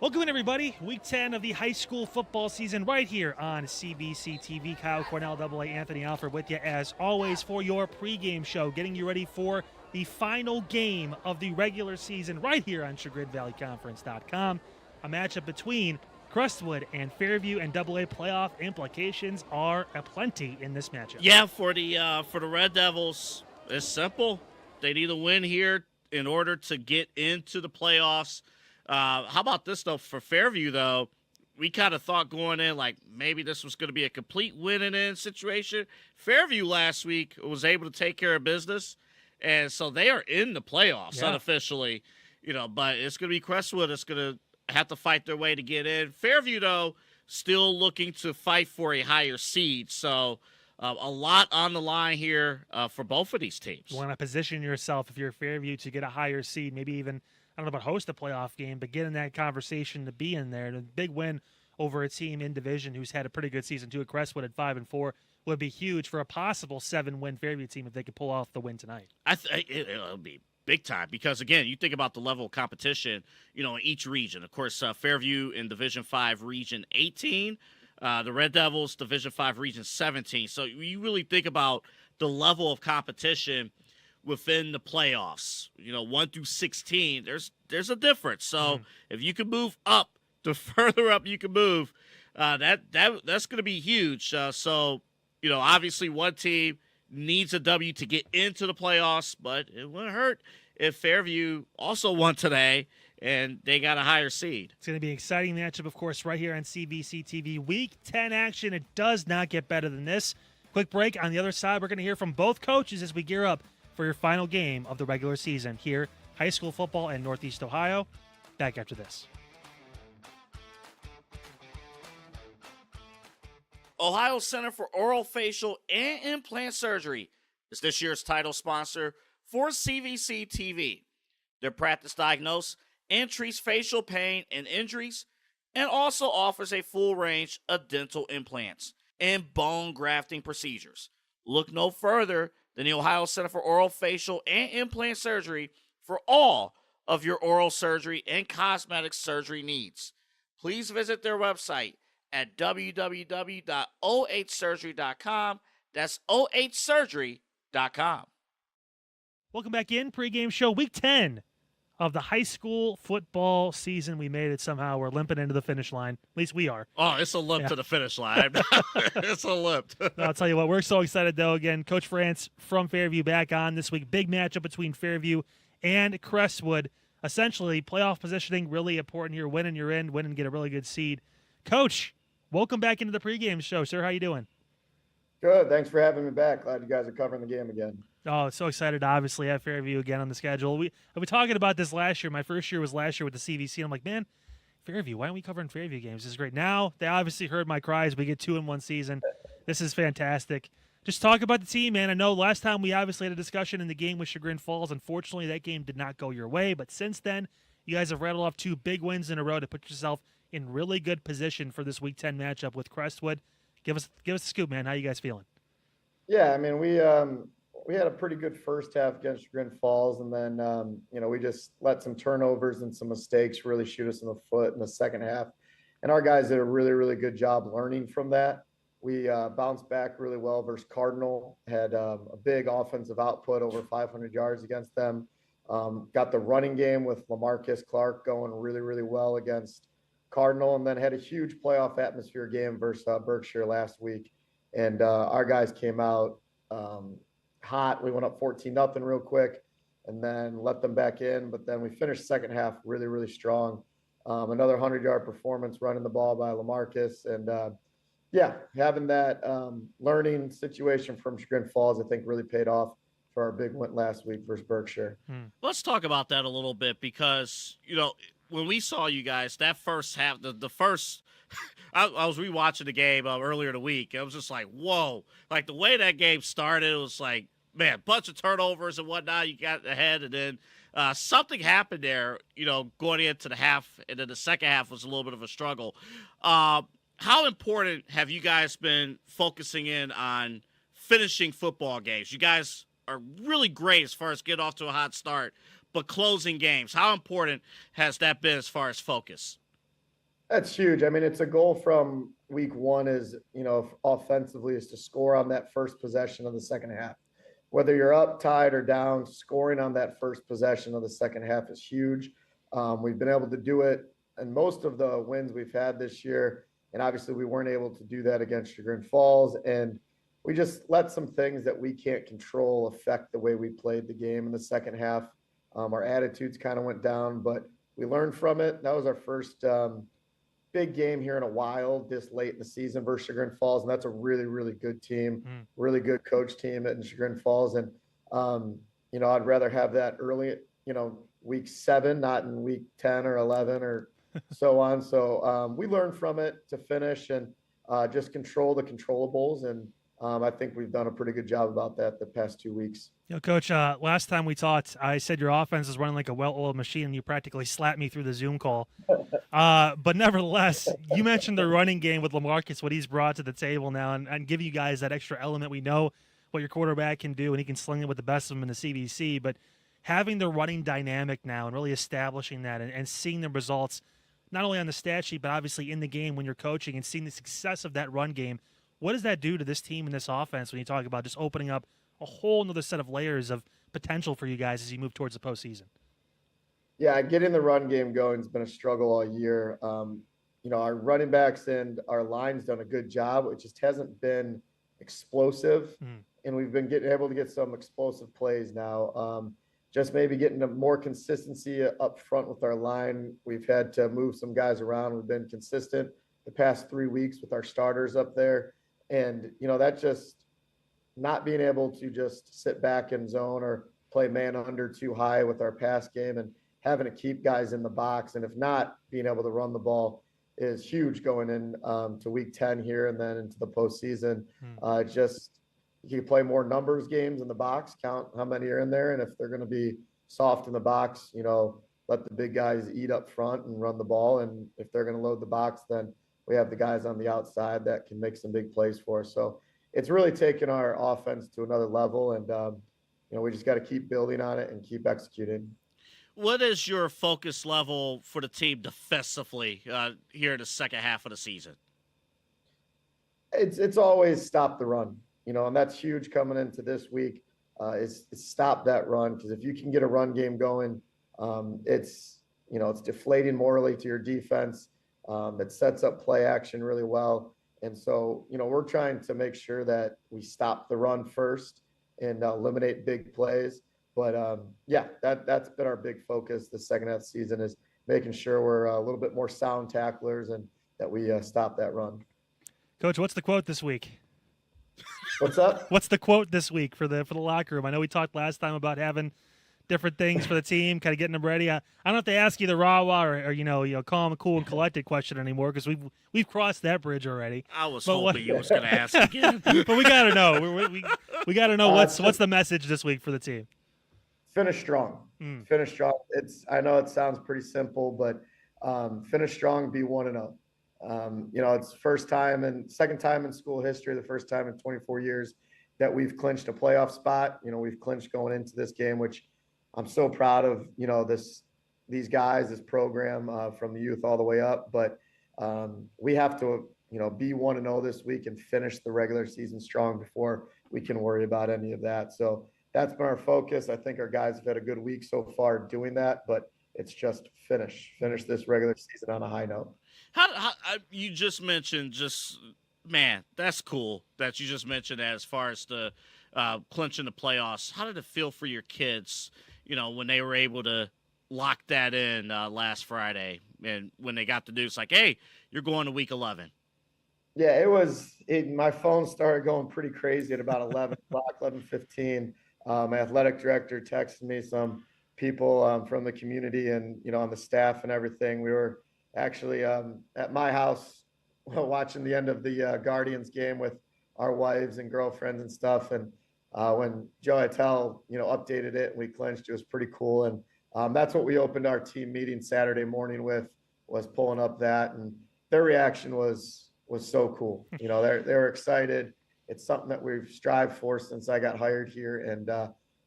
Welcome in, everybody. Week 10 of the high school football season right here on CVC TV. Kyle Cornell, AA, Anthony Alford with you as always for your pregame show, getting you ready for the final game of the regular season right here on ChagrinValleyConference.com. A matchup between Crestwood and Fairview, and AA playoff implications are aplenty in this matchup. Yeah, for the Red Devils, it's simple. They need a win here in order to get into the playoffs. How about this, though? For Fairview, though, we kind of thought going in like maybe this was going to be a complete win-and-in situation. Fairview last week was able to take care of business, and so they are in the playoffs unofficially. But it's going to be Crestwood. It's going to have to fight their way to get in. Fairview, though, still looking to fight for a higher seed. So a lot on the line here for both of these teams. You want to position yourself, if you're Fairview, to get a higher seed, maybe even – I don't know about host a playoff game, but get in that conversation to be in there. And a big win over a team in division who's had a pretty good season too. At Crestwood at 5-4 would be huge for a possible 7-win Fairview team if they could pull off the win tonight. It'll be big time because, again, you think about the level of competition, in each region. Of course, Fairview in Division 5 Region 18, the Red Devils Division 5 Region 17. So you really think about the level of competition within the playoffs, 1 through 16, there's a difference. So if you can move up, the further up you can move, that's going to be huge. So obviously one team needs a W to get into the playoffs, but it wouldn't hurt if Fairview also won today and they got a higher seed. It's going to be an exciting matchup, of course, right here on CVC TV. Week 10 action. It does not get better than this. Quick break. On the other side, we're going to hear from both coaches as we gear up for your final game of the regular season here, high school football in Northeast Ohio. Back after this. Ohio Center for Oral, Facial, and Implant Surgery is this year's title sponsor for CVC TV. Their practice diagnoses and treats facial pain and injuries, and also offers a full range of dental implants and bone grafting procedures. Look no further than the Ohio Center for Oral, Facial, and Implant Surgery for all of your oral surgery and cosmetic surgery needs. Please visit their website at www.ohsurgery.com. That's ohsurgery.com. Welcome back in. Pregame show, week 10 of the high school football season. We made it somehow. We're limping into the finish line. At least we are. Oh, it's a limp to the finish line. It's a limp. I'll tell you what, we're so excited, though. Again, Coach France from Fairview back on this week. Big matchup between Fairview and Crestwood. Essentially, playoff positioning really important here. Win and you're in. Win and get a really good seed. Coach, welcome back into the pregame show, sir. How you doing? Good. Thanks for having me back. Glad you guys are covering the game again. Oh, so excited to obviously have Fairview again on the schedule. I've been talking about this last year. My first year was last year with the CVC. And I'm like, man, Fairview, why aren't we covering Fairview games? This is great. Now, they obviously heard my cries. We get 2 in one season. This is fantastic. Just talk about the team, man. I know last time we obviously had a discussion in the game with Chagrin Falls. Unfortunately, that game did not go your way. But since then, you guys have rattled off 2 big wins in a row to put yourself in really good position for this Week 10 matchup with Crestwood. Give us the scoop, man. How you guys feeling? Yeah, I mean, we had a pretty good first half against Chagrin Falls, and then we just let some turnovers and some mistakes really shoot us in the foot in the second half. And our guys did a really, really good job learning from that. We bounced back really well versus Cardinal, had a big offensive output, over 500 yards against them. Got the running game with LaMarcus Clark going really, really well against Cardinal, and then had a huge playoff atmosphere game versus Berkshire last week. And our guys came out hot. We went up 14-0 real quick and then let them back in. But then we finished second half really, really strong. Another 100-yard performance running the ball by LaMarcus. And, having that learning situation from Chagrin Falls, I think, really paid off for our big win last week versus Berkshire. Let's talk about that a little bit because, when we saw you guys, that first half, the first – I was rewatching the game earlier in the week. I was just like, whoa. Like, the way that game started, it was like, man, bunch of turnovers and whatnot. You got ahead, and then something happened there, going into the half, and then the second half was a little bit of a struggle. How important have you guys been focusing in on finishing football games? You guys are really great as far as getting off to a hot start, but closing games, how important has that been as far as focus? That's huge. I mean, it's a goal from week one is, offensively is to score on that first possession of the second half. Whether you're up, tied, or down, scoring on that first possession of the second half is huge. We've been able to do it in most of the wins we've had this year. And obviously we weren't able to do that against Chagrin Falls. And we just let some things that we can't control affect the way we played the game in the second half. Our attitudes kind of went down, but we learned from it. That was our first big game here in a while this late in the season versus Chagrin Falls, and that's a really, really good team, really good coach team at Chagrin Falls. And I'd rather have that early, week 7, not in week 10 or 11 or so on. So we learned from it to finish and just control the controllables. And I think we've done a pretty good job about that the past 2 weeks. Coach, last time we talked, I said your offense is running like a well-oiled machine, and you practically slapped me through the Zoom call. But nevertheless, you mentioned the running game with LaMarcus, what he's brought to the table now, and give you guys that extra element. We know what your quarterback can do, and he can sling it with the best of them in the CVC. But having the running dynamic now and really establishing that and seeing the results, not only on the stat sheet, but obviously in the game when you're coaching and seeing the success of that run game, what does that do to this team and this offense when you talk about just opening up a whole nother set of layers of potential for you guys as you move towards the postseason? Yeah, getting the run game going has been a struggle all year. Our running backs and our line's done a good job. It just hasn't been explosive, and we've been able to get some explosive plays now. Just maybe getting more consistency up front with our line. We've had to move some guys around. We've been consistent the past 3 weeks with our starters up there. And, that just not being able to just sit back in zone or play man under too high with our pass game and having to keep guys in the box. And if not, being able to run the ball is huge going in to week 10 here and then into the postseason. Just you can play more numbers games in the box, count how many are in there. And if they're going to be soft in the box, let the big guys eat up front and run the ball. And if they're going to load the box, then we have the guys on the outside that can make some big plays for us. So it's really taken our offense to another level. And, we just got to keep building on it and keep executing. What is your focus level for the team defensively here in the second half of the season? It's always stop the run, and that's huge coming into this week is stop that run. Because if you can get a run game going, it's deflating morally to your defense. It sets up play action really well. And so, we're trying to make sure that we stop the run first and eliminate big plays. But that's been our big focus the second half of the season is making sure we're a little bit more sound tacklers and that we stop that run. Coach, what's the quote this week? What's up? What's the quote this week for the locker room? I know we talked last time about having different things for the team, kind of getting them ready. I don't have to ask you the rah-rah or calm, cool, and collected question anymore because we've crossed that bridge already. I was hoping you was going to ask again. But we got to know. We got to know what's the message this week for the team. Finish strong. Finish strong. I know it sounds pretty simple, but finish strong, be 1-0. It's second time in school history, the first time in 24 years that we've clinched a playoff spot. We've clinched going into this game, which I'm so proud of, these guys, this program from the youth all the way up. But we have to, be 1-0 this week and finish the regular season strong before we can worry about any of that. So that's been our focus. I think our guys have had a good week so far doing that, but it's just finish this regular season on a high note. How you just mentioned man, that's cool that you just mentioned that as far as the clinching the playoffs. How did it feel for your kids, when they were able to lock that in last Friday and when they got the news like, hey, you're going to week 11? Yeah, my phone started going pretty crazy at about 11 o'clock, 11:15. My athletic director texted me some people from the community and, on the staff and everything. We were actually at my house watching the end of the Guardians game with our wives and girlfriends and stuff. And when Joe Hytel, updated it and we clinched, it was pretty cool. And that's what we opened our team meeting Saturday morning with, was pulling up that. And their reaction was so cool. They were excited. It's something that we've strived for since I got hired here. And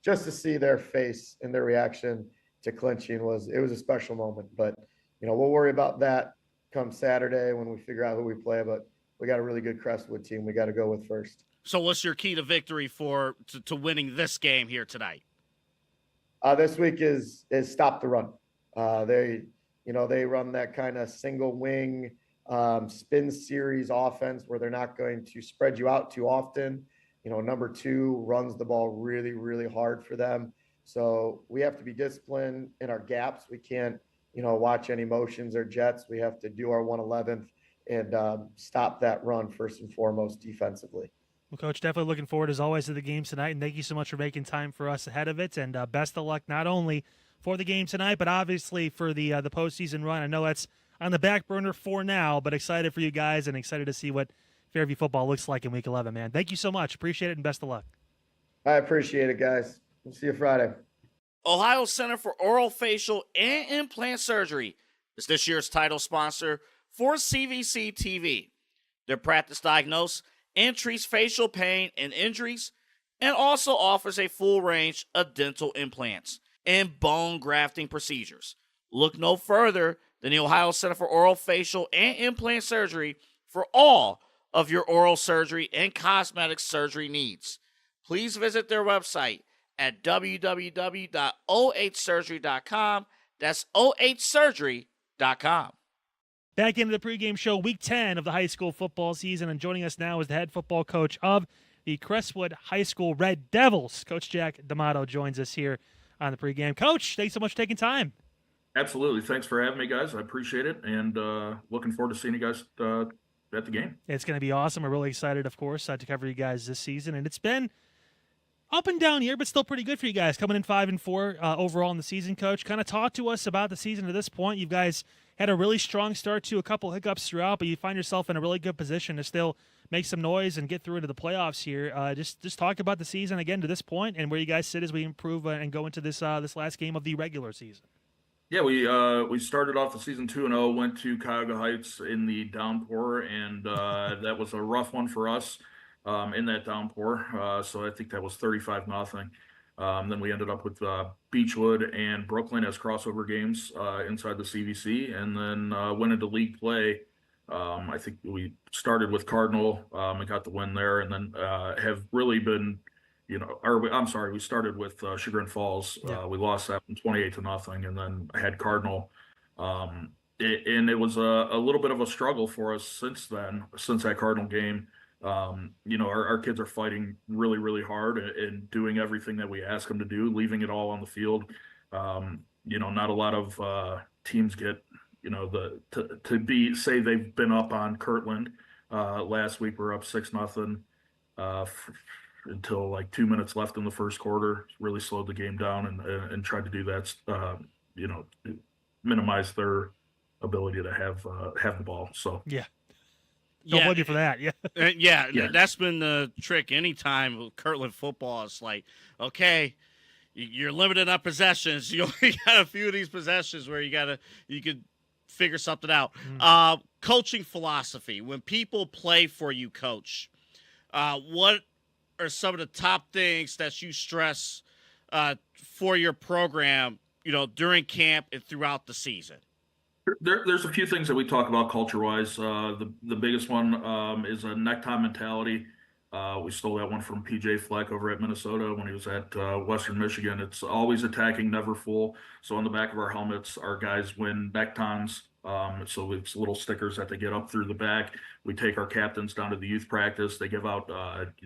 just to see their face and their reaction to clinching it was a special moment. But, we'll worry about that come Saturday when we figure out who we play. But we got a really good Crestwood team we got to go with first. So what's your key to victory to winning this game here tonight? This week is stop the run. They run that kind of single wing spin series offense where they're not going to spread you out too often. Number 2 runs the ball really, really hard for them. So we have to be disciplined in our gaps. We can't, watch any motions or jets. We have to do our 111th and stop that run first and foremost defensively. Well, Coach, definitely looking forward as always to the game tonight, and thank you so much for making time for us ahead of it. And best of luck not only for the game tonight, but obviously for the postseason run. I know that's on the back burner for now, but excited for you guys and excited to see what Fairview football looks like in Week 11, man. Thank you so much. Appreciate it, and best of luck. I appreciate it, guys. We'll see you Friday. Ohio Center for Oral, Facial, and Implant Surgery is this year's title sponsor for CVC TV. Their practice diagnoses and treats facial pain and injuries, and also offers a full range of dental implants and bone grafting procedures. Look no further than the Ohio Center for Oral, Facial, and Implant Surgery for all of your oral surgery and cosmetic surgery needs. Please visit their website at www.ohsurgery.com. That's ohsurgery.com. Back into the pregame show, Week 10 of the high school football season, and joining us now is the head football coach of the Crestwood High School Red Devils. Coach Jack D'Amato joins us here on the pregame. Coach, thanks so much for taking time. Absolutely. Thanks for having me, guys. I appreciate it, and looking forward to seeing you guys at the game. It's going to be awesome. We're really excited, of course, to cover you guys this season, and it's been up and down here, but still pretty good for you guys, coming in 5-4 overall in the season. Coach, kind of talk to us about the season to this point. You guys had a really strong start to a couple hiccups throughout, but you find yourself in a really good position to still make some noise and get through into the playoffs here. Just talk about the season again to this point and where you guys sit as we improve and go into this last game of the regular season. Yeah, we started off the season 2-0, went to Cuyahoga Heights in the downpour, and that was a rough one for us in that downpour. So I think that was 35-0. Then we ended up with Beechwood and Brooklyn as crossover games inside the CVC, and then went into league play. I think we started with Cardinal and got the win there, and then have really been, we started with Chagrin Falls. Yeah. We lost that one 28-0, and then I had Cardinal. And it was a little bit of a struggle for us since that Cardinal game. Our kids are fighting really, really hard and doing everything that we ask them to do, leaving it all on the field. Not a lot of teams get, say they've been up on Kirtland. Last week we're up 6-0 until like 2 minutes left in the first quarter. Really slowed the game down and tried to do that, minimize their ability to have the ball. So yeah. Don't blame you for that. Yeah, that's been the trick. Anytime with Kirtland football, it's like, okay, you're limited on possessions. You only got a few of these possessions where you could figure something out. Mm. Coaching philosophy. When people play for you, Coach, what are some of the top things that you stress for your program, during camp and throughout the season? There's a few things that we talk about culture-wise. The biggest one is a necktie mentality. We stole that one from PJ Fleck over at Minnesota when he was at Western Michigan. It's always attacking, never full. So on the back of our helmets, our guys win necktons. So it's little stickers that they get up through the back. We take our captains down to the youth practice. They give out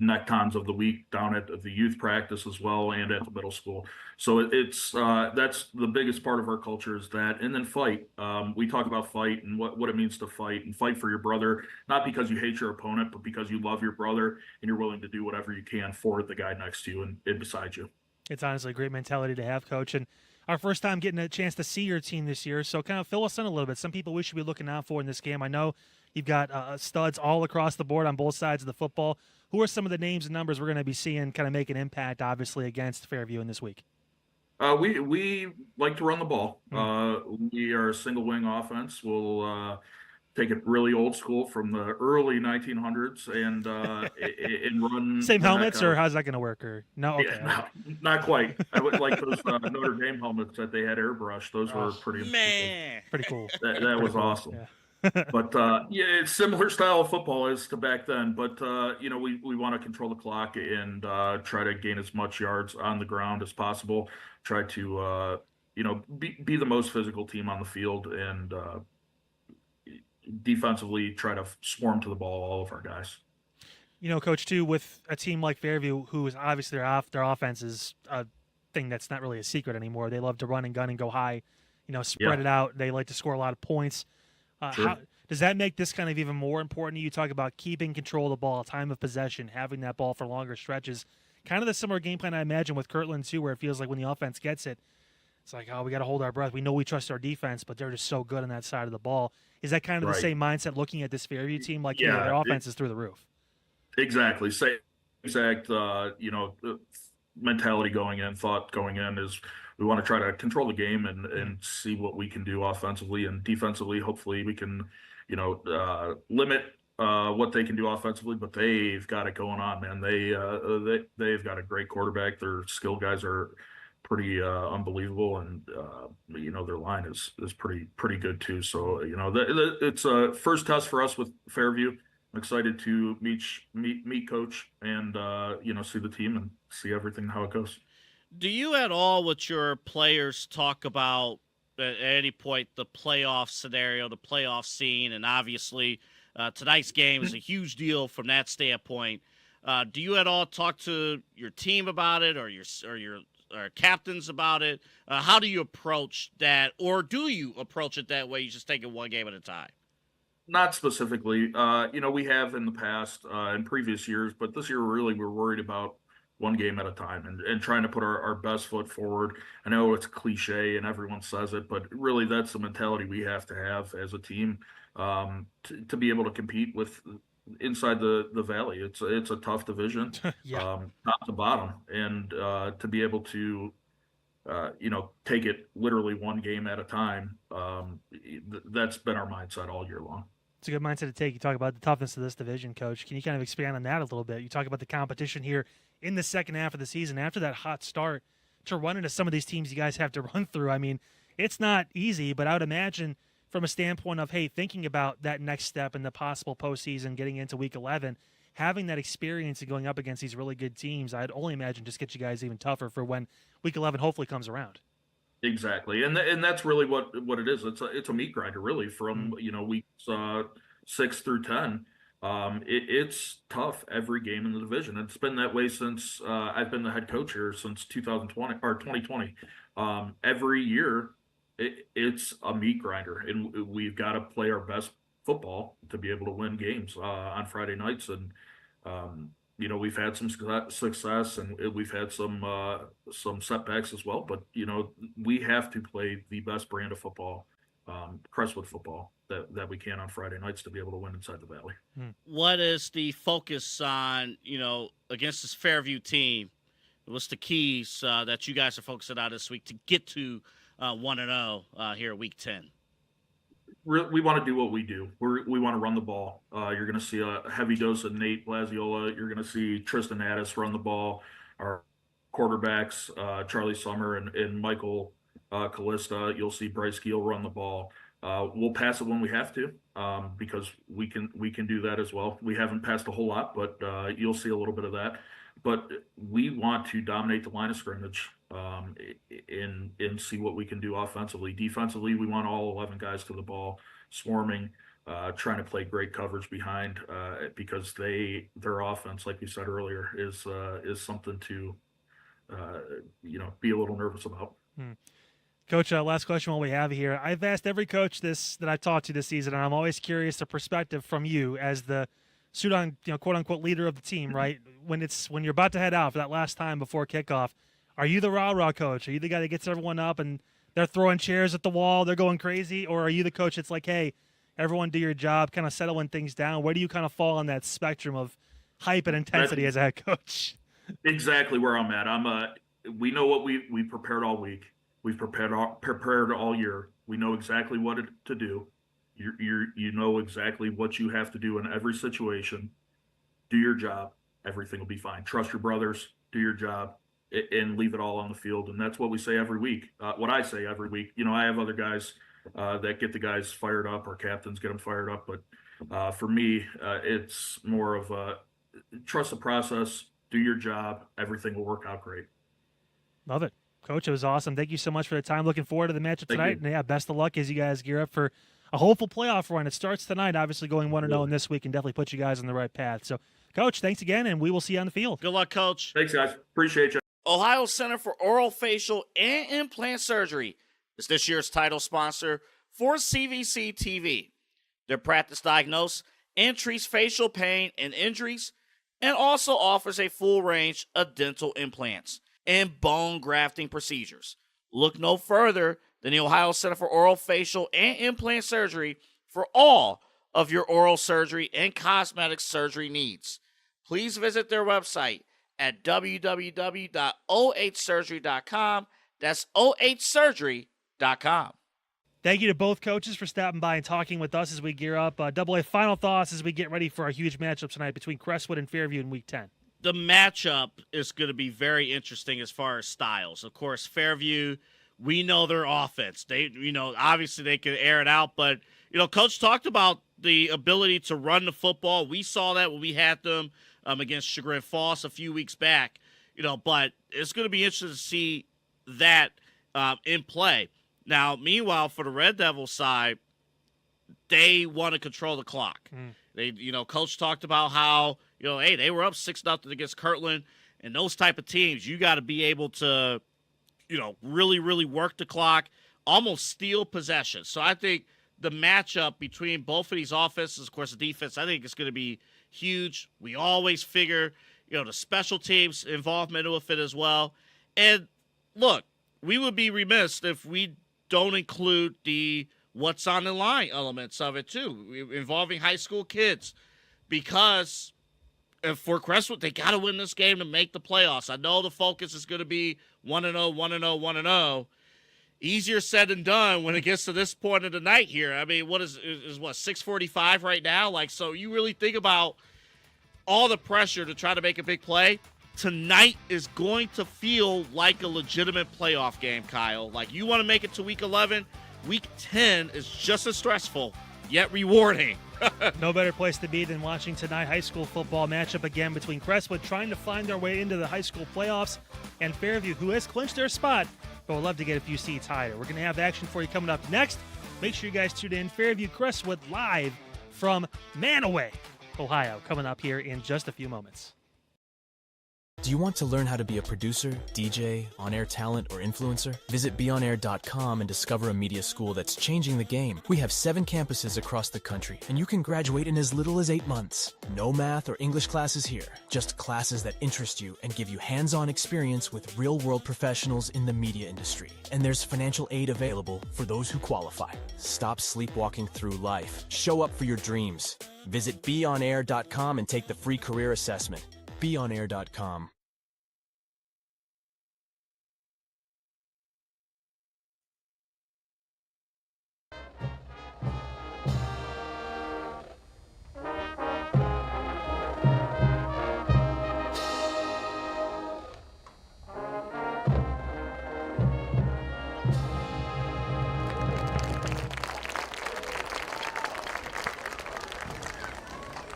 necktons of the week down at the youth practice as well and at the middle school. So it's that's the biggest part of our culture is that. And then fight. We talk about fight and what it means to fight and fight for your brother, not because you hate your opponent, but because you love your brother and you're willing to do whatever you can for the guy next to you and beside you. It's honestly a great mentality to have, Coach. And our first time getting a chance to see your team this year, so kind of fill us in a little bit. Some people we should be looking out for in this game. I know you've got studs all across the board on both sides of the football. Who are some of the names and numbers we're going to be seeing kind of make an impact, obviously, against Fairview in this week? We like to run the ball. We are a single wing offense. We'll take it really old school from the early 1900s and run. Same helmets, or how's that going to work? Or no, okay, yeah, no, not quite. I would like those Notre Dame helmets that they had airbrushed. Those were pretty man, pretty cool. That was awesome. Yeah. But yeah, it's similar style of football as to back then. But we want to control the clock and try to gain as much yards on the ground as possible. Try to be the most physical team on the field, and defensively try to swarm to the ball all of our guys. Coach, too, with a team like Fairview, who is obviously their offense is a thing that's not really a secret anymore. They love to run and gun and go high, spread it out. They like to score a lot of points. Sure. Does that make this kind of even more important? You talk about keeping control of the ball, time of possession, having that ball for longer stretches. Kind of the similar game plan I imagine with Kirtland, too, where it feels like when the offense gets it, it's like, oh, we got to hold our breath. We know we trust our defense, but they're just so good on that side of the ball. Is that kind of the same mindset looking at this Fairview team? Like, their offense is through the roof. Exactly. Same exact, mentality thought going in is we want to try to control the game and see what we can do offensively and defensively. Hopefully we can, limit what they can do offensively, but they've got it going on, man. They've got a great quarterback. Their skill guys are pretty unbelievable, and their line is pretty good too. So it's a first test for us with Fairview. I'm excited to meet Coach and see the team and see everything how it goes. Do you at all with your players talk about at any point the playoff scenario, the playoff scene, and obviously tonight's game is a huge deal from that standpoint. Do you at all talk to your team about it or your captains about it? How do you approach that, or do you approach it that way? You just take it one game at a time. Not specifically. We have in the past, in previous years, but this year really we're worried about one game at a time and trying to put our best foot forward. I know it's cliche and everyone says it, but really that's the mentality we have to have as a team to be able to compete with inside the Valley. It's a tough division, top to bottom, and to be able to take it literally one game at a time. That's been our mindset all year long. It's a good mindset to take. You talk about the toughness of this division, Coach. Can you kind of expand on that a little bit? You talk about the competition here in the second half of the season after that hot start to run into some of these teams you guys have to run through. I mean, it's not easy, but I would imagine from a standpoint of, hey, thinking about that next step in the possible postseason, getting into Week 11, having that experience and going up against these really good teams, I'd only imagine just get you guys even tougher for when Week 11 hopefully comes around. Exactly, and that's really what it is. It's a meat grinder, really, from weeks 6 through 10. It's tough every game in the division. It's been that way since I've been the head coach here since 2020 or 2020. Every year, it's a meat grinder, and we've got to play our best football to be able to win games on Friday nights. And we've had some success, and we've had some setbacks as well. But we have to play the best brand of football, Crestwood football, that we can on Friday nights to be able to win inside the Valley. What is the focus on against this Fairview team? What's the keys that you guys are focusing on this week to get to 1-0 here at Week 10? We want to do what we do. We want to run the ball. You're going to see a heavy dose of Nate Blaziola. You're going to see Tristan Addis run the ball. Our quarterbacks, Charlie Summer and Michael Callista. You'll see Bryce Gill run the ball. We'll pass it when we have to because we can do that as well. We haven't passed a whole lot, but you'll see a little bit of that. But we want to dominate the line of scrimmage and see what we can do offensively. Defensively, we want all 11 guys to the ball, swarming, trying to play great coverage behind because their offense, like we said earlier, is something to be a little nervous about. Coach, last question while we have you here. I've asked every coach this that I've talked to this season, and I'm always curious the perspective from you as the showdown, quote unquote leader of the team, right? When you're about to head out for that last time before kickoff, are you the rah-rah coach? Are you the guy that gets everyone up and they're throwing chairs at the wall, they're going crazy? Or are you the coach that's like, hey, everyone do your job, kind of settling things down? Where do you kind of fall on that spectrum of hype and intensity as a head coach? Exactly where I'm at. We know what we prepared all week. We've prepared all year. We know exactly what to do. You know exactly what you have to do in every situation. Do your job. Everything will be fine. Trust your brothers. Do your job. And leave it all on the field. And that's what we say every week. What I say every week. I have other guys that get the guys fired up, or captains get them fired up. But for me, it's more of trust the process, do your job, everything will work out great. Love it. Coach, it was awesome. Thank you so much for the time. Looking forward to the matchup tonight. And yeah, best of luck as you guys gear up for a hopeful playoff run. It starts tonight, obviously going 1-0 in this week, and definitely put you guys on the right path. So, Coach, thanks again, and we will see you on the field. Good luck, Coach. Thanks, guys. Appreciate you. Ohio Center for Oral, Facial, and Implant Surgery is this year's title sponsor for CVC TV. Their practice diagnoses and treats facial pain and injuries, and also offers a full range of dental implants and bone grafting procedures. Look no further than the Ohio Center for Oral, Facial, and Implant Surgery for all of your oral surgery and cosmetic surgery needs. Please visit their website at www.ohsurgery.com. That's ohsurgery.com. Thank you to both coaches for stopping by and talking with us as we gear up. AA, final thoughts as we get ready for our huge matchup tonight between Crestwood and Fairview in Week 10. The matchup is going to be very interesting as far as styles. Of course, Fairview, we know their offense. They, obviously they can air it out, but, Coach talked about the ability to run the football. We saw that when we had them against Chagrin Falls a few weeks back, but it's going to be interesting to see that in play. Now, meanwhile, for the Red Devils side, they want to control the clock. They, Coach talked about how, hey, they were up 6-0 against Kirtland, and those type of teams, you got to be able to, really, really work the clock, almost steal possession. So I think the matchup between both of these offenses, of course, the defense, I think it's going to be huge. We always figure, the special teams involvement will fit as well. And look, we would be remiss if we don't include the what's on the line elements of it too, involving high school kids, because for Crestwood, they got to win this game to make the playoffs. I know the focus is going to be 1-0, 1-0, 1-0. Easier said than done when it gets to this point of the night here. I mean, what is 6:45 right now? So you really think about all the pressure to try to make a big play. Tonight is going to feel like a legitimate playoff game, Kyle. You want to make it to Week 11, Week 10 is just as stressful, yet rewarding. No better place to be than watching tonight high school football matchup again between Crestwood trying to find their way into the high school playoffs and Fairview, who has clinched their spot, but would love to get a few seats higher. We're going to have action for you coming up next. Make sure you guys tune in. Fairview Crestwood live from Mantua, Ohio, coming up here in just a few moments. Do you want to learn how to be a producer, DJ, on-air talent, or influencer? Visit beonair.com and discover a media school that's changing the game. We have 7 campuses across the country, and you can graduate in as little as 8 months. No math or English classes here, just classes that interest you and give you hands-on experience with real-world professionals in the media industry. And there's financial aid available for those who qualify. Stop sleepwalking through life. Show up for your dreams. Visit beonair.com and take the free career assessment. beonair.com.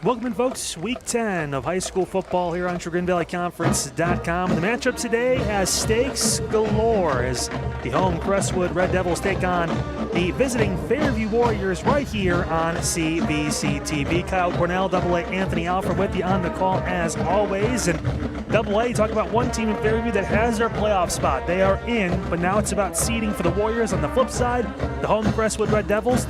Welcome in, folks. Week 10 of high school football here on ChagrinValleyConference.com. The matchup today has stakes galore as the home Crestwood Red Devils take on the visiting Fairview Warriors right here on CVC TV. Kyle Cornell, AA Anthony Alford with you on the call as always. And AA, talk about one team in Fairview that has their playoff spot. They are in, but now it's about seeding for the Warriors. On the flip side, the home Crestwood Red Devils,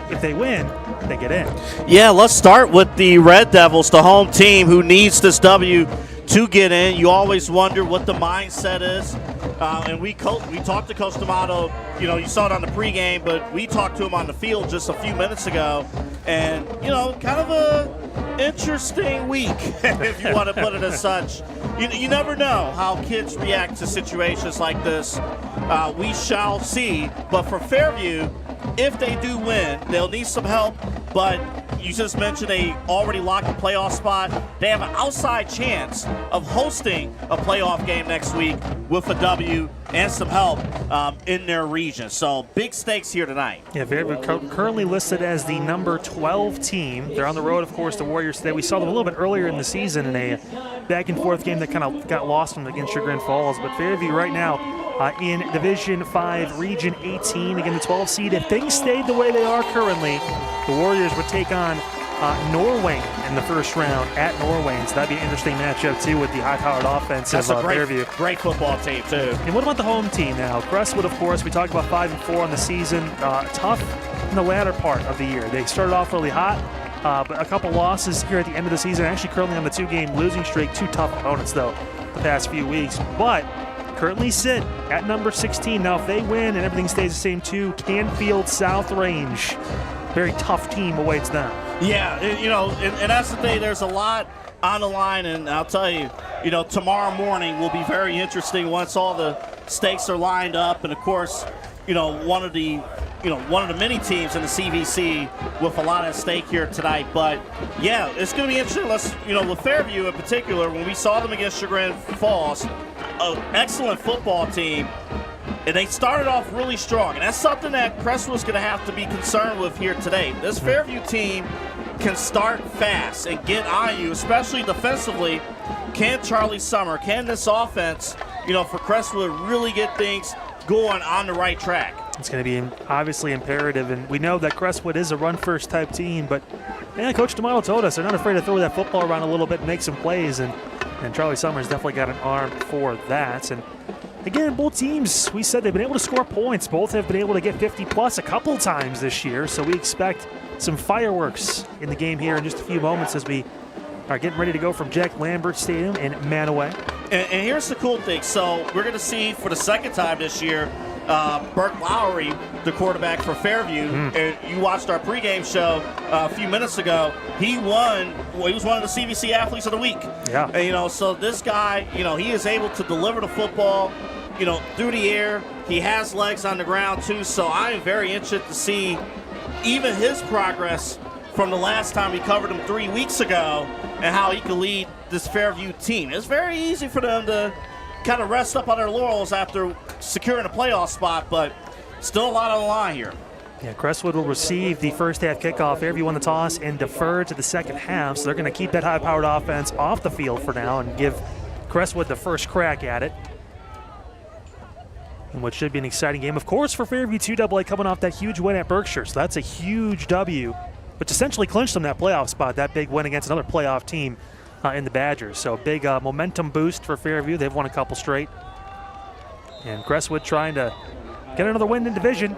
if they win, they get in. Yeah, let's start with the Red Devils, the home team who needs this W to get in. You always wonder what the mindset is. And we talked to Coach D'Amato, you saw it on the pregame, but we talked to him on the field just a few minutes ago. And, kind of a interesting week, if you want to put it as such. You never know how kids react to situations like this. We shall see. But for Fairview, if they do win, they'll need some help. But, you just mentioned they already locked a playoff spot. They have an outside chance of hosting a playoff game next week with a W and some help in their region. So big stakes here tonight. Yeah, Fairview currently listed as the number 12 team. They're on the road, of course, the Warriors today. We saw them a little bit earlier in the season in a back-and-forth game that kind of got lost from against Chagrin Falls. But Fairview right now in Division 5, Region 18, again the 12 seed. If things stayed the way they are currently, the Warriors would take on Norway in the first round at Norway. So that'd be an interesting matchup, too, with the high-powered offense That's of a Fairview. great football team, too. And what about the home team now? Crestwood, of course, we talked about 5-4 on the season. Tough in the latter part of the year. They started off really hot, but a couple losses here at the end of the season. Actually currently on the 2-game losing streak. 2 tough opponents, though, the past few weeks. But currently sit at number 16. Now, if they win and everything stays the same, too, Canfield South Range, very tough team awaits them. Yeah, and that's the thing. There's a lot on the line, and I'll tell you, tomorrow morning will be very interesting once all the stakes are lined up. And of course, one of the many teams in the CVC with a lot at stake here tonight. But yeah, it's going to be interesting. With Fairview in particular, when we saw them against Chagrin Falls, an excellent football team. And they started off really strong, and that's something that Crestwood's going to have to be concerned with here today. This Fairview team can start fast and get on you, especially defensively. Can Charlie Summer, can this offense, for Crestwood really get things going on the right track? It's going to be obviously imperative, and we know that Crestwood is a run-first type team, but Coach D'Amato told us they're not afraid to throw that football around a little bit and make some plays, and Charlie Summers definitely got an arm for that. And again, both teams, we said they've been able to score points. Both have been able to get 50-plus a couple times this year, so we expect some fireworks in the game here in just a few moments as we are getting ready to go from Jack Lambert Stadium in Mantua. And here's the cool thing. So we're going to see for the second time this year Burke Lowry, the quarterback for Fairview. And you watched our pregame show a few minutes ago. He was one of the CVC Athletes of the Week. Yeah. And, so this guy, he is able to deliver the football, through the air. He has legs on the ground, too. So I am very interested to see even his progress from the last time we covered him 3 weeks ago and how he could lead this Fairview team. It's very easy for them to kind of rest up on their laurels after securing a playoff spot, but still a lot on the line here. Yeah, Crestwood will receive the first half kickoff. Fairview won the toss and deferred to the second half, so they're going to keep that high-powered offense off the field for now and give Crestwood the first crack at it. In what should be an exciting game, of course, for Fairview 2AA coming off that huge win at Berkshire. So that's a huge W, which essentially clinched them that playoff spot, that big win against another playoff team in the Badgers. So big momentum boost for Fairview. They've won a couple straight. And Crestwood trying to get another win in division.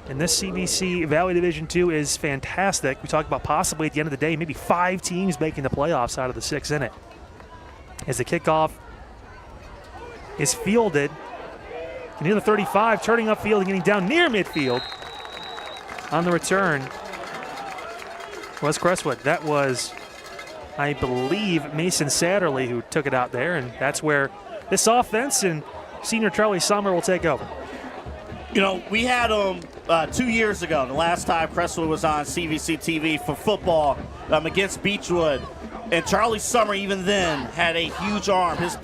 And this CVC Valley Division 2 is fantastic. We talked about possibly at the end of the day, maybe 5 teams making the playoffs out of the 6 in it. As the kickoff is fielded, near the 35, turning upfield and getting down near midfield. On the return was Crestwood. That was, I believe, Mason Satterley who took it out there, and that's where this offense and senior Charlie Summer will take over. We had him 2 years ago, the last time Crestwood was on CVC TV for football against Beechwood. And Charlie Summer, even then, had a huge arm. His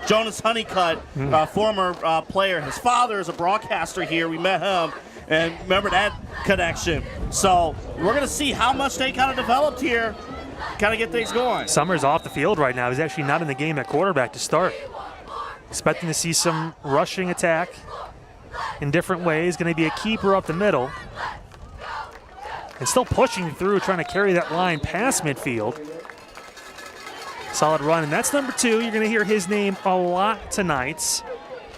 Jonas Honeycutt, former player, his father is a broadcaster here. We met him, and remember that connection. So we're going to see how much they kind of developed here, kind of get things going. Summer's off the field right now. He's actually not in the game at quarterback to start. Expecting to see some rushing attack in different ways. Going to be a keeper up the middle. And still pushing through, trying to carry that line past midfield. Solid run, and that's number 2. You're going to hear his name a lot tonight.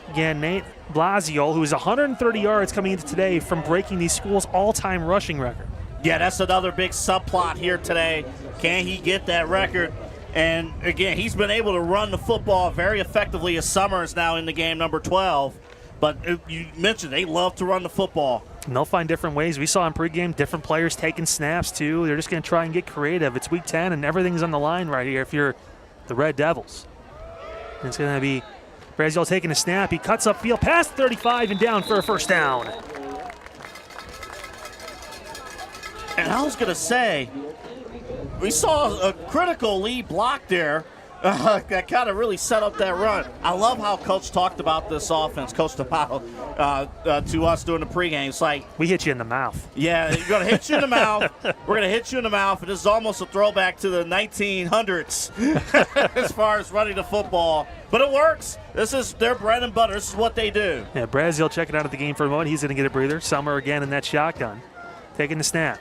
Again, Nate Blasio, who is 130 yards coming into today from breaking the school's all-time rushing record. Yeah, that's another big subplot here today. Can he get that record? And again, he's been able to run the football very effectively as Summer is now in the game, number 12. But you mentioned they love to run the football. And they'll find different ways. We saw in pregame different players taking snaps, too. They're just going to try and get creative. It's week 10, and everything's on the line right here if you're the Red Devils. And it's going to be Braziel taking a snap. He cuts upfield past 35 and down for a first down. And I was going to say, we saw a critical lead block there that kind of really set up that run. I love how Coach talked about this offense, Coach DePaulo, to us during the pregame. It's like, We hit you in the mouth. yeah, you're going to hit you in the mouth. We're going to hit you in the mouth. And this is almost a throwback to the 1900s as far as running the football. But it works. This is their bread and butter. This is what they do. Yeah, Brazil checking out of the game for a moment. He's going to get a breather. Summer again in that shotgun. Taking the snap.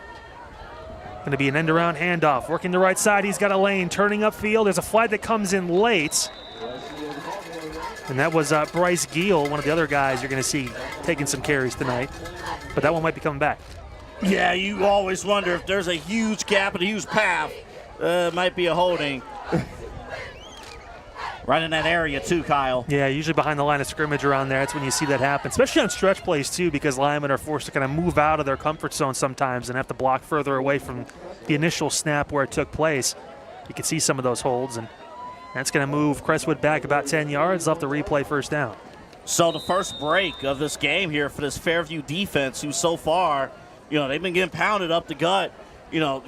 Going to be an end-around handoff. Working the right side. He's got a lane. Turning upfield. There's a flag that comes in late. And that was Bryce Giel, one of the other guys you're going to see taking some carries tonight. But that one might be coming back. Yeah, you always wonder if there's a huge gap and a huge path. It might be a holding. Right in that area, too, Kyle. Yeah, usually behind the line of scrimmage around there, that's when you see that happen, especially on stretch plays, too, because linemen are forced to kind of move out of their comfort zone sometimes and have to block further away from the initial snap where it took place. You can see some of those holds, and that's going to move Crestwood back about 10 yards. They'll have to replay first down. So the first break of this game here for this Fairview defense, who so far, they've been getting pounded up the gut,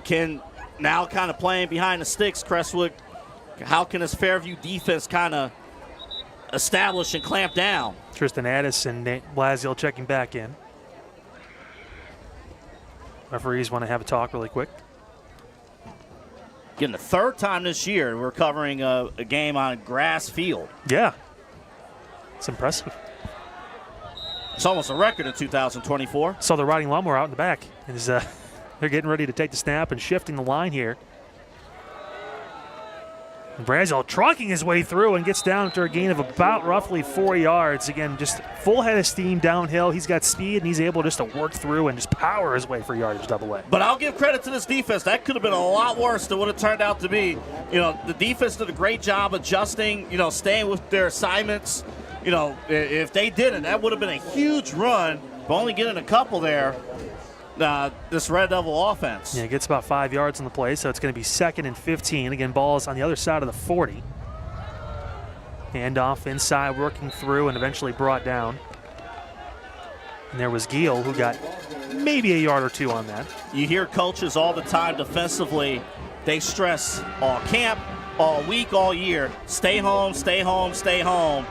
can now kind of playing behind the sticks, Crestwood. How can this Fairview defense kind of establish and clamp down? Tristan Addis and Nate Blasio checking back in. Referees want to have a talk really quick. Again, the third time this year we're covering a game on grass field. Yeah. It's impressive. It's almost a record in 2024. Saw the riding lawnmower out in the back. They're getting ready to take the snap and shifting the line here. Brazil trucking his way through and gets down to a gain of about roughly 4 yards. Again, just full head of steam downhill. He's got speed, and he's able just to work through and just power his way for yardage double A. But I'll give credit to this defense. That could have been a lot worse than what it turned out to be. The defense did a great job adjusting, staying with their assignments. If they didn't, that would have been a huge run, but only getting a couple there. This Red Devil offense. Yeah, it gets about 5 yards on the play, so it's going to be 2nd and 15. Again, ball is on the other side of the 40. Handoff inside, working through, and eventually brought down. And there was Giel, who got maybe a yard or two on that. You hear coaches all the time defensively. They stress all camp, all week, all year. Stay home, stay home, stay home.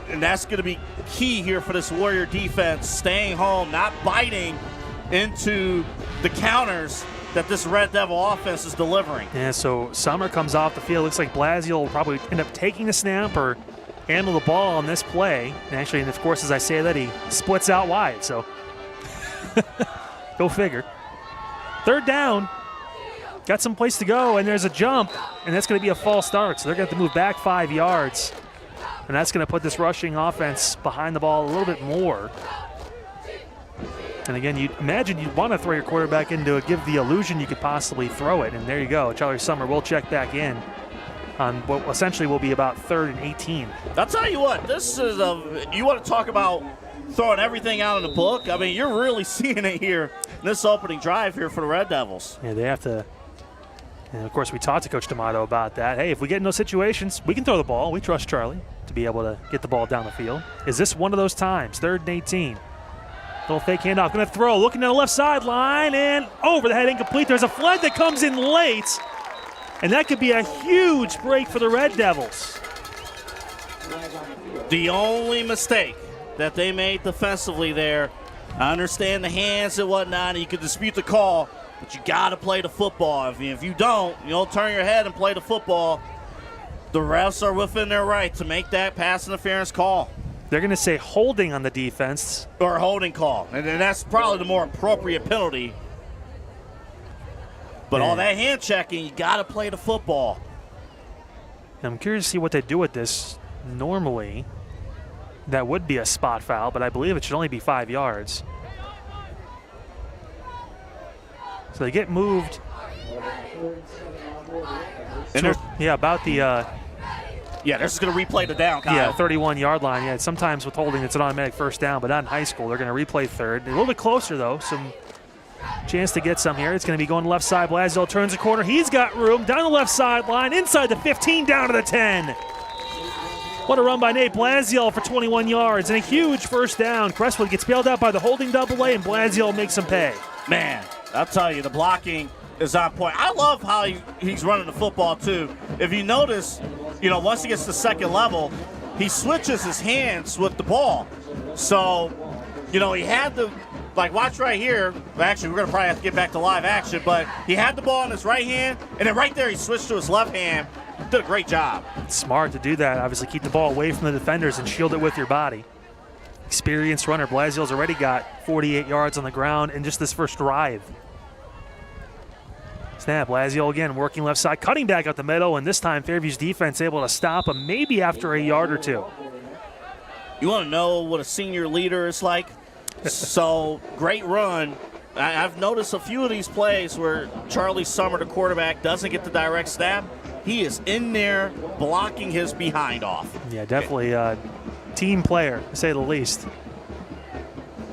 And that's going to be key here for this Warrior defense, staying home, not biting into the counters that this Red Devil offense is delivering. Yeah, so Summer comes off the field. Looks like Blasio will probably end up taking the snap or handle the ball on this play. And actually, of course, as I say that, he splits out wide, so go figure. 3rd down. Got some place to go, and there's a jump, and that's going to be a false start. So they're going to have to move back 5 yards. And that's going to put this rushing offense behind the ball a little bit more. And again, you'd imagine you'd want to throw your quarterback in to give the illusion you could possibly throw it. And there you go. Charlie Summer will check back in on what essentially will be about 3rd and 18. I'll tell you what, this is you want to talk about throwing everything out in the book. I mean, you're really seeing it here in this opening drive here for the Red Devils. Yeah, they have to. And of course, we talked to Coach D'Amato about that. Hey, if we get in those situations, we can throw the ball. We trust Charlie to be able to get the ball down the field. Is this one of those times? 3rd and 18. Little fake handoff. Going to throw. Looking at the left sideline and over the head, incomplete. There's a flag that comes in late, and that could be a huge break for the Red Devils. The only mistake that they made defensively there, I understand the hands and whatnot, and you can dispute the call, but you got to play the football. If you don't turn your head and play the football, the refs are within their right to make that pass interference call. They're going to say holding on the defense. Or holding call. And that's probably the more appropriate penalty. But all that hand checking, you got to play the football. I'm curious to see what they do with this. Normally, that would be a spot foul, but I believe it should only be 5 yards. So they get moved. About the they're just going to replay the down, Kyle. Yeah, 31-yard line. Yeah, sometimes with holding, it's an automatic first down, but not in high school. They're going to replay 3rd. A little bit closer, though. Some chance to get some here. It's going to be going left side. Blasio turns the corner. He's got room. Down the left sideline. Inside the 15, down to the 10. What a run by Nate Blasio for 21 yards and a huge first down. Crestwood gets bailed out by the holding double A, and Blasio makes him pay. Man, I'll tell you, the blocking is on point. I love how he's running the football, too. If you notice, once he gets to second level, he switches his hands with the ball. So, he had the, watch right here. Actually, we're going to probably have to get back to live action, but he had the ball in his right hand, and then right there he switched to his left hand. Did a great job. It's smart to do that. Obviously, keep the ball away from the defenders and shield it with your body. Experienced runner. Blasio's already got 48 yards on the ground in just this first drive. Snap. Blasio again working left side, cutting back up the middle, and this time Fairview's defense able to stop him maybe after a yard or two. You want to know what a senior leader is like? So, great run. I've noticed a few of these plays where Charlie Summer, the quarterback, doesn't get the direct snap. He is in there blocking his behind off. Yeah, definitely a team player, to say the least.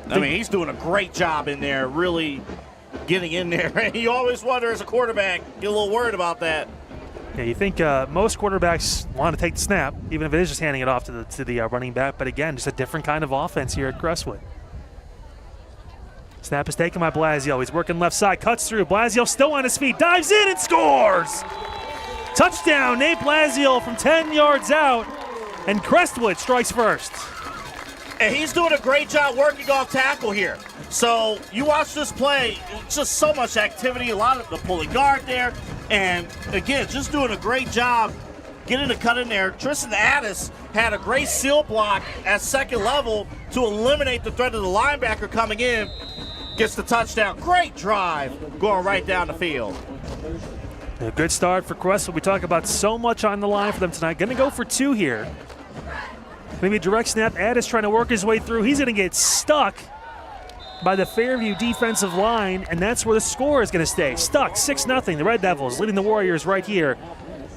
I mean, he's doing a great job in there, really getting in there. And you always wonder as a quarterback, get a little worried about that. Yeah, you think most quarterbacks want to take the snap, even if it is just handing it off to the running back. But again, just a different kind of offense here at Crestwood. Snap is taken by Blasio. He's working left side, cuts through. Blasio still on his feet, dives in and scores! Touchdown, Nate Blasio from 10 yards out, and Crestwood strikes first. And he's doing a great job working off tackle here. So you watch this play, it's just so much activity, a lot of the pulling guard there, and again, just doing a great job getting the cut in there. Tristan Addis had a great seal block at second level to eliminate the threat of the linebacker coming in. Gets the touchdown. Great drive going right down the field. A good start for Crestwood. We talk about so much on the line for them tonight. Going to go for two here. Maybe a direct snap. Addis trying to work his way through. He's going to get stuck by the Fairview defensive line, and that's where the score is going to stay. Stuck 6-0. The Red Devils leading the Warriors right here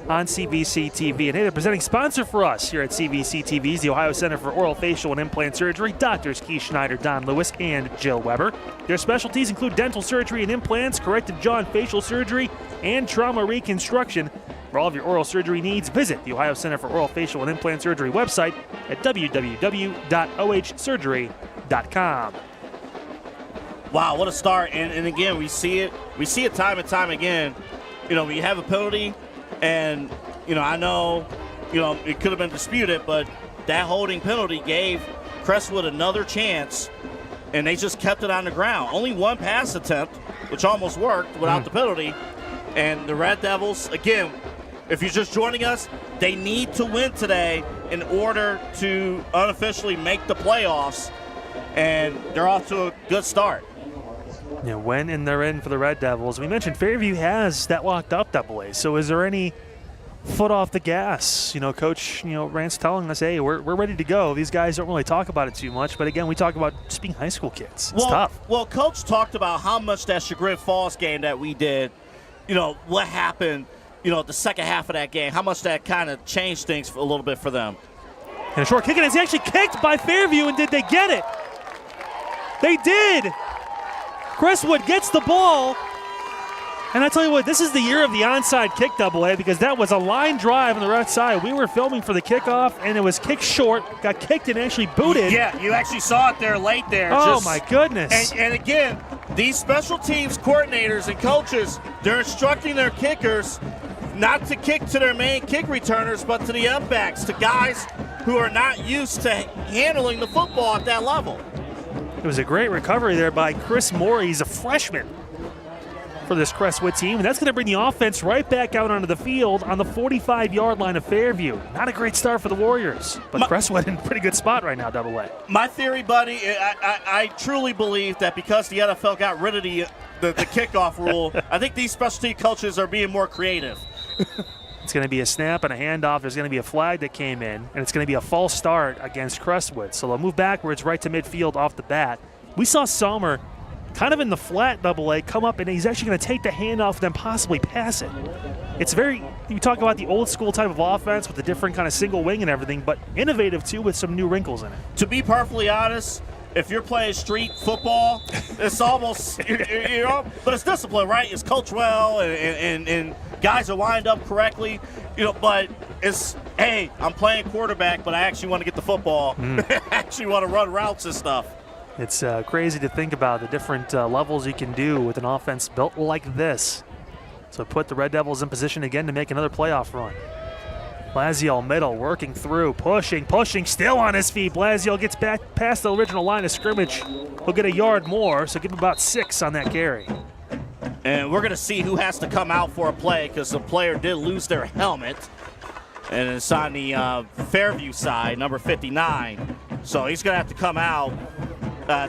on CVC TV. And hey, the presenting sponsor for us here at CVC TV is the Ohio Center for Oral, Facial, and Implant Surgery, Doctors Keith Schneider, Don Lewis, and Jill Weber. Their specialties include dental surgery and implants, corrective jaw and facial surgery, and trauma reconstruction. For all of your oral surgery needs, visit the Ohio Center for Oral, Facial, and Implant Surgery website at www.ohsurgery.com. Wow, what a start. And again, we see it time and time again. We have a penalty, and, I know, it could have been disputed, but that holding penalty gave Crestwood another chance, and they just kept it on the ground. Only one pass attempt, which almost worked without the penalty. And the Red Devils, again, if you're just joining us, they need to win today in order to unofficially make the playoffs, and they're off to a good start. Yeah, when and they're in for the Red Devils. We mentioned Fairview has that locked up AA. So is there any foot off the gas? Coach, Rance telling us, hey, we're ready to go. These guys don't really talk about it too much. But again, we talk about just being high school kids. It's tough. Well, Coach talked about how much that Chagrin Falls game that we did, what happened, the second half of that game, how much that kind of changed things a little bit for them. And a short kick, and it's actually kicked by Fairview, and did they get it? They did! Crestwood gets the ball, and I tell you what, this is the year of the onside kick AA, because that was a line drive on the right side. We were filming for the kickoff, and it was kicked short, got kicked and actually booted. Yeah, you actually saw it there late there. Oh, my goodness. And again, these special teams coordinators and coaches, they're instructing their kickers not to kick to their main kick returners, but to the up-backs, to guys who are not used to handling the football at that level. It was a great recovery there by Chris Moore. He's a freshman for this Crestwood team, and that's going to bring the offense right back out onto the field on the 45-yard line of Fairview. Not a great start for the Warriors, but Crestwood in a pretty good spot right now, AA. My theory, buddy, I truly believe that because the NFL got rid of the kickoff rule, I think these specialty coaches are being more creative. It's going to be a snap and a handoff. There's going to be a flag that came in, and it's going to be a false start against Crestwood. So they'll move backwards right to midfield off the bat. We saw Sommer kind of in the flat AA come up, and he's actually going to take the handoff and then possibly pass it. It's you talk about the old school type of offense with the different kind of single wing and everything, but innovative too with some new wrinkles in it. To be perfectly honest, if you're playing street football, it's almost, but it's discipline, right? It's coached well, and guys are lined up correctly, but it's, hey, I'm playing quarterback, but I actually want to get the football. I actually want to run routes and stuff. It's crazy to think about the different levels you can do with an offense built like this. So put the Red Devils in position again to make another playoff run. Blasio middle, working through, pushing, still on his feet. Blasio gets back past the original line of scrimmage. He'll get a yard more, so give him about 6 on that carry. And we're going to see who has to come out for a play because the player did lose their helmet. And it's on the Fairview side, number 59. So he's going to have to come out.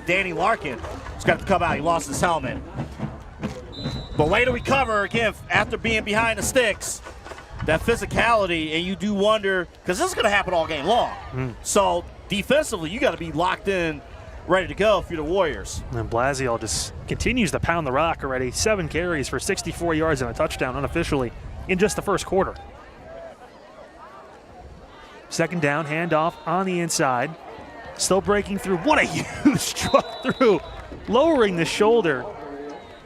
Danny Larkin has got to come out. He lost his helmet. But way to recover, again, after being behind the sticks. That physicality, and you do wonder, because this is going to happen all game long. So defensively, you got to be locked in, ready to go if you're the Warriors. And Blasio just continues to pound the rock already. 7 carries for 64 yards and a touchdown unofficially in just the first quarter. Second down, handoff on the inside. Still breaking through. What a huge truck through, lowering the shoulder.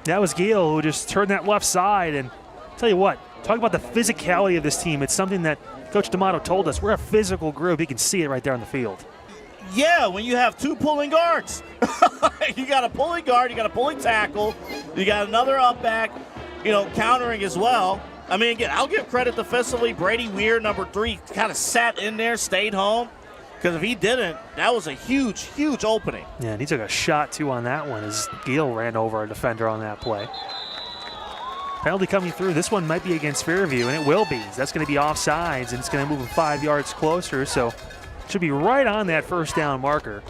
That was Gale who just turned that left side. And tell you what, talk about the physicality of this team. It's something that Coach D'Amato told us. We're a physical group. You can see it right there on the field. Yeah, when you have 2 pulling guards. You got a pulling guard, you got a pulling tackle, you got another up back, countering as well. I mean, again, I'll give credit defensively. Brady Weir, number 3, kind of sat in there, stayed home. Because if he didn't, that was a huge, huge opening. Yeah, and he took a shot, too, on that one as Gale ran over a defender on that play. Penalty coming through. This one might be against Fairview, and it will be. That's going to be offsides, and it's going to move him 5 yards closer, so it should be right on that first down marker.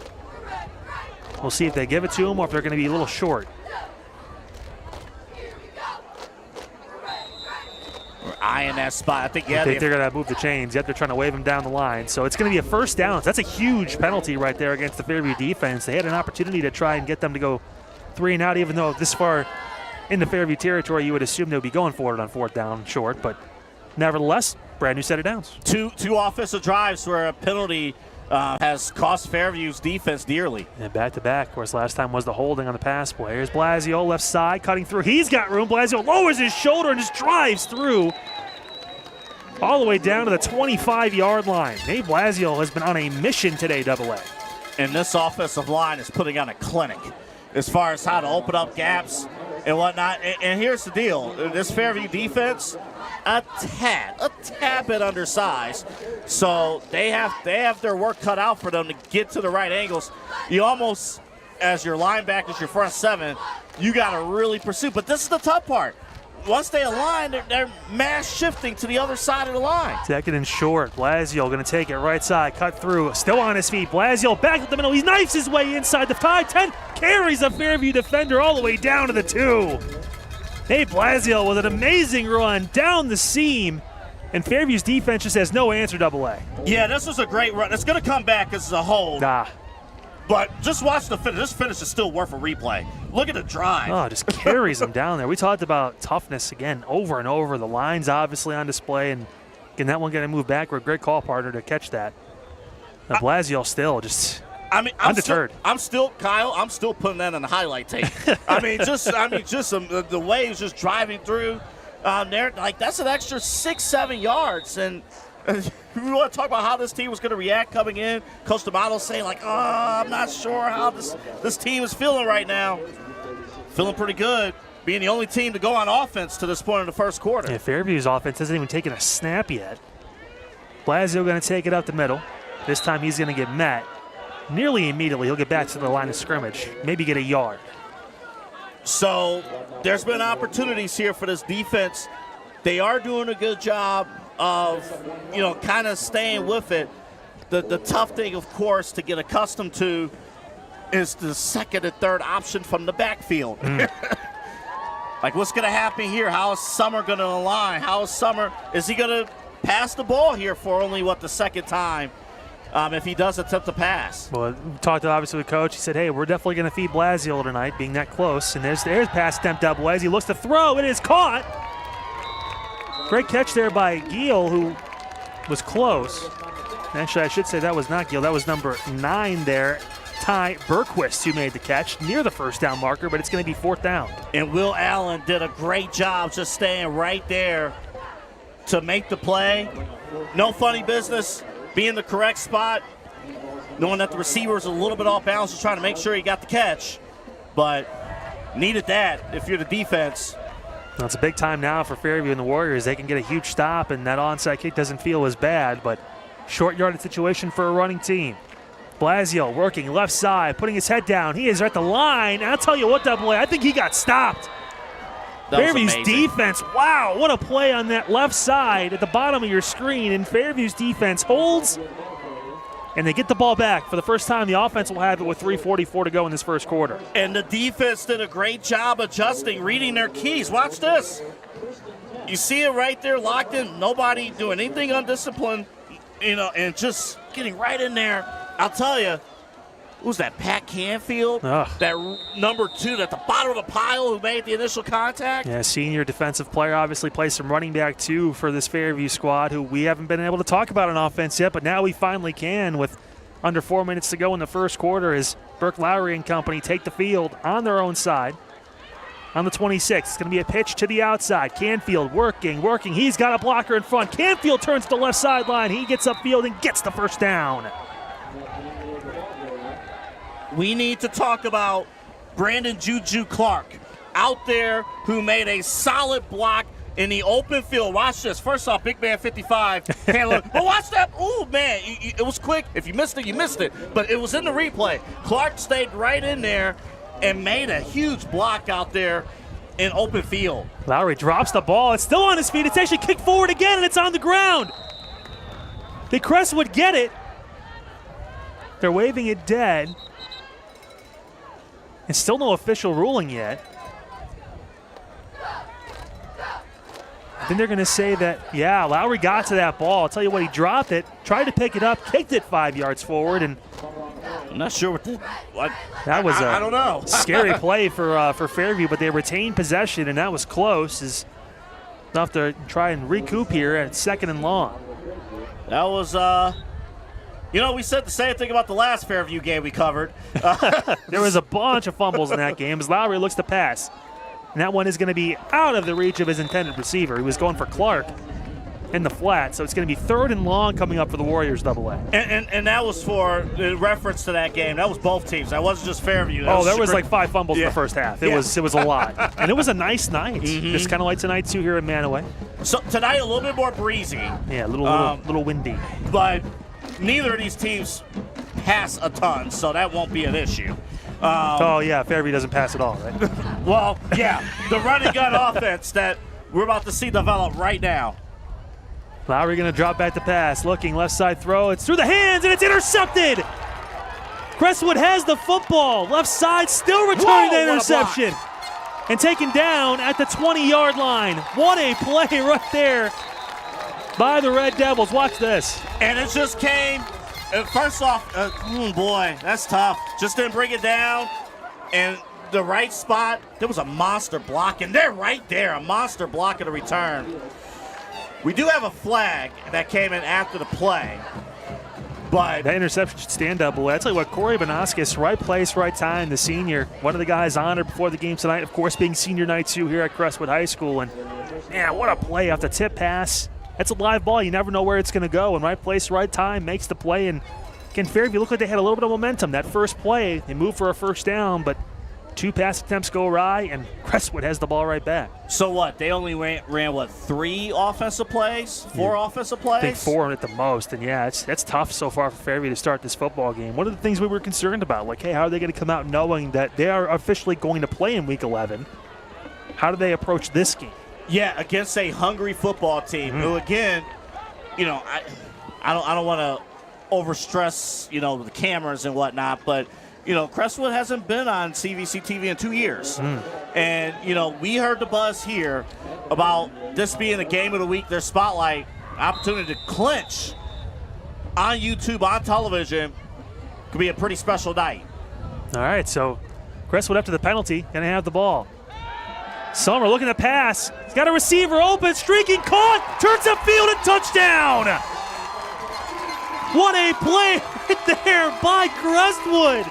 We'll see if they give it to him or if they're going to be a little short. We're eyeing that spot. I think they're going to move the chains. Yet they're trying to wave him down the line. So it's going to be a first down. That's a huge penalty right there against the Fairview defense. They had an opportunity to try and get them to go 3 and out, even though this far into Fairview territory, you would assume they would be going for it on 4th down short. But nevertheless, brand new set of downs. Two offensive drives where a penalty has cost Fairview's defense dearly. And back-to-back. Of course, last time was the holding on the pass play. Here's Blasio, left side, cutting through. He's got room. Blasio lowers his shoulder and just drives through all the way down to the 25-yard line. Nate Blasio has been on a mission today, AA. And this offensive line is putting on a clinic as far as how to open up gaps and whatnot. And here's the deal. This Fairview defense, a tad bit undersized. So they have their work cut out for them to get to the right angles. You almost, as your linebackers, your front 7, you got to really pursue. But this is the tough part. Once they align, they're mass shifting to the other side of the line. Second and short. Blasio going to take it right side, cut through, still on his feet. Blasio back to the middle. He knifes his way inside the 5-10, carries a Fairview defender all the way down to the 2. Nate Blasio with an amazing run down the seam, and Fairview's defense just has no answer, AA. Yeah, this was a great run. It's going to come back as a hold. But just watch the finish. This finish is still worth a replay. Look at the drive. Oh, just carries him down there. We talked about toughness again over and over. The line's obviously on display, and again, that one going to move backward. Great call partner to catch that. Blasio still just undeterred. I'm still putting that on the highlight tape. The way he's just driving through there. Like, that's an extra 6-7 yards. And we want to talk about how this team was going to react coming in. Coach D'Amato saying, I'm not sure how this team is feeling right now. Feeling pretty good, being the only team to go on offense to this point in the first quarter. Yeah, Fairview's offense hasn't even taken a snap yet. Blasio going to take it up the middle. This time he's going to get met. Nearly immediately, he'll get back to the line of scrimmage, maybe get a yard. So there's been opportunities here for this defense. They are doing a good job of, kind of staying with it. The tough thing, of course, to get accustomed to is the second and third option from the backfield. Like, what's going to happen here? How is Summer going to align? Is he going to pass the ball here for only, the second time? If he does attempt to pass. Well, we talked obviously with Coach. He said, hey, we're definitely going to feed Blasio tonight, being that close. And there's pass attempt double as he looks to throw. It is caught. Great catch there by Giel, who was close. Actually, I should say that was not Giel. That was number 9 there, Ty Berquist, who made the catch near the first down marker, but it's going to be 4th down. And Will Allen did a great job just staying right there to make the play. No funny business. Be in the correct spot. knowing that the receiver was a little bit off balance, just trying to make sure he got the catch. But needed that if you're the defense. Well, it's a big time now for Fairview and the Warriors. They can get a huge stop, and that onside kick doesn't feel as bad, but short yardage situation for a running team. Blasio working left side, putting his head down. He is at the line. And I'll tell you what, Double A, I think he got stopped. Fairview's defense, wow, what a play on that left side at the bottom of your screen. And Fairview's defense holds, and they get the ball back. For the first time, the offense will have it with 3:44 to go in this first quarter. And the defense did a great job adjusting, reading their keys. Watch this. You see it right there, locked in. Nobody doing anything undisciplined, and just getting right in there. I'll tell you, who's that, Pat Canfield? Ugh. That number 2 at the bottom of the pile who made the initial contact? Yeah, senior defensive player, obviously plays some running back too for this Fairview squad, who we haven't been able to talk about on offense yet, but now we finally can with under 4 minutes to go in the first quarter as Burke Lowry and company take the field on their own side. On the 26, it's going to be a pitch to the outside. Canfield working. He's got a blocker in front. Canfield turns to the left sideline. He gets upfield and gets the first down. We need to talk about Brandon Juju Clark out there who made a solid block in the open field. Watch this. First off, big man 55. But watch that. Ooh, man. It was quick. If you missed it, you missed it. But it was in the replay. Clark stayed right in there and made a huge block out there in open field. Lowry drops the ball. It's still on his feet. It's actually kicked forward again, and it's on the ground. The Crestwood get it. They're waving it dead. And still no official ruling yet. I think they're going to say that, yeah, Lowry got to that ball. I'll tell you what, he dropped it, tried to pick it up, kicked it 5 yards forward, and I'm not sure what that was I don't know. Scary play for Fairview, but they retained possession, and that was close. Is enough to try and recoup here at 2nd and long. That was, we said the same thing about the last Fairview game we covered. There was a bunch of fumbles in that game as Lowry looks to pass. And that one is going to be out of the reach of his intended receiver. He was going for Clark in the flat, so it's going to be 3rd and long coming up for the Warriors Double A. And that was for in reference to that game. That was both teams. That wasn't just Fairview. There was like 5 fumbles in the first half. It was a lot. And it was a nice night. Just kind of like tonight too here in Mantua. So tonight a little bit more breezy. Yeah, a little windy. But neither of these teams pass a ton, so that won't be an issue. Fairview doesn't pass at all, right? Well, yeah, the running gun offense that we're about to see develop right now. Lowry going to drop back the pass, looking left side throw. It's through the hands, and it's intercepted. Crestwood has the football. Left side still returning the interception. And taken down at the 20-yard line. What a play right there by the Red Devils. Watch this. And it just came, first off, boy, that's tough. Just didn't bring it down. And the right spot, there was a monster block. And they're right there, a monster block of the return. We do have a flag that came in after the play. But that interception should stand Double A. I tell you what, Corey Bonaskis, right place, right time, the senior. One of the guys honored before the game tonight, of course, being senior night too here at Crestwood High School. And, man, what a play off the tip pass. That's a live ball. You never know where it's going to go. And right place, right time, makes the play. And, again, Fairview looked like they had a little bit of momentum. That first play, they moved for a first down, but 2 pass attempts go awry, and Crestwood has the ball right back. So what? They only ran 3 offensive plays? 4 offensive plays? I think 4 at the most. And, yeah, that's tough so far for Fairview to start this football game. One of the things we were concerned about, like, hey, how are they going to come out knowing that they are officially going to play in Week 11? How do they approach this game? Yeah, against a hungry football team who, again, I don't want to overstress, the cameras and whatnot, but Crestwood hasn't been on CVC TV in 2 years. And, we heard the buzz here about this being a game of the week, their spotlight opportunity to clinch on YouTube, on television. Could be a pretty special night. All right, so Crestwood after the penalty, going to have the ball. Summer looking to pass. He's got a receiver open, streaking, caught, turns upfield, and touchdown. What a play right there by Crestwood.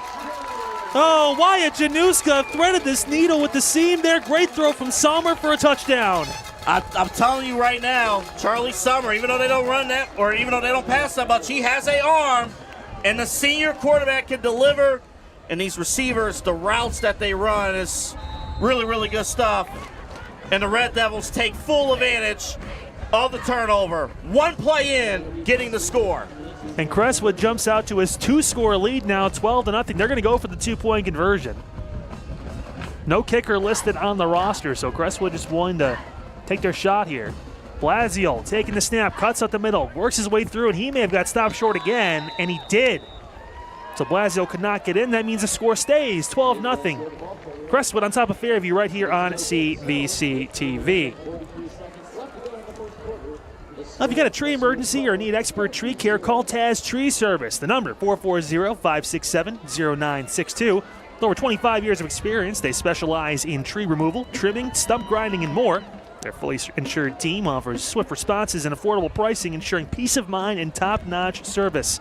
Oh, Wyatt Januska threaded this needle with the seam there. Great throw from Sommer for a touchdown. I'm telling you right now, Charlie Sommer, even though they don't run that, or even though they don't pass that much, he has an arm And the senior quarterback can deliver. And these receivers, the routes that they run is really, really good stuff. And the Red Devils take full advantage of the turnover. One play in, getting the score. And Crestwood jumps out to his 2-score lead now, 12-0. They're going to go for the 2-point conversion. No kicker listed on the roster, so Crestwood just willing to take their shot here. Blasio taking the snap, cuts up the middle, works his way through, and he may have got stopped short again, and he did. So Blasio could not get in. That means the score stays 12-0. Crestwood on top of Fairview right here on CVC TV. Now, if you got a tree emergency or need expert tree care, call Taz Tree Service. The number 440-567-0962. With over 25 years of experience, they specialize in tree removal, trimming, stump grinding, and more. Their fully insured team offers swift responses and affordable pricing, ensuring peace of mind and top-notch service.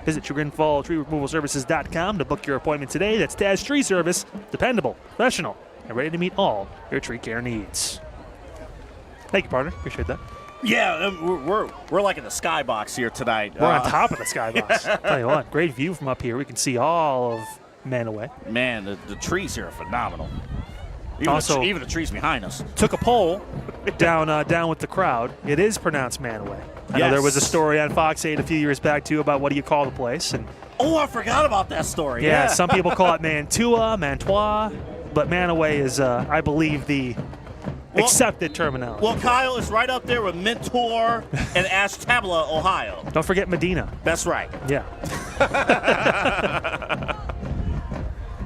Visit TreeRemovalServices.com to book your appointment today. That's Taz Tree Service, dependable, professional, and ready to meet all your tree care needs. Thank you, partner. Appreciate that. Yeah, we're like in the skybox here tonight. We're on top of the skybox. Tell you what, great view from up here. We can see all of Mantua. Man, the trees here are phenomenal. Even the trees behind us. Took a poll down with the crowd. It is pronounced Mantua. I know there was a story on Fox 8 a few years back, too, about what do you call the place. And I forgot about that story. Yeah, some people call it Mantua, but Mantua is, I believe, the accepted terminology. Well, Kyle is right up there with Mentor and Ashtabula, Ohio. Don't forget Medina. That's right. Yeah.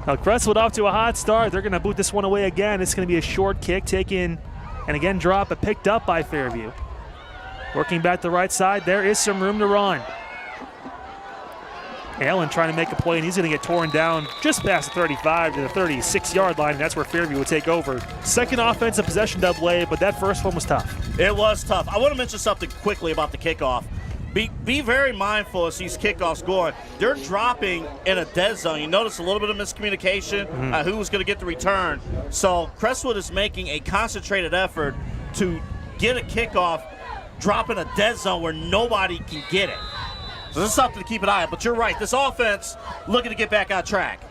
Now, Crestwood off to a hot start. They're going to boot this one away again. It's going to be a short kick taken and again drop, but picked up by Fairview. Working back the right side, there is some room to run. Allen trying to make a play, and he's going to get torn down just past the 35 to the 36-yard line, and that's where Fairview will take over. Second offensive possession double-A, but that first one was tough. It was tough. I want to mention something quickly about the kickoff. Be very mindful as these kickoffs going. They're dropping in a dead zone. You notice a little bit of miscommunication, who was going to get the return. So Crestwood is making a concentrated effort to get a kickoff, drop in a dead zone where nobody can get it. So this is something to keep an eye on. But you're right, this offense looking to get back on track.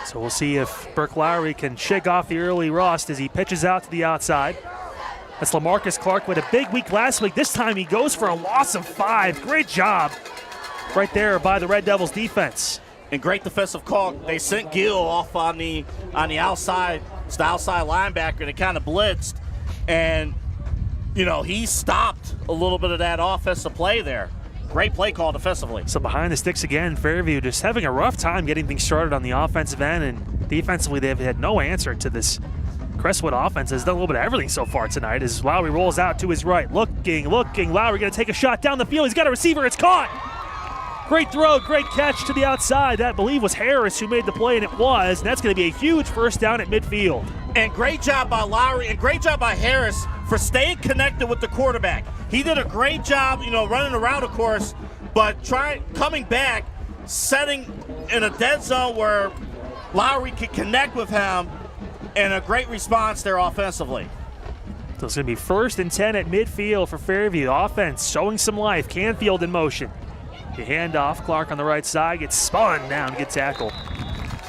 So we'll see if Burke Lowry can shake off the early rust as he pitches out to the outside. That's LaMarcus Clark with a big week last week. This time he goes for a loss of 5. Great job right there by the Red Devils defense. And great defensive call. They sent Gill off on the outside. It's the outside linebacker, and it kind of blitzed. And, he stopped a little bit of that offensive play there. Great play call defensively. So behind the sticks again, Fairview just having a rough time getting things started on the offensive end, and defensively they've had no answer to this Crestwood offense. Has done a little bit of everything so far tonight as Lowry rolls out to his right. Looking. Lowry going to take a shot down the field. He's got a receiver. It's caught. Great throw, great catch to the outside. That, I believe, was Harris who made the play, and it was. And that's going to be a huge first down at midfield. And great job by Lowry and great job by Harris for staying connected with the quarterback. He did a great job, running around, of course, but coming back, setting in a dead zone where Lowry could connect with him, and a great response there offensively. So it's going to be 1st and 10 at midfield for Fairview. Offense showing some life. Canfield in motion. The handoff. Clark on the right side gets spun down, gets tackled.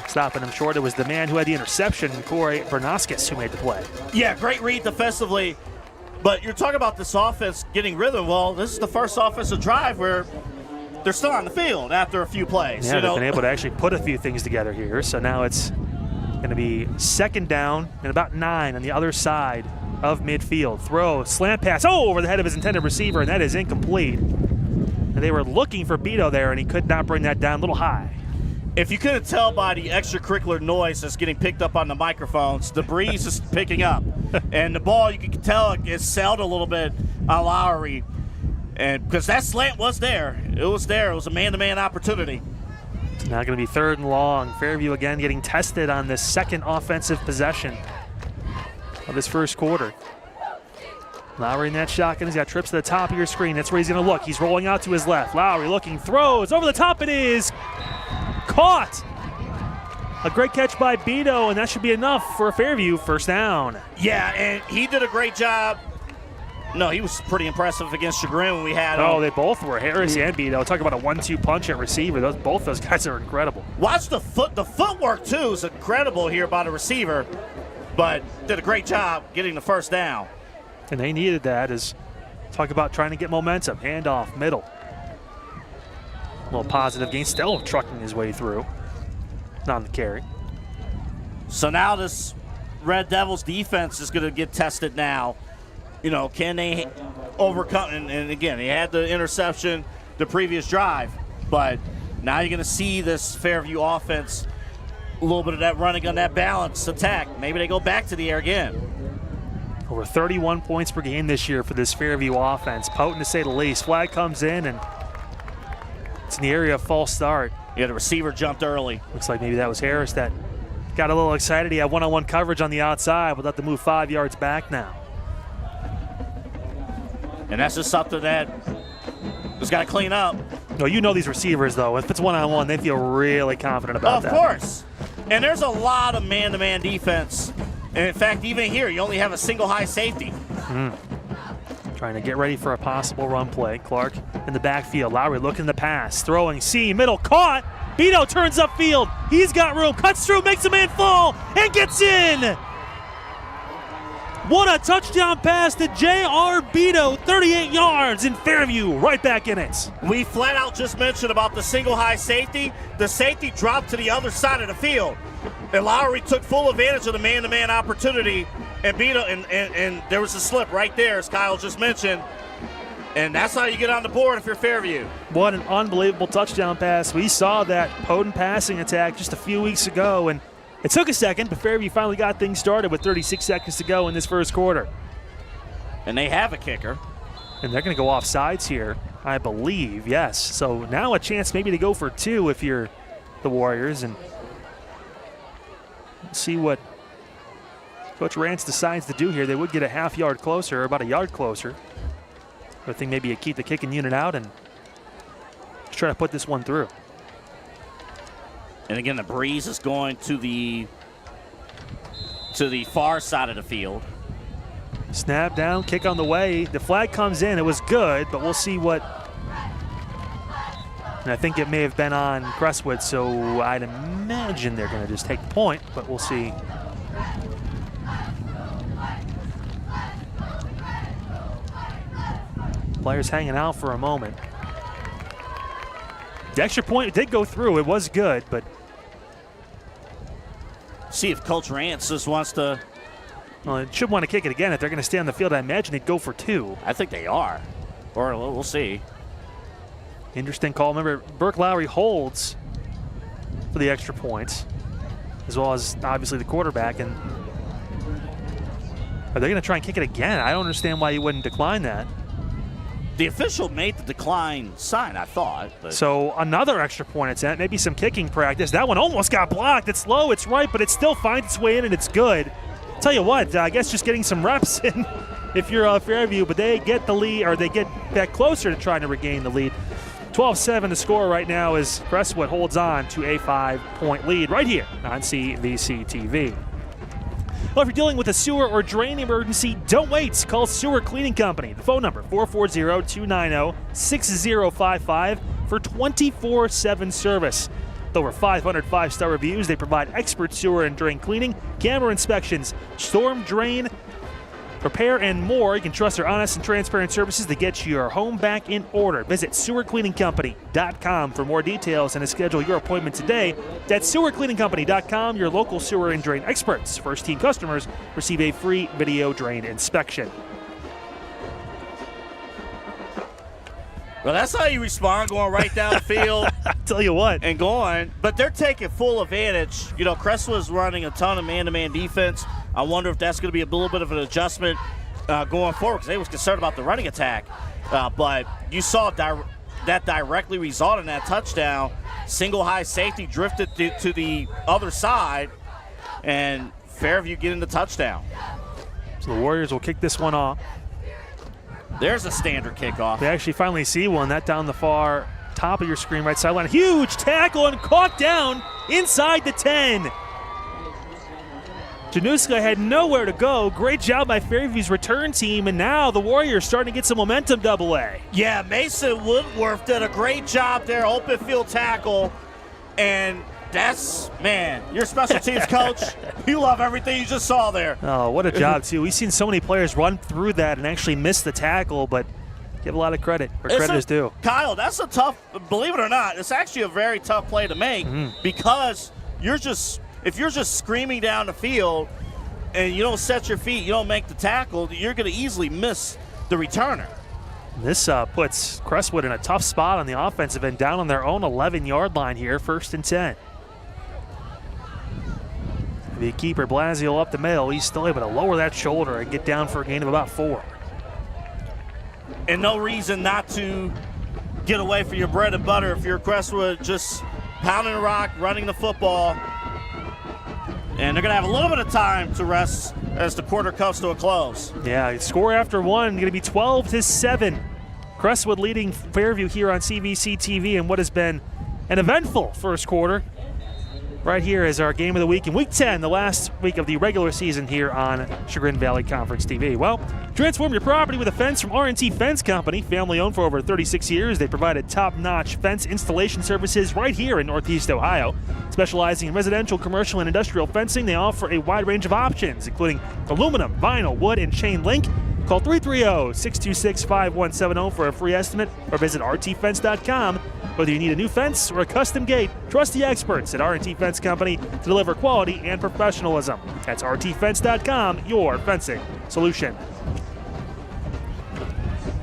Stopping him short, it was the man who had the interception, Corey Bernaskis, who made the play. Yeah, great read defensively. But you're talking about this offense getting rhythm. Well, this is the first offensive drive where they're still on the field after a few plays. Yeah, they've been able to actually put a few things together here. So now it's going to be 2nd down and about 9 on the other side of midfield. Throw, slant pass, over the head of his intended receiver, and that is incomplete. And they were looking for Beto there, and he could not bring that down, a little high. If you couldn't tell by the extracurricular noise that's getting picked up on the microphones, the breeze is picking up. And the ball, you can tell it sailed a little bit on Lowry. And because that slant was there. It was there. It was a man-to-man opportunity. It's now going to be 3rd and long. Fairview again getting tested on this second offensive possession of this first quarter. Lowry in that shotgun. He's got trips to the top of your screen. That's where he's going to look. He's rolling out to his left. Lowry looking, throws. Over the top it is. Caught. A great catch by Beto, and that should be enough for Fairview. 1st down. Yeah, and he did a great job No, he was pretty impressive against Chagrin when we had him. Oh, they both were. Harris and Beto. Talk about a 1-2 punch at receiver. Both those guys are incredible. Watch the footwork, too, is incredible here by the receiver, but did a great job getting the first down. And they needed that. Talk about trying to get momentum. Handoff, middle. A little positive gain. Still trucking his way through. Not on the carry. So now this Red Devils defense is going to get tested now. You know, can they overcome? And again, they had the interception the previous drive, but now you're going to see this Fairview offense, a little bit of that running on that balanced attack. Maybe they go back to the air again. Over 31 points per game this year for this Fairview offense. Potent to say the least. Flag comes in, and it's in the area of false start. Yeah, the receiver jumped early. Looks like maybe that was Harris that got a little excited. He had one-on-one coverage on the outside, but let them move 5 yards back now. And that's just something that just got to clean up. No, you know these receivers, though. If it's one-on-one, they feel really confident about that. Of course. And there's a lot of man-to-man defense. And, in fact, even here, you only have a single high safety. Trying to get ready for a possible run play. Clark in the backfield. Lowry looking the pass. Throwing. Middle. Caught. Beto turns upfield. He's got room. Cuts through. Makes a man fall. And gets in. What a touchdown pass to J.R. Beto. 38 yards in Fairview. Right back in it. We flat out just mentioned about the single high safety. The safety dropped to the other side of the field. And Lowry took full advantage of the man-to-man opportunity. And Beto, and there was a slip right there, as Kyle just mentioned. And that's how you get on the board if you're Fairview. What an unbelievable touchdown pass. We saw that potent passing attack just a few weeks ago, and it took a second, but Fairview finally got things started with 36 seconds to go in this first quarter. And they have a kicker. And they're going to go off sides here, I believe, yes. So now a chance maybe to go for two if you're the Warriors, and see what Coach Rance decides to do here. They would get a half yard closer, or about a yard closer. I think maybe you keep the kicking unit out and just try to put this one through. And again, the breeze is going to the far side of the field. Snap down, kick on the way. The flag comes in. It was good, but we'll see what. And I think it may have been on Crestwood, so I'd imagine they're going to just take the point, but we'll see. Players hanging out for a moment. The extra point did go through. It was good, but. See if Coach Rance just wants to. Well, it should want to kick it again. If they're going to stay on the field, I imagine they'd go for two. I think they are. Or we'll see. Interesting call. Remember, Burke Lowry holds for the extra points, as well as obviously the quarterback. And are they going to try and kick it again? I don't understand why you wouldn't decline that. The official made the decline sign, I thought. But. So another extra point attempt, maybe some kicking practice. That one almost got blocked. It's low, it's right, but it still finds its way in, and it's good. Tell you what, I guess just getting some reps in if you're Fairview, but they get the lead, or they get back closer to trying to regain the lead. 12-7 to score right now as Crestwood holds on to a 5-point lead right here on CVC TV. Well, if you're dealing with a sewer or drain emergency, don't wait. Call Sewer Cleaning Company. The phone number, 440-290-6055 for 24/7 service. With over 500 5-star reviews, they provide expert sewer and drain cleaning, camera inspections, storm drain, repair, and more. You can trust their honest and transparent services to get your home back in order. Visit sewercleaningcompany.com for more details and to schedule your appointment today. That's sewercleaningcompany.com, your local sewer and drain experts. First-team customers receive a free video drain inspection. Well, that's how you respond, going right down the field. I tell you what. And going. But they're taking full advantage. You know, Crestwood's running a ton of man-to-man defense. I wonder if that's going to be a little bit of an adjustment going forward, because they was concerned about the running attack. But you saw that directly result in that touchdown. Single high safety drifted to the other side, and Fairview getting the touchdown. So the Warriors will kick this one off. There's a standard kickoff. They actually finally see one. That down the far top of your screen, right sideline. Huge tackle and caught down inside the 10. Januska had nowhere to go. Great job by Fairview's return team, and now the Warriors starting to get some momentum, Double-A. Yeah, Mason Woodworth did a great job there, open field tackle, and that's, man, your special teams coach, you love everything you just saw there. Oh, what a job, too. We've seen so many players run through that and actually miss the tackle, but give a lot of credit where credit is due. Kyle, that's a tough, believe it or not, it's actually a very tough play to make because if you're just screaming down the field and you don't set your feet, you don't make the tackle, you're going to easily miss the returner. This puts Crestwood in a tough spot on the offensive end, down on their own 11-yard line here, 1st and 10. The keeper Blasio up the middle, he's still able to lower that shoulder and get down for a gain of about 4. And no reason not to get away from your bread and butter if you're Crestwood, just pounding the rock, running the football. And they're going to have a little bit of time to rest as the quarter comes to a close. Yeah, score after 1, going to be 12-7. Crestwood leading Fairview here on CVC TV in what has been an eventful first quarter. Right here is our game of the week in Week 10, the last week of the regular season here on Chagrin Valley Conference TV. Well, transform your property with a fence from R&T Fence Company. Family owned for over 36 years, they provided top-notch fence installation services right here in Northeast Ohio. Specializing in residential, commercial, and industrial fencing, they offer a wide range of options, including aluminum, vinyl, wood, and chain link. Call 330-626-5170 for a free estimate or visit rtfence.com. Whether you need a new fence or a custom gate, trust the experts at R&T Fence Company to deliver quality and professionalism. That's rtfence.com, your fencing solution.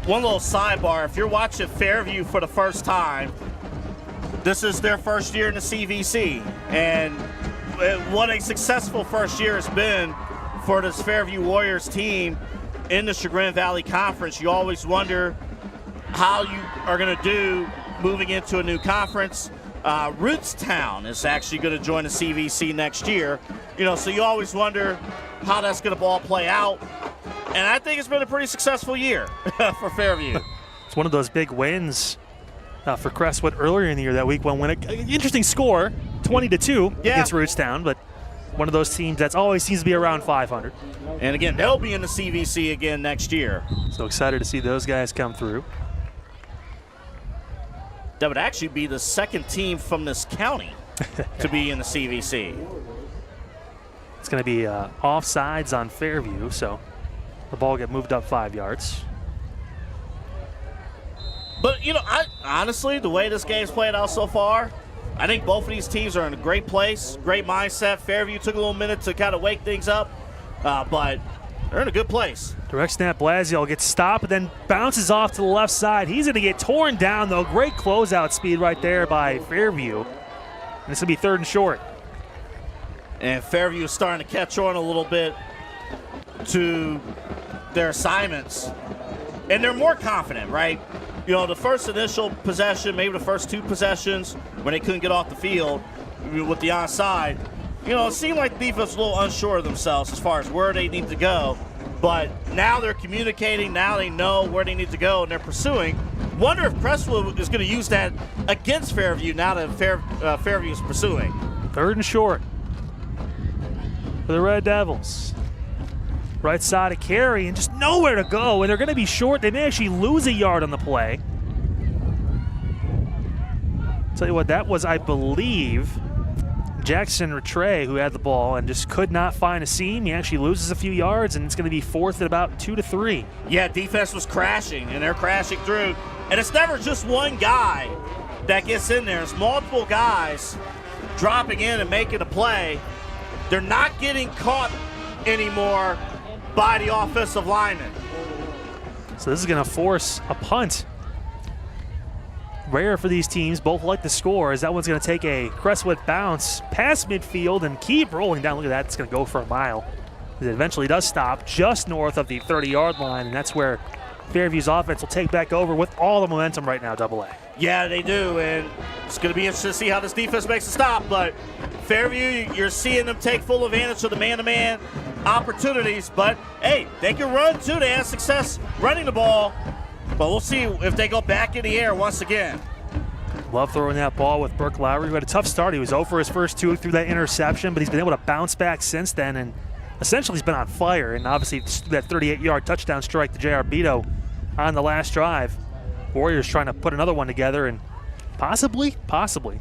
One little sidebar, if you're watching Fairview for the first time, this is their first year in the CVC. And what a successful first year has been for this Fairview Warriors team in the Chagrin Valley Conference. You always wonder how you are going to do moving into a new conference. Rootstown is actually going to join the CVC next year. So you always wonder how that's going to all play out. And I think it's been a pretty successful year for Fairview. It's one of those big wins for Crestwood earlier in the year, that week one win. Interesting score, 20-2 against Rootstown, but one of those teams that always seems to be around 500. And again, they'll be in the CVC again next year. So excited to see those guys come through. That would actually be the second team from this county to be in the CVC. It's going to be offsides on Fairview, so the ball get moved up 5 yards. But, honestly, the way this game's played out so far, I think both of these teams are in a great place, great mindset. Fairview took a little minute to kind of wake things up, but they're in a good place. Direct snap, Blasio gets stopped, and then bounces off to the left side. He's going to get torn down, though. Great closeout speed right there by Fairview. And it's going to be 3rd and short. And Fairview is starting to catch on a little bit to their assignments. And they're more confident, right? The first initial possession, maybe the first 2 possessions, when they couldn't get off the field with the onside, it seemed like the defense was a little unsure of themselves as far as where they need to go. But now they're communicating, now they know where they need to go, and they're pursuing. Wonder if Crestwood is going to use that against Fairview now that Fairview is pursuing. 3rd and short for the Red Devils. Right side of carry and just nowhere to go, and they're going to be short. They may actually lose a yard on the play. Tell you what, that was, I believe, Jackson Rattray who had the ball and just could not find a seam. He actually loses a few yards, and it's going to be 4th at about 2 to 3. Yeah, defense was crashing, and they're crashing through. And it's never just one guy that gets in there. It's multiple guys dropping in and making a play. They're not getting caught anymore by the offensive lineman. So this is going to force a punt. Rare for these teams, both like to score, as that one's going to take a Crestwood bounce past midfield and keep rolling down. Look at that, it's going to go for a mile. It eventually does stop just north of the 30-yard line, and that's where Fairview's offense will take back over with all the momentum right now, Double-A. Yeah, they do, and it's going to be interesting to see how this defense makes a stop, but Fairview, you're seeing them take full advantage of the man-to-man opportunities, but hey, they can run too. They have success running the ball, but we'll see if they go back in the air once again. Love throwing that ball with Burke Lowry, who had a tough start. He was 0 for his first 2 through that interception, but he's been able to bounce back since then, and essentially has been on fire, and obviously that 38-yard touchdown strike to J.R. Beto on the last drive. Warriors trying to put another one together and possibly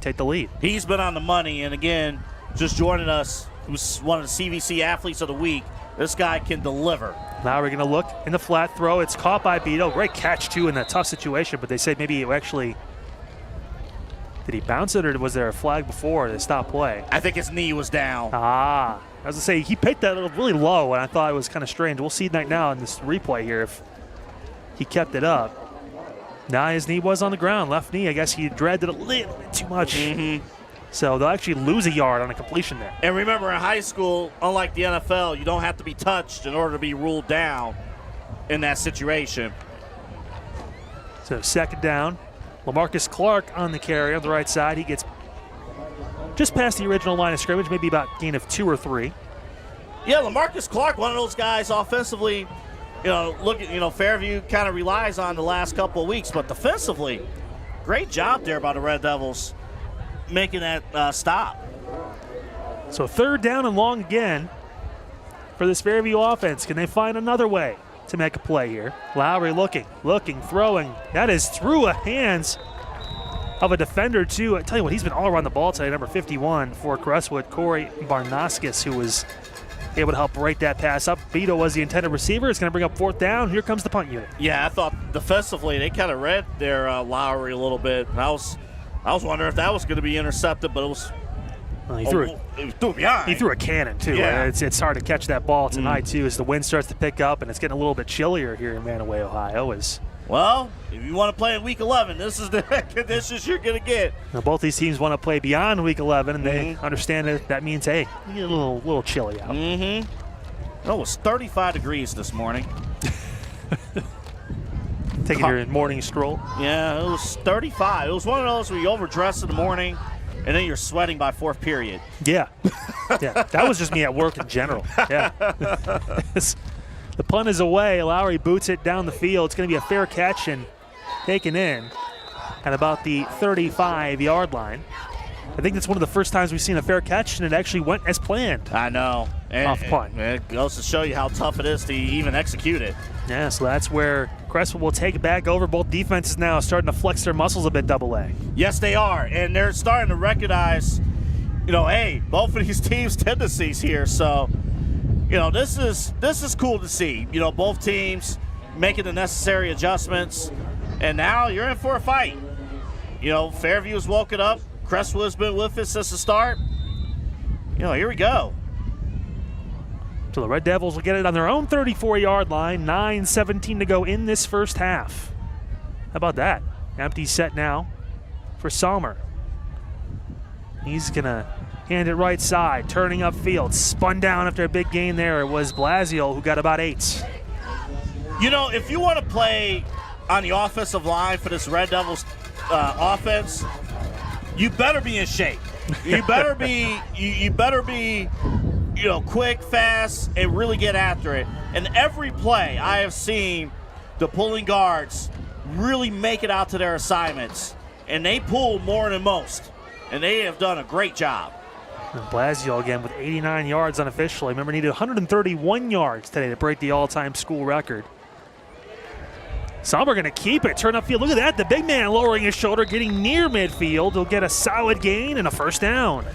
take the lead. He's been on the money, and again, just joining us, who's one of the CVC Athletes of the Week. This guy can deliver. Now we're going to look in the flat throw. It's caught by Beto. Great catch, too, in a tough situation, but they say maybe it actually – did he bounce it, or was there a flag before to stop play? I think his knee was down. I was going to say, he picked that really low, and I thought it was kind of strange. We'll see now in this replay here if he kept it up. Now his knee was on the ground, left knee. I guess he dragged it a little bit too much. So they'll actually lose a yard on a completion there. And remember, in high school, unlike the NFL, you don't have to be touched in order to be ruled down in that situation. So second down. LaMarcus Clark on the carry on the right side. He gets just past the original line of scrimmage, maybe about gain of 2 or 3. Yeah, LaMarcus Clark, one of those guys offensively, Fairview kind of relies on the last couple of weeks, but defensively, great job there by the Red Devils making that stop. So third down and long again for this Fairview offense. Can they find another way to make a play here? Lowry looking, throwing. That is through the hands of a defender, too. I tell you what, he's been all around the ball today, number 51 for Crestwood, Corey Barnaskis, who was able to help break that pass up. Beto was the intended receiver. It's going to bring up fourth down. Here comes the punt unit. Yeah, I thought defensively they kind of read their Lowry a little bit. And I was wondering if that was going to be intercepted, but it was. Well, he threw a cannon, too. Yeah. It's hard to catch that ball tonight, too, as the wind starts to pick up, and it's getting a little bit chillier here in Mantua, Ohio. Well, if you want to play in Week 11, this is the conditions you're going to get. Now, both these teams want to play beyond Week 11, and they understand that means, hey, you get a little chilly out. It was 35 degrees this morning. Taking your morning stroll. Yeah, it was 35. It was one of those where you overdress in the morning, and then you're sweating by fourth period. Yeah. That was just me at work in general. Yeah. The punt is away. Lowry boots it down the field. It's going to be a fair catch and taken in at about the 35-yard line. I think that's one of the first times we've seen a fair catch, and it actually went as planned. I know. Off punt. It goes to show you how tough it is to even execute it. Yeah, so that's where Crestwood will take it back over. Both defenses now starting to flex their muscles a bit, Double A. Yes, they are, and they're starting to recognize, hey, both of these teams' tendencies here. So, this is cool to see. Both teams making the necessary adjustments, and now you're in for a fight. Fairview's woken up. Crestwood's been with us since the start. Here we go. So the Red Devils will get it on their own 34-yard line. 9:17 to go in this first half. How about that? Empty set now for Sommer. He's going to hand it right side, turning upfield. Spun down after a big gain there. It was Blasio who got about 8. If you want to play on the offensive line for this Red Devils offense, you better be in shape. You better be quick, fast, and really get after it. And every play I have seen the pulling guards really make it out to their assignments. And they pull more than most. And they have done a great job. And Blasio again with 89 yards unofficially. Remember, needed 131 yards today to break the all-time school record. Sommer going to keep it, turn upfield. Look at that, the big man lowering his shoulder, getting near midfield. He'll get a solid gain and a first down.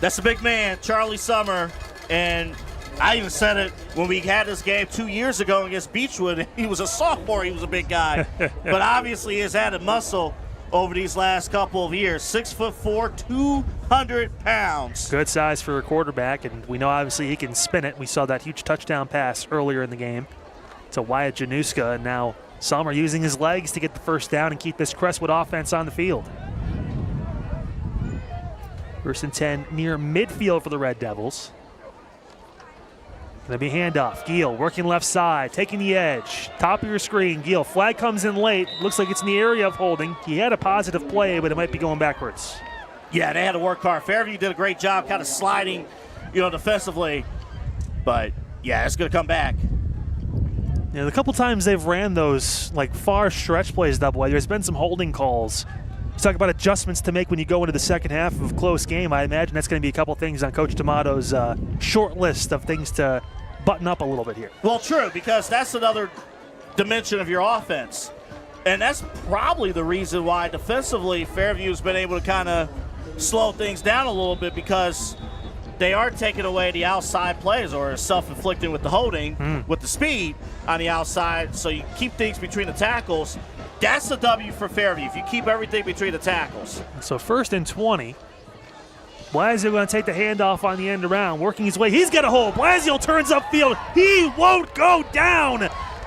That's the big man, Charlie Sommer. And I even said it when we had this game 2 years ago against Beechwood. He was a sophomore, he was a big guy. But obviously he's added muscle over these last couple of years. 6'4", 200 pounds. Good size for a quarterback, and we know obviously he can spin it. We saw that huge touchdown pass earlier in the game to Wyatt Januska, and now Sommer using his legs to get the first down and keep this Crestwood offense on the field. First and 10 near midfield for the Red Devils. Going to be handoff. Giel working left side, taking the edge. Top of your screen, Giel. Flag comes in late. Looks like it's in the area of holding. He had a positive play, but it might be going backwards. Yeah, they had to work hard. Fairview did a great job kind of sliding, defensively. But, yeah, it's going to come back. The couple times they've ran those far stretch plays Double A, there's been some holding calls talk about adjustments to make when you go into the second half of a close game. I imagine that's going to be a couple things on Coach D'Amato's short list of things to button up a little bit here. Well, true, because that's another dimension of your offense. And that's probably the reason why defensively Fairview's been able to kind of slow things down a little bit, because they are taking away the outside plays or self-inflicting with the holding, with the speed on the outside. So you keep things between the tackles. That's the W for Fairview, if you keep everything between the tackles. So 1st and 20. Blasio going to take the handoff on the end around, working his way. He's got a hole. Blasio turns upfield. He won't go down.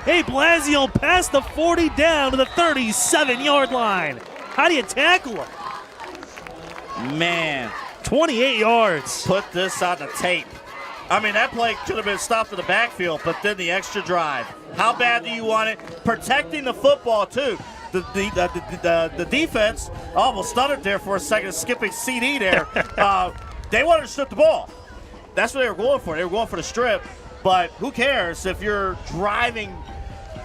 Hey, Blasio past the 40 down to the 37-yard line. How do you tackle him? Man. 28 yards. Put this on the tape. I mean, that play could have been stopped in the backfield, but then the extra drive. How bad do you want it? Protecting the football, too. The defense almost stuttered there for a second, skipping CD there. They wanted to strip the ball. That's what they were going for. They were going for the strip. But who cares if you're driving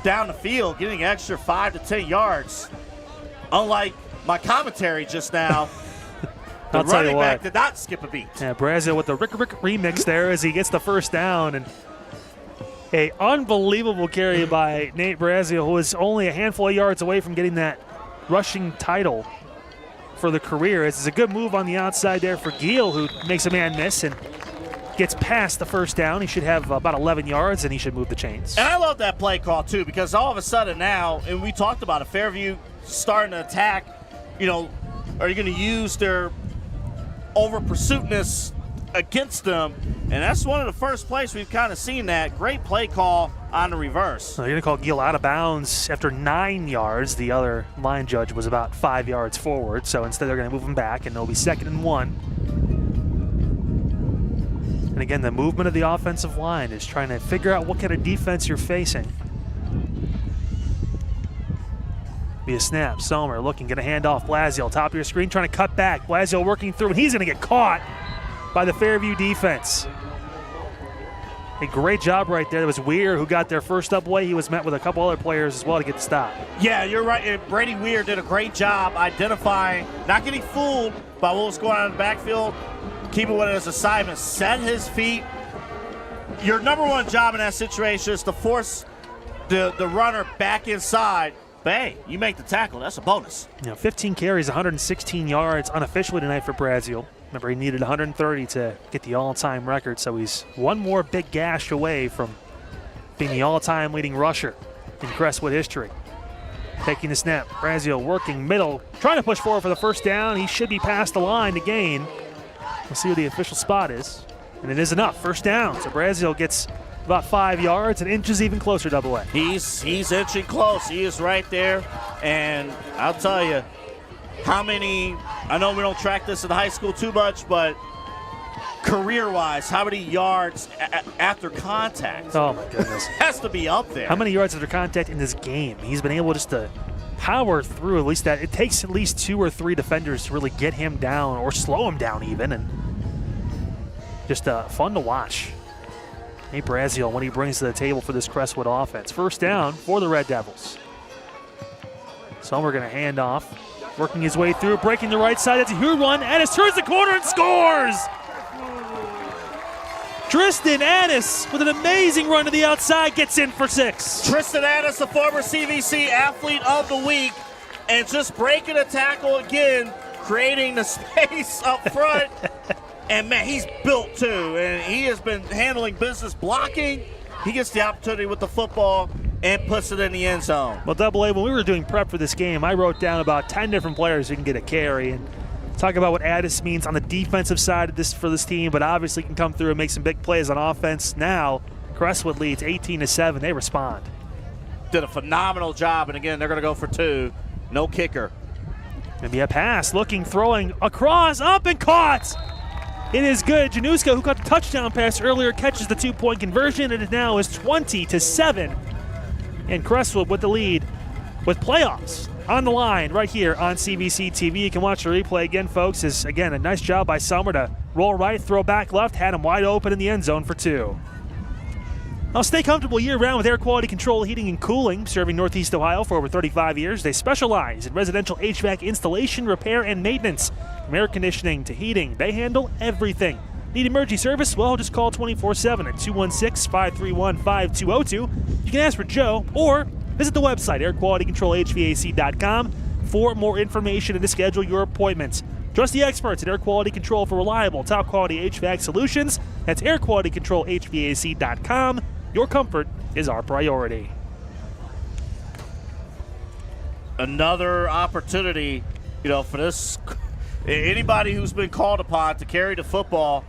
down the field, getting extra 5 to 10 yards. Unlike my commentary just now, the running back did not skip a beat. Yeah, Brazil with the Rick remix there as he gets the first down. And a unbelievable carry by Nate Brazil, who is only a handful of yards away from getting that rushing title for the career. It's a good move on the outside there for Giel, who makes a man miss and gets past the first down. He should have about 11 yards, and he should move the chains. And I love that play call, too, because all of a sudden now, and we talked about it, Fairview starting to attack, are you going to use their over-pursuitness against them? And that's one of the first places we've kind of seen that. Great play call on the reverse. So you're going to call Giel out of bounds after 9 yards. The other line judge was about 5 yards forward, so instead they're going to move him back, and it'll be 2nd and 1. And again, the movement of the offensive line is trying to figure out what kind of defense you're facing. Be a snap. Sommer looking, get a handoff. Blasio, top of your screen, trying to cut back. Blasio working through, and he's going to get caught by the Fairview defense. A great job right there. That was Weir who got there first up away. He was met with a couple other players as well to get the stop. Yeah, you're right. Brady Weir did a great job identifying, not getting fooled by what was going on in the backfield, keeping with his assignment, set his feet. Your number one job in that situation is to force the runner back inside. But hey, you make the tackle. That's a bonus. 15 carries, 116 yards unofficially tonight for Brazil. Remember, he needed 130 to get the all-time record, so he's one more big gash away from being the all-time leading rusher in Crestwood history. Taking the snap, Brazil working middle, trying to push forward for the first down. He should be past the line to gain. We'll see what the official spot is. And it is enough, first down. So Brazil gets about 5 yards and inches even closer double A. He's inching close. He is right there. And I'll tell you, how many, I know we don't track this in high school too much, but career-wise, how many yards after contact? Oh, my goodness. Has to be up there. How many yards after contact in this game? He's been able just to power through at least that. It takes at least 2 or 3 defenders to really get him down or slow him down even. And just fun to watch. Nate Brazil, what he brings to the table for this Crestwood offense. First down for the Red Devils. So we're going to hand off. Working his way through, breaking the right side. That's a huge run. Addis turns the corner and scores! Tristan Addis with an amazing run to the outside, gets in for 6. Tristan Addis, the former CVC Athlete of the Week, and just breaking a tackle again, creating the space up front. And, man, he's built, too, and he has been handling business blocking. He gets the opportunity with the football and puts it in the end zone. Well, Double A, when we were doing prep for this game, I wrote down about 10 different players who can get a carry and talk about what Addis means on the defensive side of this for this team, but obviously can come through and make some big plays on offense. Now, Crestwood leads 18-7. They respond. Did a phenomenal job, and again, they're going to go for 2. No kicker. Maybe a pass, looking, throwing, across, up, and caught. It is good. Januska, who got the touchdown pass earlier, catches the 2-point conversion, and it now is 20-7. And Crestwood with the lead with playoffs on the line right here on CVC TV. You can watch the replay again, folks. Is again a nice job by Sommer to roll right, throw back left, had him wide open in the end zone for 2. Now stay comfortable year-round with Air Quality Control Heating and Cooling. Serving Northeast Ohio for over 35 years, they specialize in residential HVAC installation, repair, and maintenance. From air conditioning to heating, they handle everything. Need emergency service? Well, just call 24/7 at 216-531-5202. You can ask for Joe or visit the website, airqualitycontrolhvac.com, for more information and to schedule your appointments. Trust the experts at Air Quality Control for reliable, top-quality HVAC solutions. That's airqualitycontrolhvac.com. Your comfort is our priority. Another opportunity, for this, anybody who's been called upon to carry the football,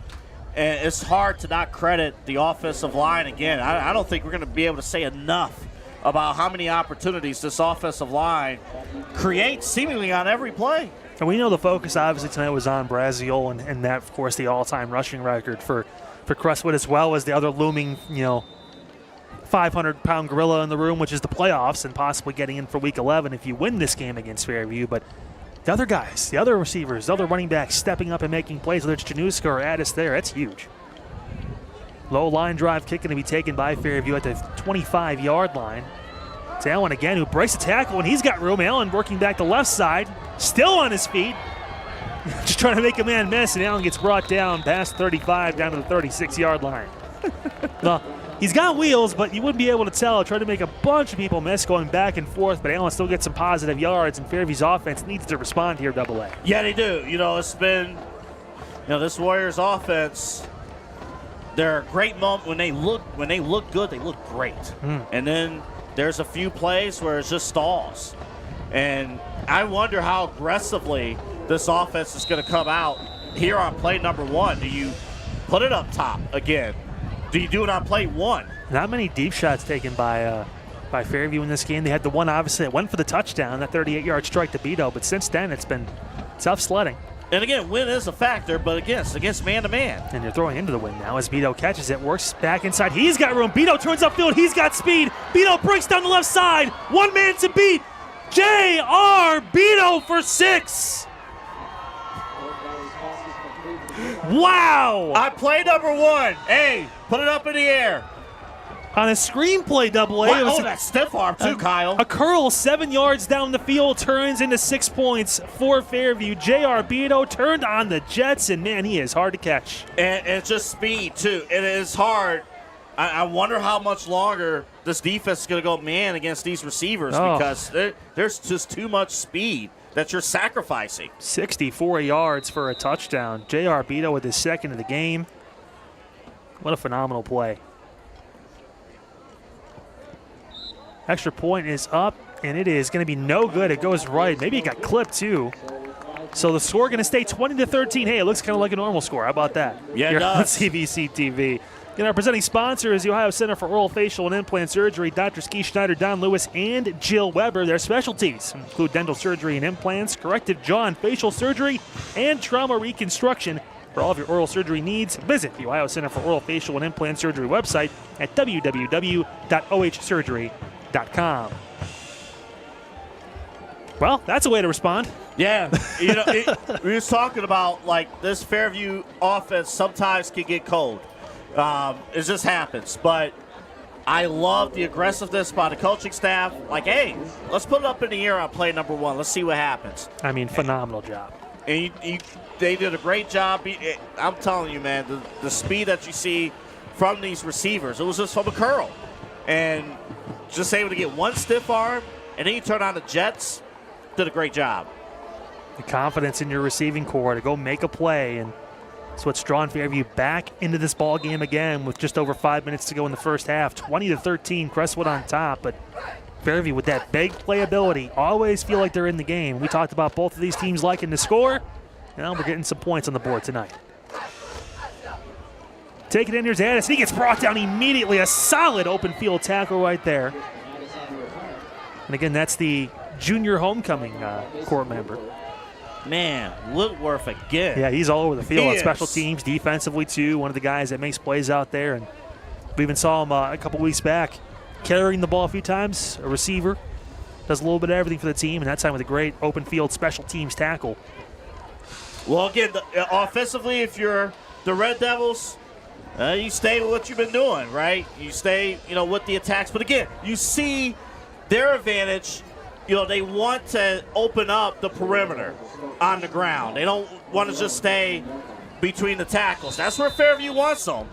and it's hard to not credit the offensive line again. I don't think we're going to be able to say enough about how many opportunities this offensive line creates seemingly on every play. And we know the focus obviously tonight was on Braziel and that, of course, the all-time rushing record for Crestwood, as well as the other looming, 500-pound gorilla in the room, which is the playoffs and possibly getting in for Week 11 if you win this game against Fairview. But the other guys, the other receivers, the other running backs stepping up and making plays, whether it's Januska or Addis there, that's huge. Low line drive kick going to be taken by Fairview at the 25-yard line. It's Allen again who breaks the tackle, and he's got room. Allen working back the left side, still on his feet. Just trying to make a man miss, and Allen gets brought down past 35 down to the 36-yard line. Well, he's got wheels, but you wouldn't be able to tell. Trying to make a bunch of people miss going back and forth, but Allen still gets some positive yards, and Fairview's offense needs to respond here, AA. Yeah, they do. It's been, this Warriors offense, they're a great moment when they look good, they look great. And then there's a few plays where it's just stalls. And I wonder how aggressively this offense is going to come out here on play number 1. Do you put it up top again? Do you do it on play 1? Not many deep shots taken by Fairview in this game. They had the one, obviously, that went for the touchdown, that 38-yard strike to Beto, but since then it's been tough sledding. And again, win is a factor, but against man-to-man. And they're throwing into the wind now as Beto catches it, works back inside. He's got room. Beto turns upfield. He's got speed. Beto breaks down the left side. One man to beat. J.R. Beto for 6. Wow. On play number 1. Hey, put it up in the air. On a screenplay, AA. Oh, that stiff arm too, Kyle. A curl 7 yards down the field turns into 6 points for Fairview. J.R. Beto turned on the Jets, and, man, he is hard to catch. And it's just speed, too. It is hard. I wonder how much longer this defense is going to go man against these receivers because there's just too much speed that you're sacrificing. 64 yards for a touchdown. J.R. Beto with his second of the game. What a phenomenal play. Extra point is up, and it is going to be no good. It goes right. Maybe it got clipped, too. So the score going to stay 20-13. Hey, it looks kind of like a normal score. How about that? Yeah, it does. On CVC TV. And our presenting sponsor is the Ohio Center for Oral, Facial, and Implant Surgery. Dr. Ski Schneider, Don Lewis, and Jill Weber. Their specialties include dental surgery and implants, corrective jaw and facial surgery, and trauma reconstruction. For all of your oral surgery needs, visit the Ohio Center for Oral, Facial, and Implant Surgery website at www.ohsurgery.com. Well, that's a way to respond. Yeah, we were talking about, this Fairview offense sometimes can get cold. It just happens. But I love the aggressiveness by the coaching staff. Hey, let's put it up in the air on play number 1. Let's see what happens. I mean, phenomenal job. And they did a great job. I'm telling you, man, the speed that you see from these receivers, it was just from a curl. And just able to get one stiff arm, and then you turn on the Jets, did a great job. The confidence in your receiving core to go make a play, and that's what's drawn Fairview back into this ball game again with just over 5 minutes to go in the first half. 20-13, Crestwood on top, but Fairview with that big playability always feel like they're in the game. We talked about both of these teams liking to score. Now we're getting some points on the board tonight. Take it in, here's Addis. He gets brought down immediately. A solid open field tackle right there. And again, that's the junior homecoming court member. Man, Whitworth again. Yeah, he's all over the field on special teams, defensively too. One of the guys that makes plays out there. And we even saw him a couple weeks back carrying the ball a few times, a receiver. Does a little bit of everything for the team, and that time with a great open field special teams tackle. Well, again, offensively, if you're the Red Devils, You stay with what you've been doing, right? You stay, with the attacks. But again, you see their advantage. They want to open up the perimeter on the ground. They don't want to just stay between the tackles. That's where Fairview wants them.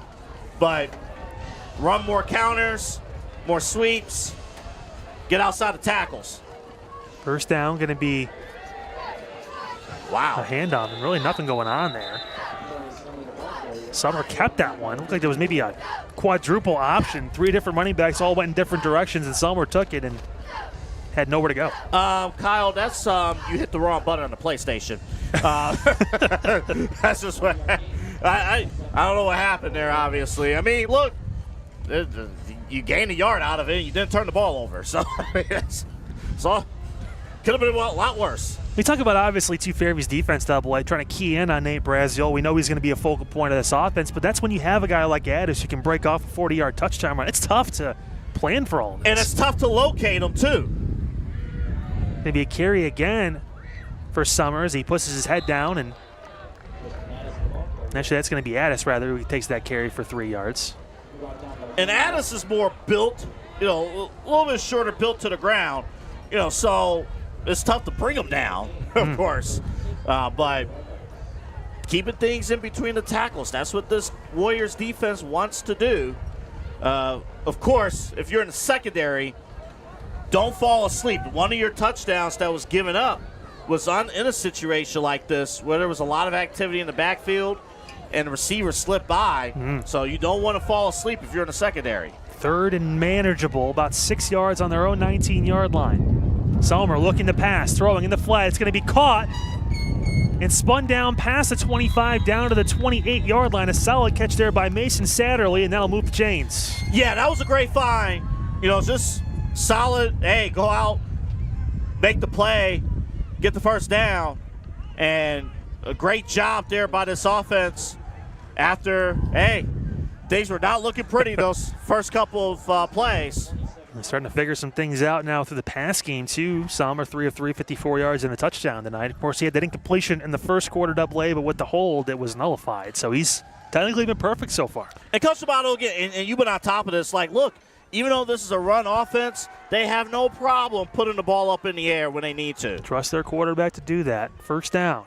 But run more counters, more sweeps, get outside the tackles. First down going to be a Wow. handoff, and really nothing going on there. Summer kept that one. Looked like there was maybe a quadruple option. 3 different running backs all went in different directions, and Summer took it and had nowhere to go. Kyle, that's you hit the wrong button on the PlayStation. That's just what I don't know what happened there. Obviously, I mean, look, you gained a yard out of it. You didn't turn the ball over, so so could have been a lot worse. We talk about, obviously, too, Fairview's defense double-A, trying to key in on Nate Braziel. We know he's going to be a focal point of this offense, but that's when you have a guy like Addis who can break off a 40-yard touchdown run. It's tough to plan for all of this. And it's tough to locate him, too. Maybe a carry again for Summers. He puts his head down, and actually that's going to be Addis, rather, who takes that carry for 3 yards. And Addis is more built, a little bit shorter built to the ground, so it's tough to bring him down, of course. But keeping things in between the tackles, that's what this Warriors defense wants to do. Of course, if you're in the secondary, don't fall asleep. One of your touchdowns that was given up was in a situation like this where there was a lot of activity in the backfield and the receiver slipped by. So you don't want to fall asleep if you're in the secondary. 3rd and manageable, about 6 yards on their own 19-yard line. Sommer looking to pass, throwing in the flat. It's going to be caught and spun down past the 25 down to the 28-yard line. A solid catch there by Mason Satterley, and that'll move the chains. Yeah, that was a great find. Just solid, hey, go out, make the play, get the first down, and a great job there by this offense after, hey, things were not looking pretty those first couple of plays. They're starting to figure some things out now through the pass game, too. Sommer 3 of 3, 54 yards and a touchdown tonight. Of course, he had that incompletion in the first quarter double-A, but with the hold, it was nullified. So he's technically been perfect so far. And Coach Amato, again, and you've been on top of this, like, look, even though this is a run offense, they have no problem putting the ball up in the air when they need to. Trust their quarterback to do that. First down.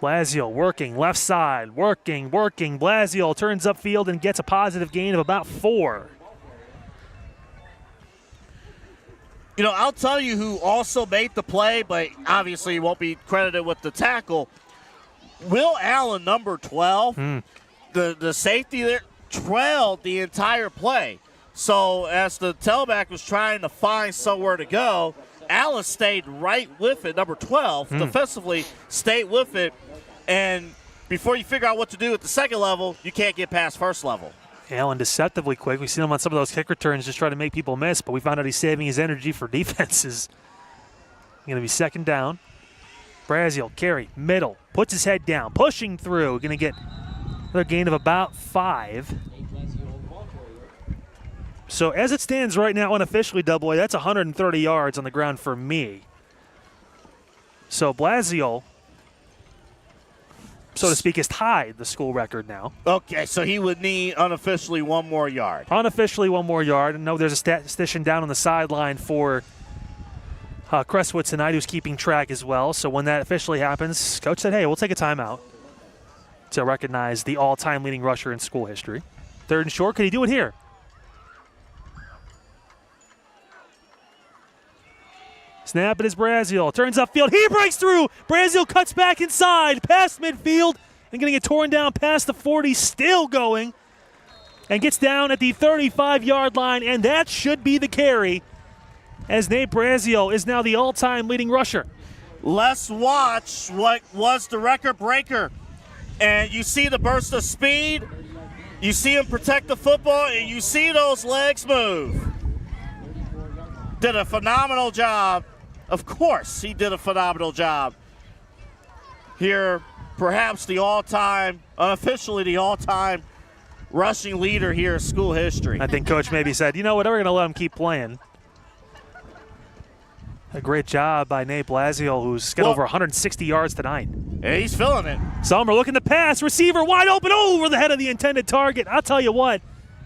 Blaziel working, left side, working. Blaziel turns upfield and gets a positive gain of about 4. I'll tell you who also made the play, but obviously won't be credited with the tackle. Will Allen, number 12, the safety there, trailed the entire play. So as the tailback was trying to find somewhere to go, Allen stayed right with it, number 12, defensively stayed with it. And before you figure out what to do at the second level, you can't get past first level. Allen deceptively quick. We've seen him on some of those kick returns just trying to make people miss, but we found out he's saving his energy for defenses. Going to be second down. Braziel, carry, middle, puts his head down, pushing through. Going to get another gain of about 5. So as it stands right now, unofficially double-A, that's 130 yards on the ground for me. So Blaziel, so to speak, has tied the school record now. Okay, so he would need unofficially 1 more yard. Unofficially 1 more yard. I know there's a statistician down on the sideline for Crestwood tonight who's keeping track as well. So when that officially happens, Coach said, hey, we'll take a timeout to recognize the all-time leading rusher in school history. 3rd and short. Could he do it here? Snap it is Braziel. Turns upfield. He breaks through. Braziel cuts back inside. Past midfield. And going to get torn down past the 40. Still going. And gets down at the 35-yard line. And that should be the carry, as Nate Braziel is now the all-time leading rusher. Let's watch what was the record breaker. And you see the burst of speed. You see him protect the football. And you see those legs move. Did a phenomenal job. Of course, he did a phenomenal job. Here, perhaps the all-time, unofficially the all-time rushing leader here in school history. I think Coach maybe said, you know what, we're going to let him keep playing. A great job by Nate Blaziel, who's got over 160 yards tonight. And he's feeling it. Sommer looking to pass. Receiver wide open over the head of the intended target. I'll tell you what.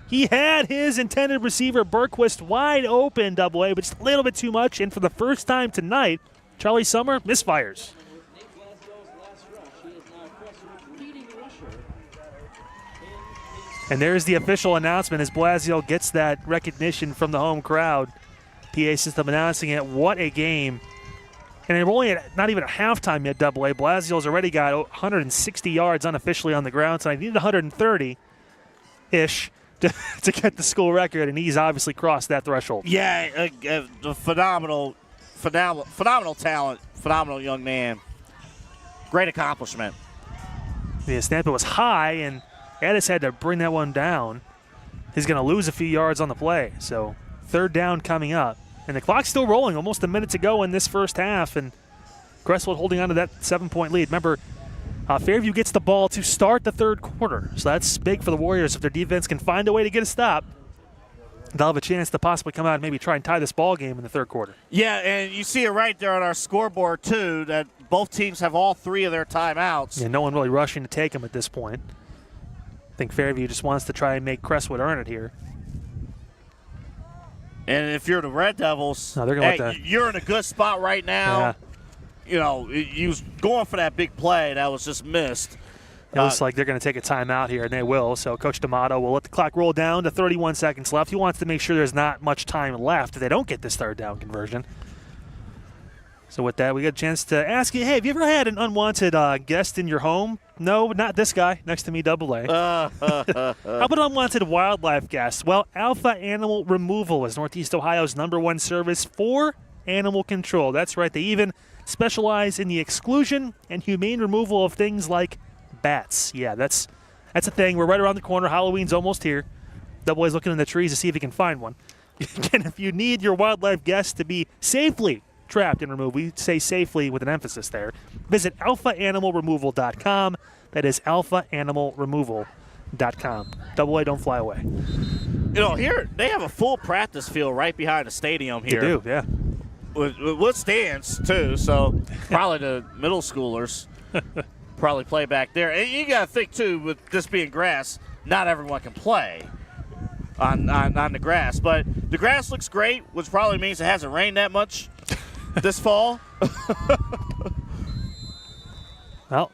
He had his intended receiver, Bergquist, wide open, Double-A, but just a little bit too much. And for the first time tonight, Charlie Sommer misfires. And there's the official announcement as Blasio gets that recognition from the home crowd. PA system announcing it. What a game. And we're only at not even at halftime yet, Double-A. Blasio's already got 160 yards unofficially on the ground, so I needed 130-ish to get the school record, and he's obviously crossed that threshold. Yeah, a phenomenal talent, phenomenal young man. Great accomplishment. The snap was high, and Addis had to bring that one down. He's going to lose a few yards on the play, so third down coming up. And the clock's still rolling, almost a minute to go in this first half, and Crestwood holding on to that 7-point lead. Remember, Fairview gets the ball to start the third quarter, so that's big for the Warriors. If their defense can find a way to get a stop, they'll have a chance to possibly come out and maybe try and tie this ball game in the third quarter. Yeah, and you see it right there on our scoreboard, too, that both teams have all 3 of their timeouts. Yeah, no one really rushing to take them at this point. I think Fairview just wants to try and make Crestwood earn it here. And if you're the Red Devils, no, they're gonna you're in a good spot right now. Yeah. You know, you was going for that big play that was just missed. It looks like they're going to take a timeout here, and they will. So Coach D'Amato will let the clock roll down to 31 seconds left. He wants to make sure there's not much time left if they don't get this third down conversion. So with that, we get a chance to ask you, hey, have you ever had an unwanted guest in your home? No, not this guy next to me, Double-A. How about unwanted wildlife guests? Well, Alpha Animal Removal is Northeast Ohio's #1 service for animal control. That's right. They even specialize in the exclusion and humane removal of things like bats. Yeah, that's a thing. We're right around the corner. Halloween's almost here. Double-A's looking in the trees to see if he can find one. Again, if you need your wildlife guests to be safely trapped and removed, we say safely with an emphasis there, visit alphaanimalremoval.com. That is alphaanimalremoval.com. Double-A, don't fly away. You know, here they have a full practice field right behind the stadium here. They do, yeah. With stands, too, so probably the middle schoolers probably play back there. And you got to think, too, with this being grass, not everyone can play on the grass. But the grass looks great, which probably means it hasn't rained that much this fall. Well,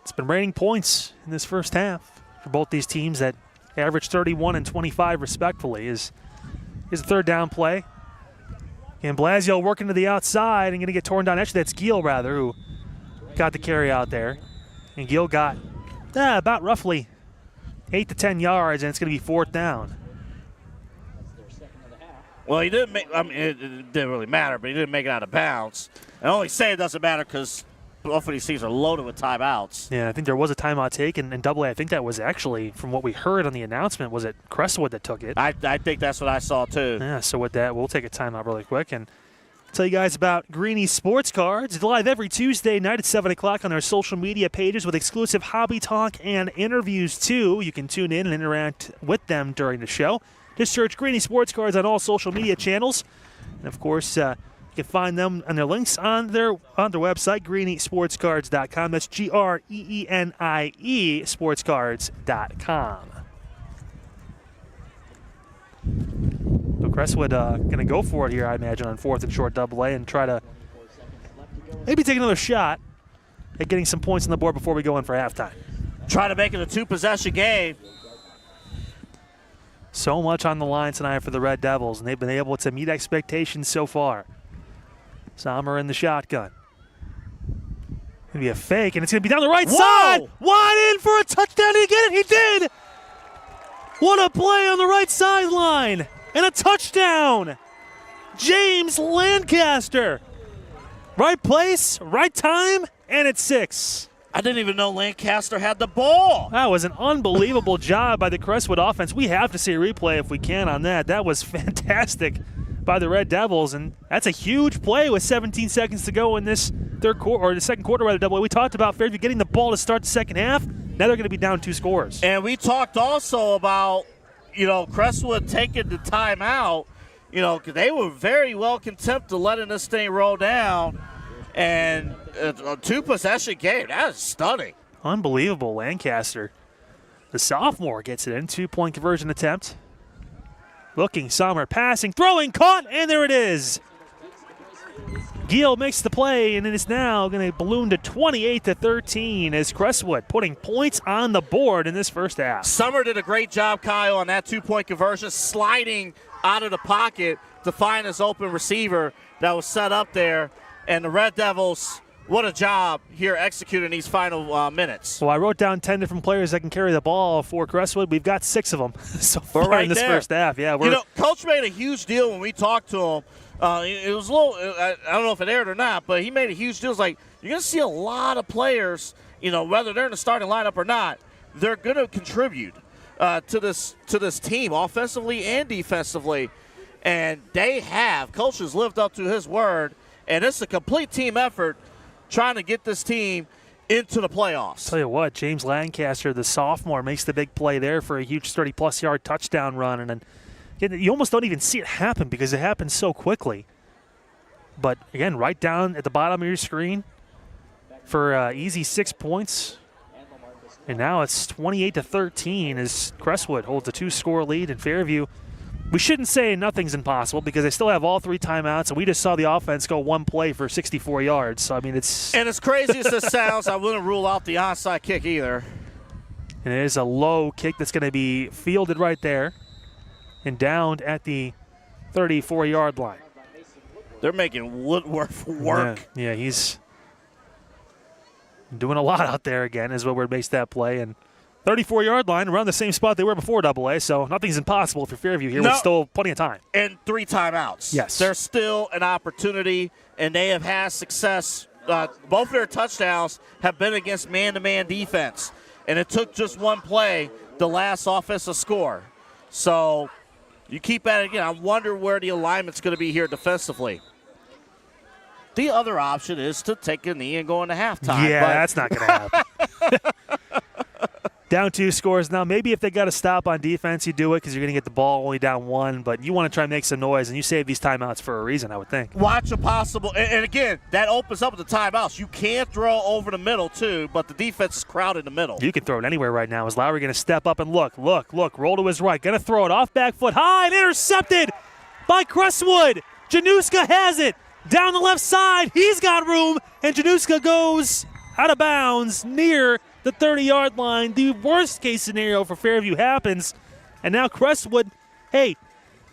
it's been raining points in this first half for both these teams that average 31 and 25 respectfully. Is a third down play. And Blasio working to the outside and going to get torn down. Actually, that's Giel, rather, who got the carry out there. And Giel got about roughly 8 to 10 yards, and it's going to be fourth down. Well, he didn't make. I mean, it didn't really matter, but he didn't make it out of bounds. I only say it doesn't matter because both of these teams are loaded with timeouts. Yeah, I think there was a timeout taken, and Double-A, I think that was actually, from what we heard on the announcement, was it Crestwood that took it? I think that's what I saw, too. Yeah, so with that, we'll take a timeout really quick and tell you guys about Greenie Sports Cards. It's live every Tuesday night at 7 o'clock on our social media pages with exclusive hobby talk and interviews, too. You can tune in and interact with them during the show. Just search Greenie Sports Cards on all social media channels. And, of course, you can find them and their links on their website, greeniesportscards.com. That's GREENIE sportscards.com. So Crestwood going to go for it here, I imagine, on fourth and short Double-A and try to maybe take another shot at getting some points on the board before we go in for halftime. Try to make it a 2-possession game. So much on the line tonight for the Red Devils, and they've been able to meet expectations so far. Sommer in the shotgun. Gonna be a fake, and it's gonna be down the right side. Wide in for a touchdown. Did he get it? He did. What a play on the right sideline, and a touchdown. James Lancaster. Right place, right time, and it's 6. I didn't even know Lancaster had the ball. That was an unbelievable job by the Crestwood offense. We have to see a replay if we can on that. That was fantastic by the Red Devils, and that's a huge play with 17 seconds to go in this third quarter, or the second quarter, rather. Double-A. We talked about Fairview getting the ball to start the second half. Now they're going to be down 2 scores. And we talked also about, Crestwood taking the timeout, because they were very well content to letting this thing roll down. And a two-possession game. That is stunning. Unbelievable. Lancaster, the sophomore, gets it in. 2-point conversion attempt. Looking, Sommer, passing, throwing, caught, and there it is. Giel makes the play, and it is now going to balloon to 28-13 as Crestwood putting points on the board in this first half. Sommer did a great job, Kyle, on that 2-point conversion, sliding out of the pocket to find his open receiver that was set up there. And the Red Devils, what a job here executing these final minutes. Well, I wrote down 10 different players that can carry the ball for Crestwood. We've got 6 of them so far right in this there. first half. Yeah, Coach made a huge deal when we talked to him. It was a little, I don't know if it aired or not, but he made a huge deal. It's like, you're going to see a lot of players, whether they're in the starting lineup or not, they're going to contribute to this team offensively and defensively. And they have. Coach has lived up to his word, and it's a complete team effort trying to get this team into the playoffs. Tell you what, James Lancaster, the sophomore, makes the big play there for a huge 30-plus yard touchdown run. And then you almost don't even see it happen because it happens so quickly. But, again, right down at the bottom of your screen for easy 6 points. And now it's 28-13 as Crestwood holds a 2-score lead in Fairview. We shouldn't say nothing's impossible because they still have all 3 timeouts, and we just saw the offense go 1 play for 64 yards. So, I mean, it's... And as crazy as this sounds, I wouldn't rule out the onside kick either. And it is a low kick that's going to be fielded right there and downed at the 34-yard line. They're making Woodworth work. Yeah, he's doing a lot out there again as Woodward makes that play. And 34-yard line, around the same spot they were before AA, so nothing's impossible for Fairview here with still plenty of time. And 3 timeouts. Yes. There's still an opportunity, and they have had success. Both of their touchdowns have been against man-to-man defense. And it took just 1 play, the last offensive score. So you keep at it again. I wonder where the alignment's going to be here defensively. The other option is to take a knee and go into halftime. Yeah, that's not going to happen. Down 2 scores now. Maybe if they got to stop on defense, you do it because you're going to get the ball only down 1. But you want to try and make some noise, and you save these timeouts for a reason, I would think. Watch a possible, and again, that opens up the timeouts. You can throw over the middle too, but the defense is crowded in the middle. You can throw it anywhere right now. Is Lowry going to step up and look, roll to his right, going to throw it off back foot high and intercepted by Crestwood. Januska has it down the left side. He's got room, and Januska goes out of bounds near the 30-yard line. The worst-case scenario for Fairview happens, and now Crestwood, hey,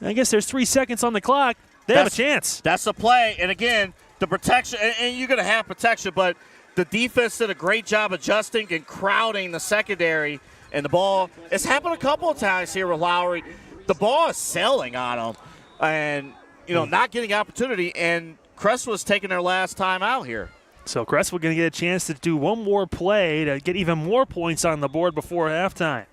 I guess there's 3 seconds on the clock. They have a chance. That's the play, and again, the protection, and you're going to have protection, but the defense did a great job adjusting and crowding the secondary, and the ball, it's happened a couple of times here with Lowry. The ball is sailing on him, and, not getting opportunity, and Crestwood's taking their last time out here. So Crestwood going to get a chance to do one more play to get even more points on the board before halftime.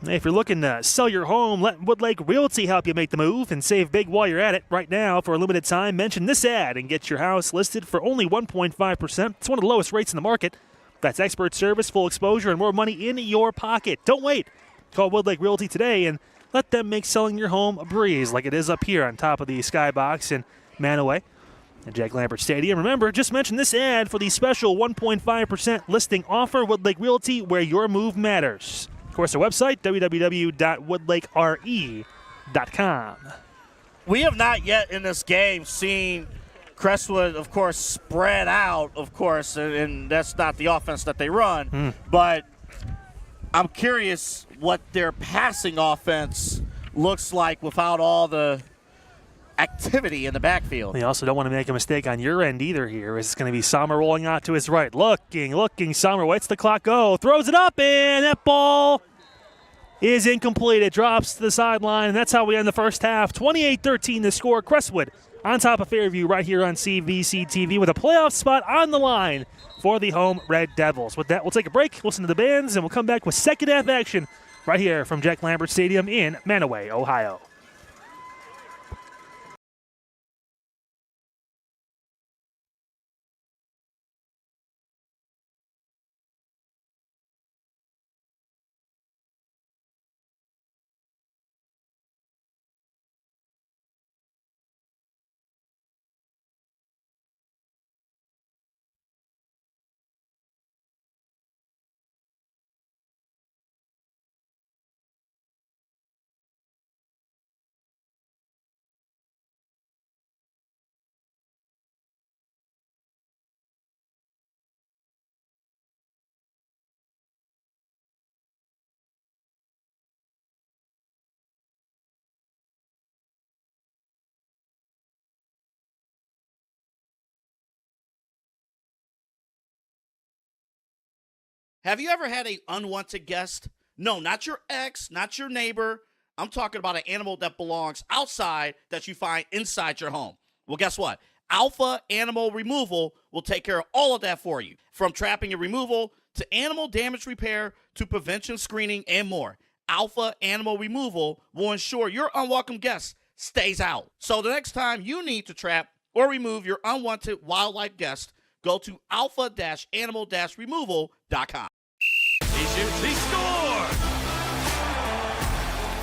Hey, if you're looking to sell your home, let Woodlake Realty help you make the move and save big while you're at it. Right now, for a limited time, mention this ad and get your house listed for only 1.5%. It's one of the lowest rates in the market. That's expert service, full exposure, and more money in your pocket. Don't wait. Call Woodlake Realty today and let them make selling your home a breeze like it is up here on top of the skybox in Mantua at Jack Lambert Stadium. Remember, just mention this ad for the special 1.5% listing offer. Woodlake Realty, where your move matters. Of course, our website, www.woodlakere.com. We have not yet in this game seen Crestwood, of course, spread out, of course, and that's not the offense that they run. But I'm curious what their passing offense looks like without all the activity in the backfield. You also don't want to make a mistake on your end either here. It's going to be Sommer rolling out to his right. Looking. Sommer waits the clock go. Throws it up, and that ball is incomplete. It drops to the sideline, and that's how we end the first half. 28-13 the score. Crestwood on top of Fairview right here on CVC TV with a playoff spot on the line for the home Red Devils. With that, we'll take a break, listen to the bands, and we'll come back with second half action right here from Jack Lambert Stadium in Mantua, Ohio. Have you ever had an unwanted guest? No, not your ex, not your neighbor. I'm talking about an animal that belongs outside that you find inside your home. Well, guess what? Alpha Animal Removal will take care of all of that for you. From trapping and removal to animal damage repair to prevention screening and more. Alpha Animal Removal will ensure your unwelcome guest stays out. So the next time you need to trap or remove your unwanted wildlife guest, go to alpha-animal-removal.com. He shoots, he scores!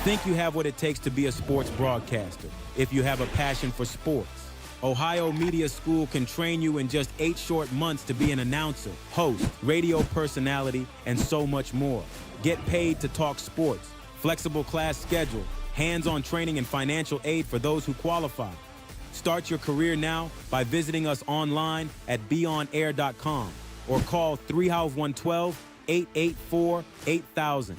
Think you have what it takes to be a sports broadcaster if you have a passion for sports. Ohio Media School can train you in just 8 short months to be an announcer, host, radio personality, and so much more. Get paid to talk sports, flexible class schedule, hands-on training and financial aid for those who qualify. Start your career now by visiting us online at beonair.com or call 3-112-884-8000.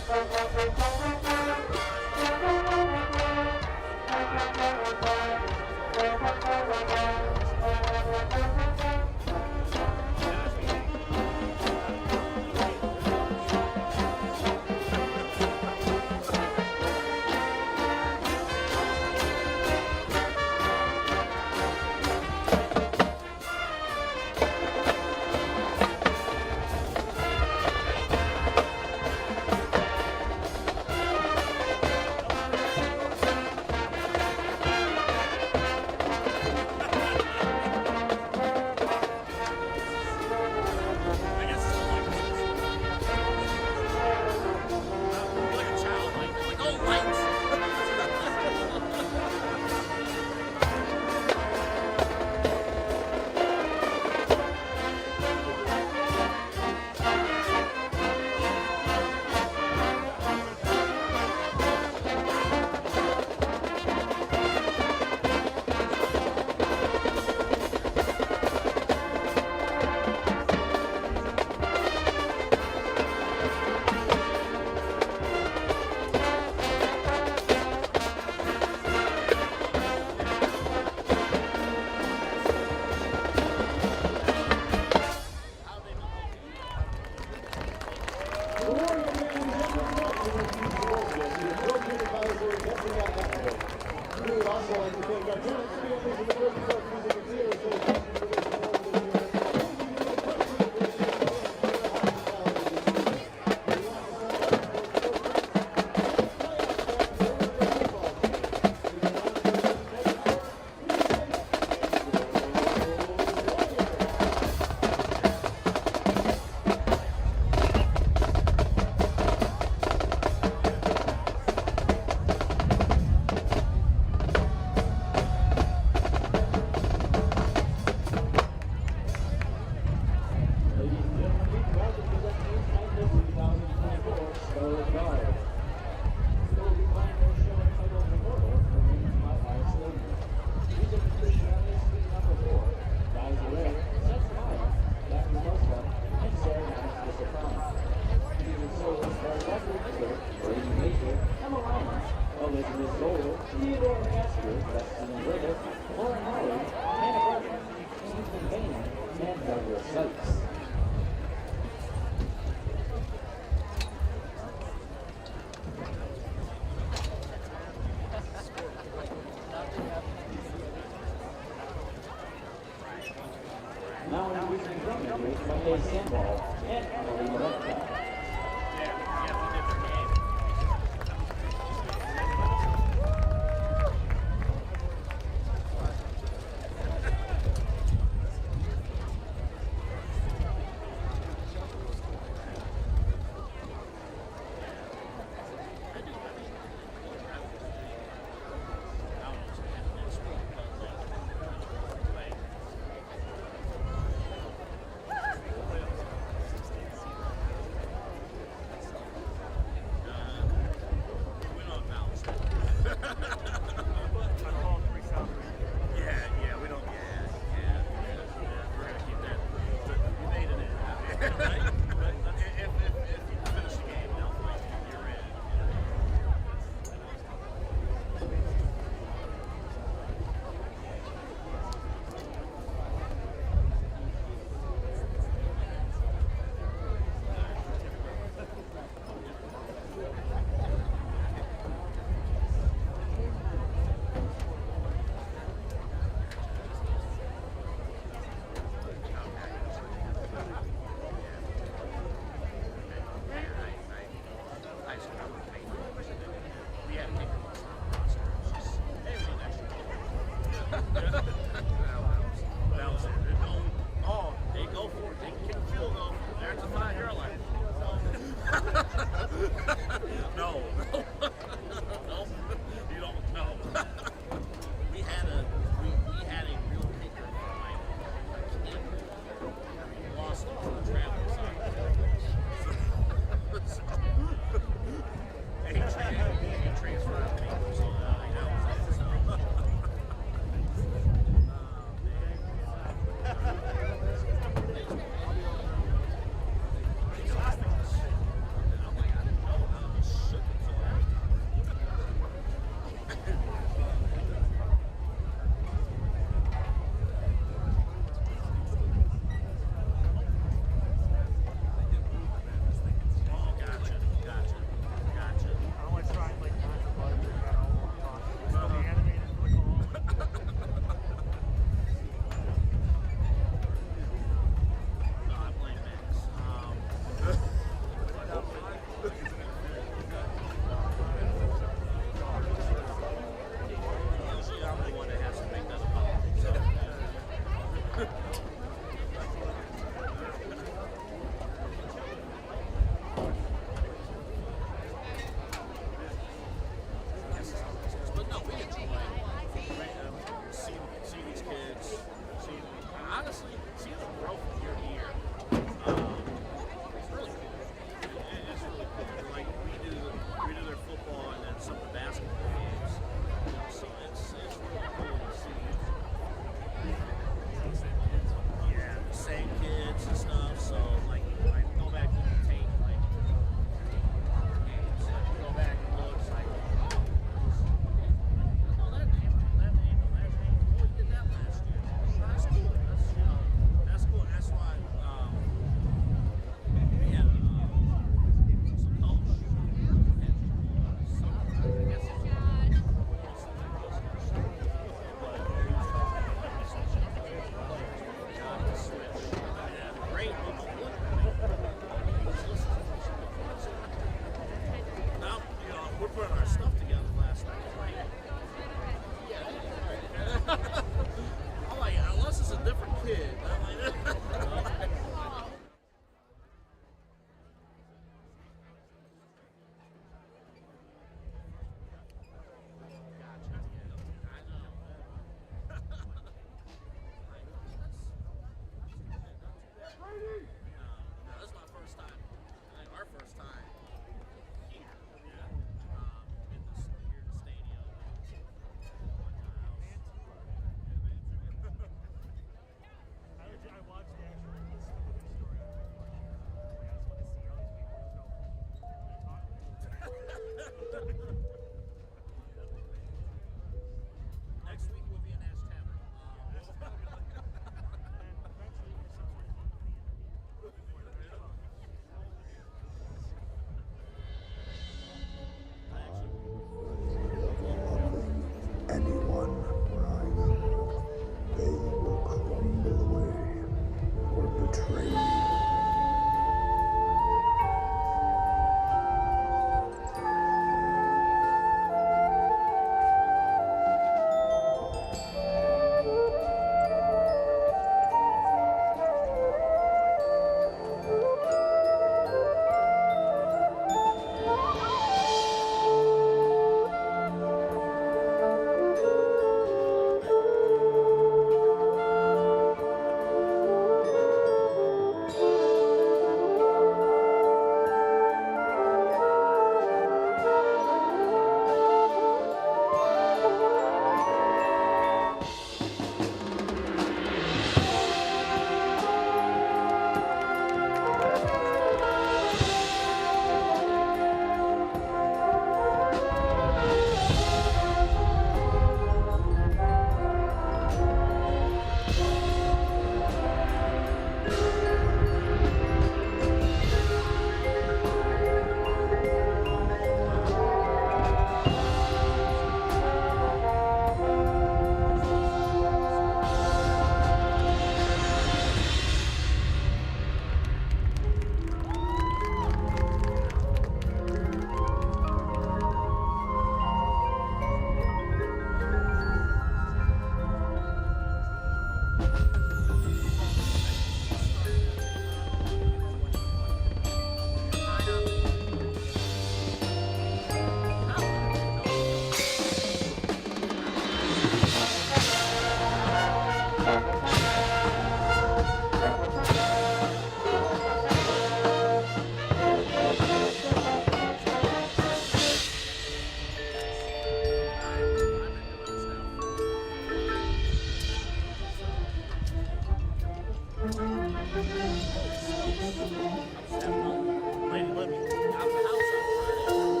Lady Libby, out the house on Friday.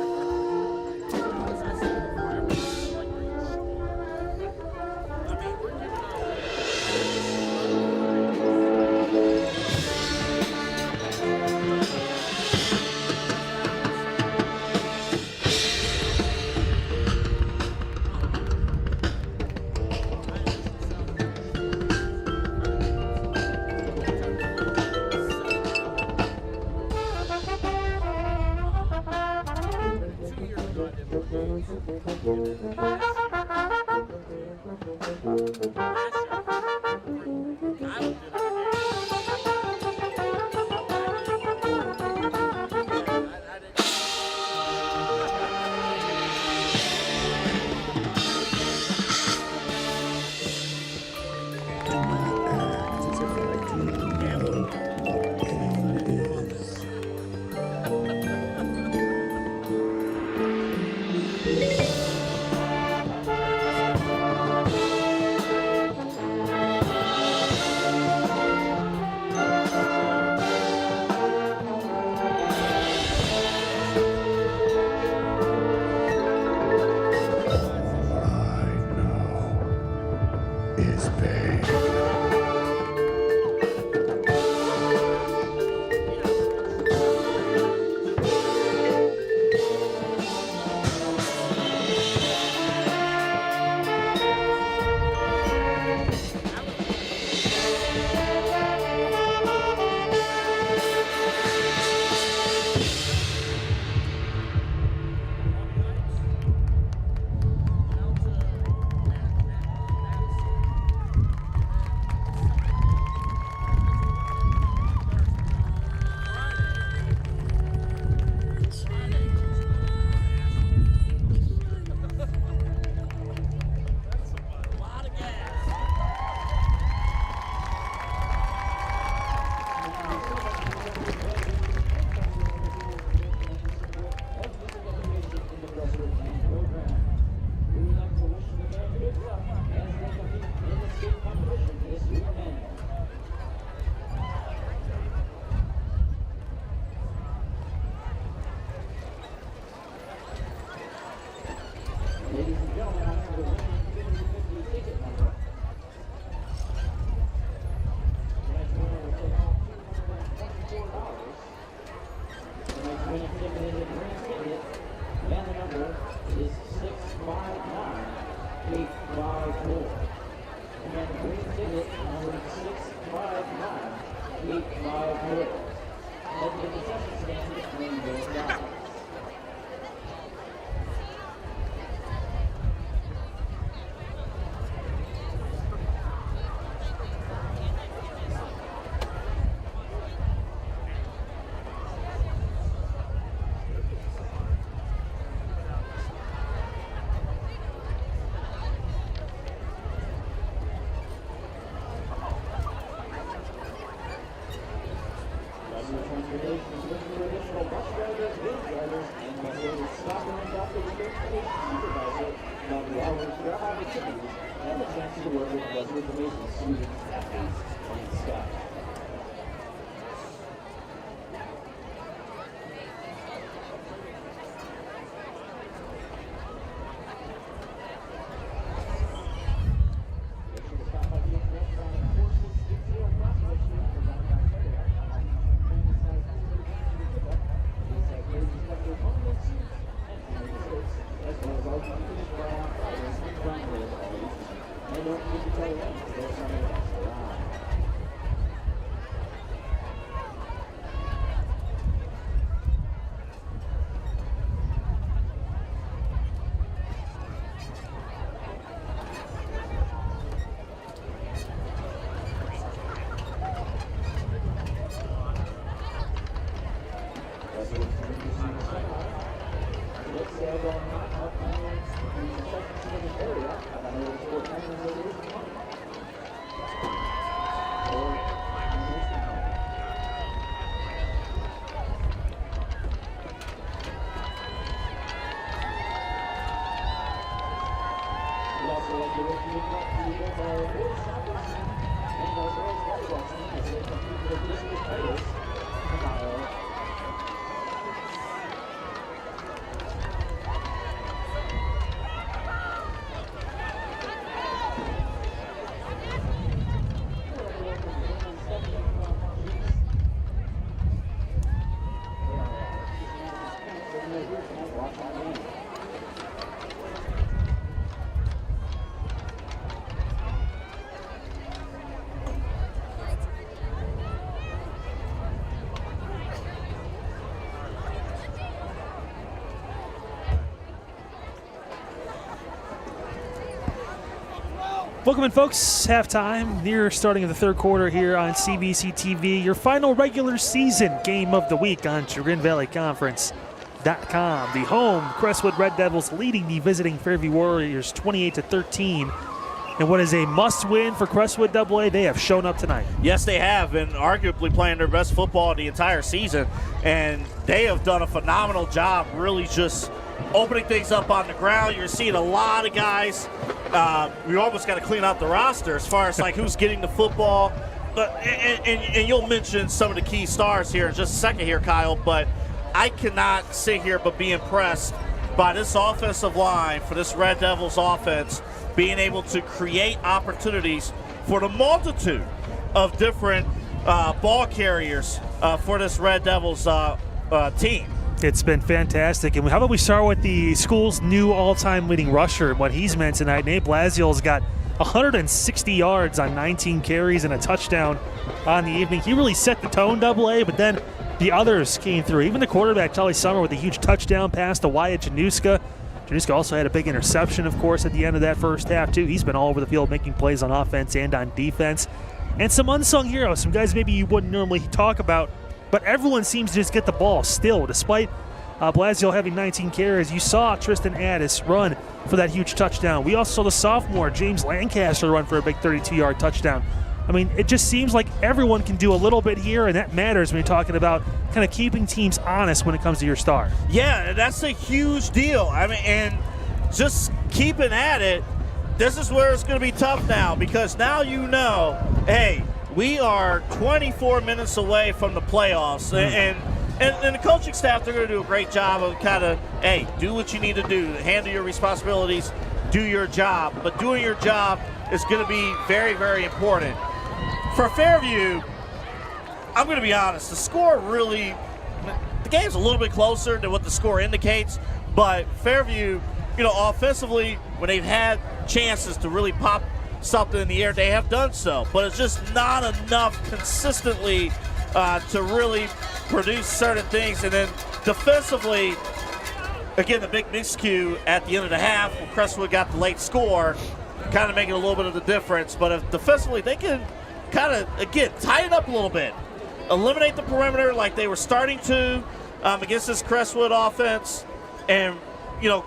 As I said before, everything's like grease. I mean, we're giving Welcome in, folks. Halftime, near starting of the third quarter here on CVC TV. Your final regular season game of the week on Chagrin Valley Conference.com. The home Crestwood Red Devils leading the visiting Fairview Warriors 28-13. And what is a must-win for Crestwood AA, they have shown up tonight. Yes, they have, and arguably playing their best football the entire season. And they have done a phenomenal job really just opening things up on the ground. You're seeing a lot of guys. We almost got to clean out the roster as far as like who's getting the football. And you'll mention some of the key stars here in just a second here, Kyle. But I cannot sit here but be impressed by this offensive line for this Red Devils offense being able to create opportunities for the multitude of different ball carriers for this Red Devils team. It's been fantastic. And how about we start with the school's new all-time leading rusher and what he's meant tonight. Nate Blasiel's got 160 yards on 19 carries and a touchdown on the evening. He really set the tone, AA, but then the others came through. Even the quarterback, Charlie Summer, with a huge touchdown pass to Wyatt Januska. Januska also had a big interception, of course, at the end of that first half, too. He's been all over the field making plays on offense and on defense. And some unsung heroes, some guys maybe you wouldn't normally talk about, but everyone seems to just get the ball still. Despite Blasiel having 19 carries, you saw Tristan Addis run for that huge touchdown. We also saw the sophomore, James Lancaster, run for a big 32-yard touchdown. I mean, it just seems like everyone can do a little bit here, and that matters when you're talking about kind of keeping teams honest when it comes to your star. Yeah, that's a huge deal. I mean, and just keeping at it, this is where it's going to be tough now, because now you know, hey, we are 24 minutes away from the playoffs, and the coaching staff, they're going to do a great job of kind of, hey, do what you need to do, handle your responsibilities, do your job. But doing your job is going to be very, very important. For Fairview, I'm going to be honest, the score really, the game's a little bit closer than what the score indicates, but Fairview, you know, offensively, when they've had chances to really pop something in the air, they have done so, but it's just not enough consistently to really produce certain things. And then defensively, again, the big miscue at the end of the half when Crestwood got the late score, kind of making a little bit of the difference. But if defensively, they can kind of, again, tie it up a little bit, eliminate the perimeter like they were starting to against this Crestwood offense, and, you know,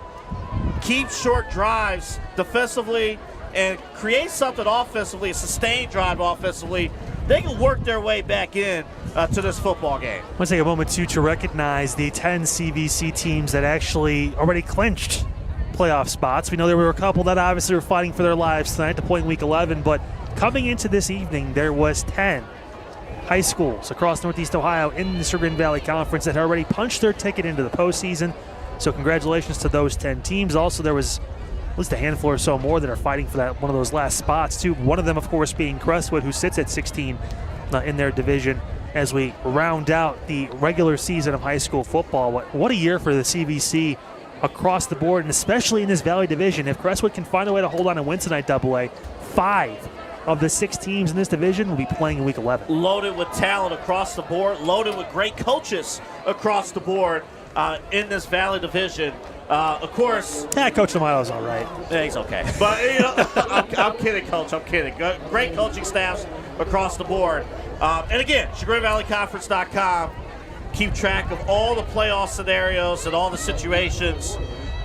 keep short drives defensively and create something offensively, a sustained drive offensively, they can work their way back in to this football game. I want to take a moment, too, to recognize the 10 CVC teams that actually already clinched playoff spots. We know there were a couple that obviously were fighting for their lives tonight to play in Week 11, but coming into this evening, there was 10 high schools across Northeast Ohio in the Chagrin Valley Conference that had already punched their ticket into the postseason. So congratulations to those 10 teams. Also, there was at least a handful or so more that are fighting for that one of those last spots, too. One of them, of course, being Crestwood, who sits at 16 in their division as we round out the regular season of high school football. What a year for the CVC across the board, and especially in this Valley division. If Crestwood can find a way to hold on and win tonight, AA, 5 of the 6 teams in this division will be playing in Week 11. Loaded with talent across the board, loaded with great coaches across the board in this Valley division. Of course, Coach Amato's all right. Yeah, he's okay. But, you know, I'm kidding, Coach. I'm kidding. Great coaching staffs across the board. And again, ChagrinValleyConference.com. Keep track of all the playoff scenarios and all the situations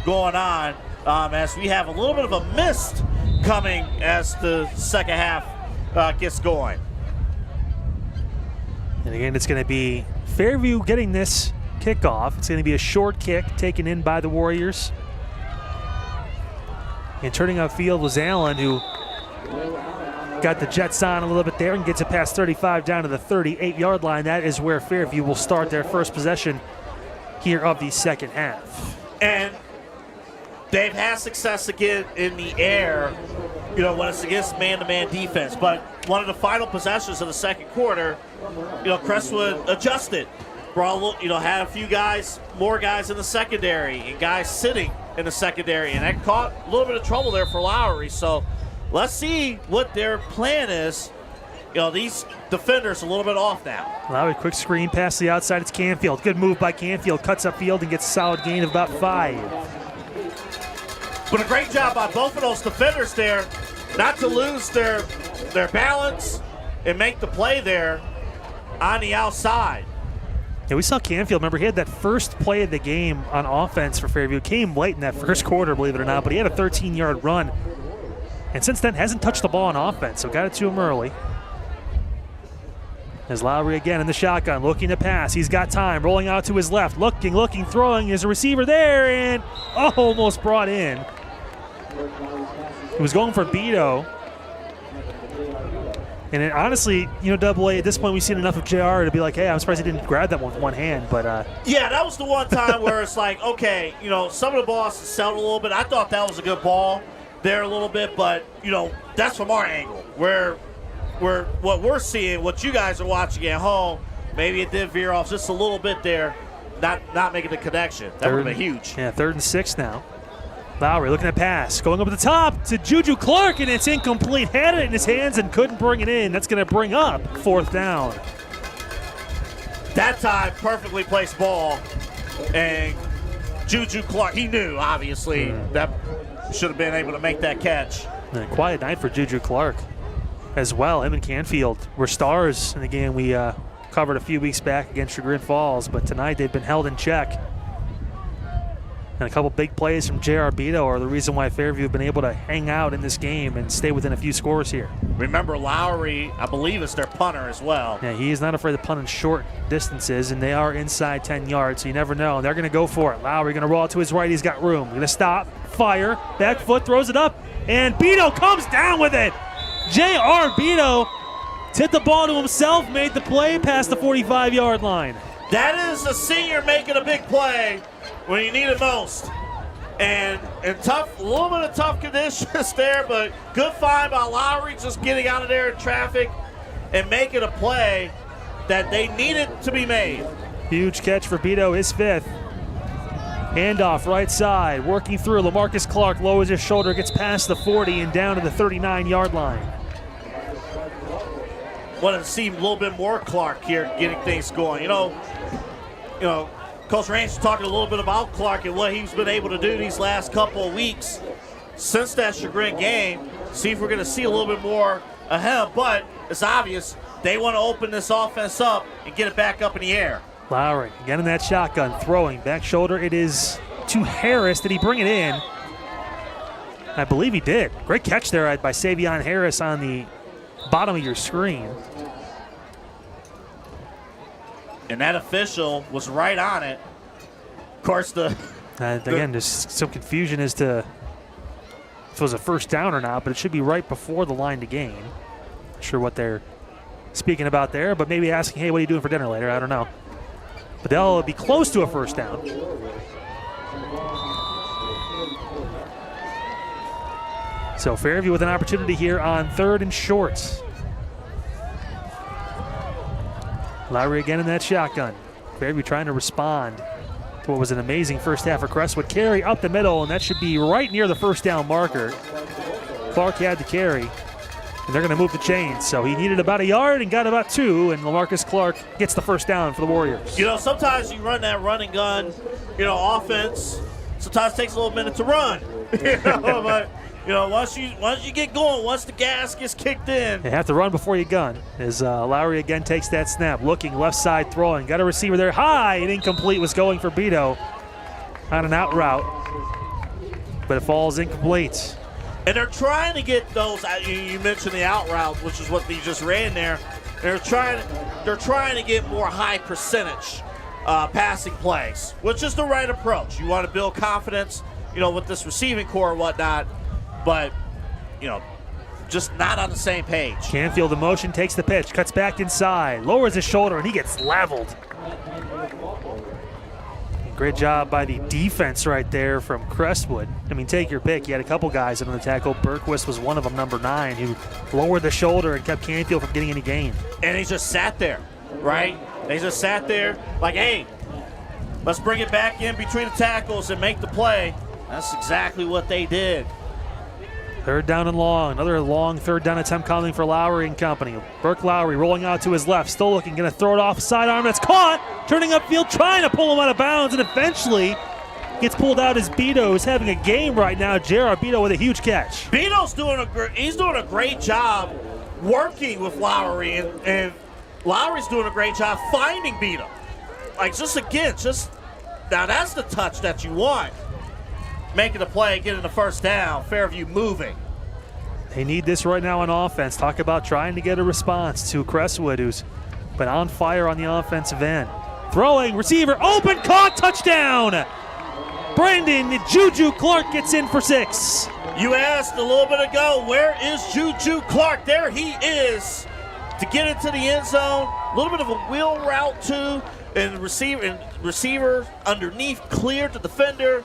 going on as we have a little bit of a mist coming as the second half gets going. And again, it's going to be Fairview getting this kickoff. It's going to be a short kick taken in by the Warriors. And turning upfield was Allen, who got the Jets on a little bit there and gets it past 35 down to the 38-yard line. That is where Fairview will start their first possession here of the second half. And they've had success again in the air, you know, when it's against man-to-man defense. But one of the final possessions of the second quarter, you know, Crestwood adjusted. Brought, you know, had a few guys, more guys in the secondary and guys sitting in the secondary. And that caught a little bit of trouble there for Lowry. So let's see what their plan is. You know, these defenders a little bit off now. Lowry, quick screen pass to the outside. It's Canfield. Good move by Canfield. Cuts upfield and gets a solid gain of about 5. But a great job by both of those defenders there. not to lose their balance and make the play there on the outside. Yeah, we saw Canfield. Remember, he had that first play of the game on offense for Fairview. Came late in that first quarter, believe it or not, but he had a 13-yard run. And since then, hasn't touched the ball on offense, so got it to him early. As Lowry again in the shotgun, looking to pass. He's got time, rolling out to his left, looking, throwing. There's a receiver there, and almost brought in. He was going for Beto. And it, honestly, Double A, at this point, we've seen enough of JR to be like, hey, I'm surprised he didn't grab that one with one hand. But yeah, that was the one time where it's like, okay, some of the balls settled a little bit. I thought that was a good ball there a little bit, but, that's from our angle. What we're seeing, what you guys are watching at home, maybe it did veer off just a little bit there, not making the connection. That would have been huge. Yeah, 3rd and 6 now. Lowry looking at pass, going up at the top to Juju Clark, and it's incomplete. Had it in his hands and couldn't bring it in. That's going to bring up 4th down. That time, perfectly placed ball, and Juju Clark, he knew, obviously, that should have been able to make that catch. And a quiet night for Juju Clark as well. Him and Canfield were stars in the game we covered a few weeks back against Chagrin Falls, but tonight they've been held in check. And a couple big plays from J.R. Beto are the reason why Fairview have been able to hang out in this game and stay within a few scores here. Remember, Lowry, I believe, is their punter as well. Yeah, he is not afraid to punt in short distances, and they are inside 10 yards, so you never know. They're going to go for it. Lowry going to roll out to his right. He's got room. Going to stop, fire, back foot, throws it up, and Beto comes down with it. J.R. Beto tipped the ball to himself, made the play past the 45-yard line. That is a senior making a big play when you need it most. And a little bit of tough conditions there, but good find by Lowry, just getting out of there in traffic and making a play that they needed to be made. Huge catch for Beto, his 5th. Handoff right side, working through. LaMarcus Clark lowers his shoulder, gets past the 40 and down to the 39-yard line. Wanted to see a little bit more Clark here getting things going. Coach Range is talking a little bit about Clark and what he's been able to do these last couple of weeks since that Chagrin game. See if we're going to see a little bit more of him, but it's obvious they want to open this offense up and get it back up in the air. Lowry again in that shotgun, throwing back shoulder. It is to Harris. Did he bring it in? I believe he did. Great catch there by Savion Harris on the bottom of your screen. And that official was right on it. Of course, again, there's some confusion as to if it was a first down or not, but it should be right before the line to gain. Not sure what they're speaking about there, but maybe asking, hey, what are you doing for dinner later? I don't know. But they'll be close to a first down. So Fairview with an opportunity here on 3rd and short. Lowry again in that shotgun. Fairview trying to respond to what was an amazing first half for Crestwood. Carry up the middle, and that should be right near the first down marker. Clark had the carry, and they're going to move the chains. So he needed about a yard and got about 2, and LaMarcus Clark gets the first down for the Warriors. Sometimes you run that run and gun, offense. Sometimes it takes a little minute to run. But once you get going, once the gas gets kicked in. You have to run before you gun. As Lowry again takes that snap, looking left side, throwing. Got a receiver there high and incomplete, was going for Beto on an out route. But it falls incomplete. And they're trying to get those, you mentioned the out route, which is what they just ran there. They're trying to get more high percentage passing plays, which is the right approach. You want to build confidence, with this receiving core and whatnot. But, just not on the same page. Canfield in motion, takes the pitch, cuts back inside, lowers his shoulder, and he gets leveled. Great job by the defense right there from Crestwood. I mean, take your pick. You had a couple guys on the tackle. Berquist was one of them, number 9, who lowered the shoulder and kept Canfield from getting any gain. And he just sat there, right? They just sat there like, hey, let's bring it back in between the tackles and make the play. That's exactly what they did. 3rd down and long. Another long 3rd down attempt coming for Lowry and company. Burke Lowry rolling out to his left, still looking, going to throw it off sidearm. That's caught, turning upfield, trying to pull him out of bounds, and eventually gets pulled out as Beto is having a game right now. J.R. Beto with a huge catch. Beto's doing a great job working with Lowry, and Lowry's doing a great job finding Beto. Like, now that's the touch that you want. Making the play, getting the first down, Fairview moving. They need this right now on offense. Talk about trying to get a response to Crestwood, who's been on fire on the offensive end. Throwing, receiver, open, caught, touchdown! Brandon Juju Clark gets in for 6. You asked a little bit ago, where is Juju Clark? There he is to get into the end zone. A little bit of a wheel route too, and receiver underneath cleared the defender,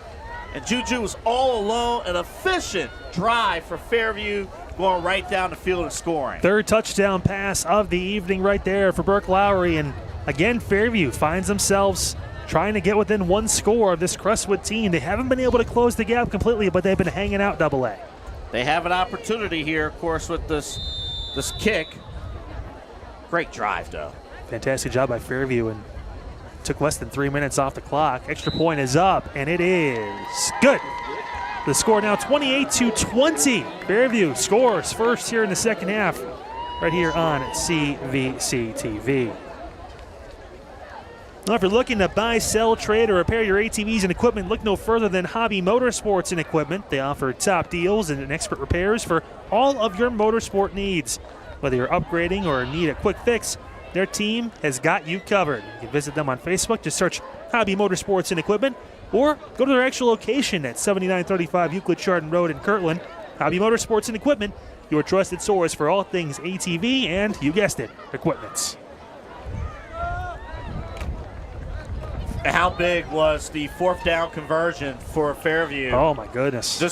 and Juju was all alone. An efficient drive for Fairview, going right down the field and scoring. Third touchdown pass of the evening right there for Burke Lowry, and again, Fairview finds themselves trying to get within 1 score of this Crestwood team. They haven't been able to close the gap completely, but they've been hanging out AA. They have an opportunity here, of course, with this kick. Great drive, though. Fantastic job by Fairview, and took less than 3 minutes off the clock. Extra point is up, and it is good. The score now 28-20. Fairview scores first here in the second half, right here on CVC TV. Now, if you're looking to buy, sell, trade, or repair your ATVs and equipment, look no further than Hobby Motorsports and Equipment. They offer top deals and expert repairs for all of your motorsport needs. Whether you're upgrading or need a quick fix, their team has got you covered. You can visit them on Facebook. Just search Hobby Motorsports and Equipment, or go to their actual location at 7935 Euclid Chardon Road in Kirtland. Hobby Motorsports and Equipment, your trusted source for all things ATV and, you guessed it, equipment. How big was the 4th down conversion for Fairview? Oh my goodness! It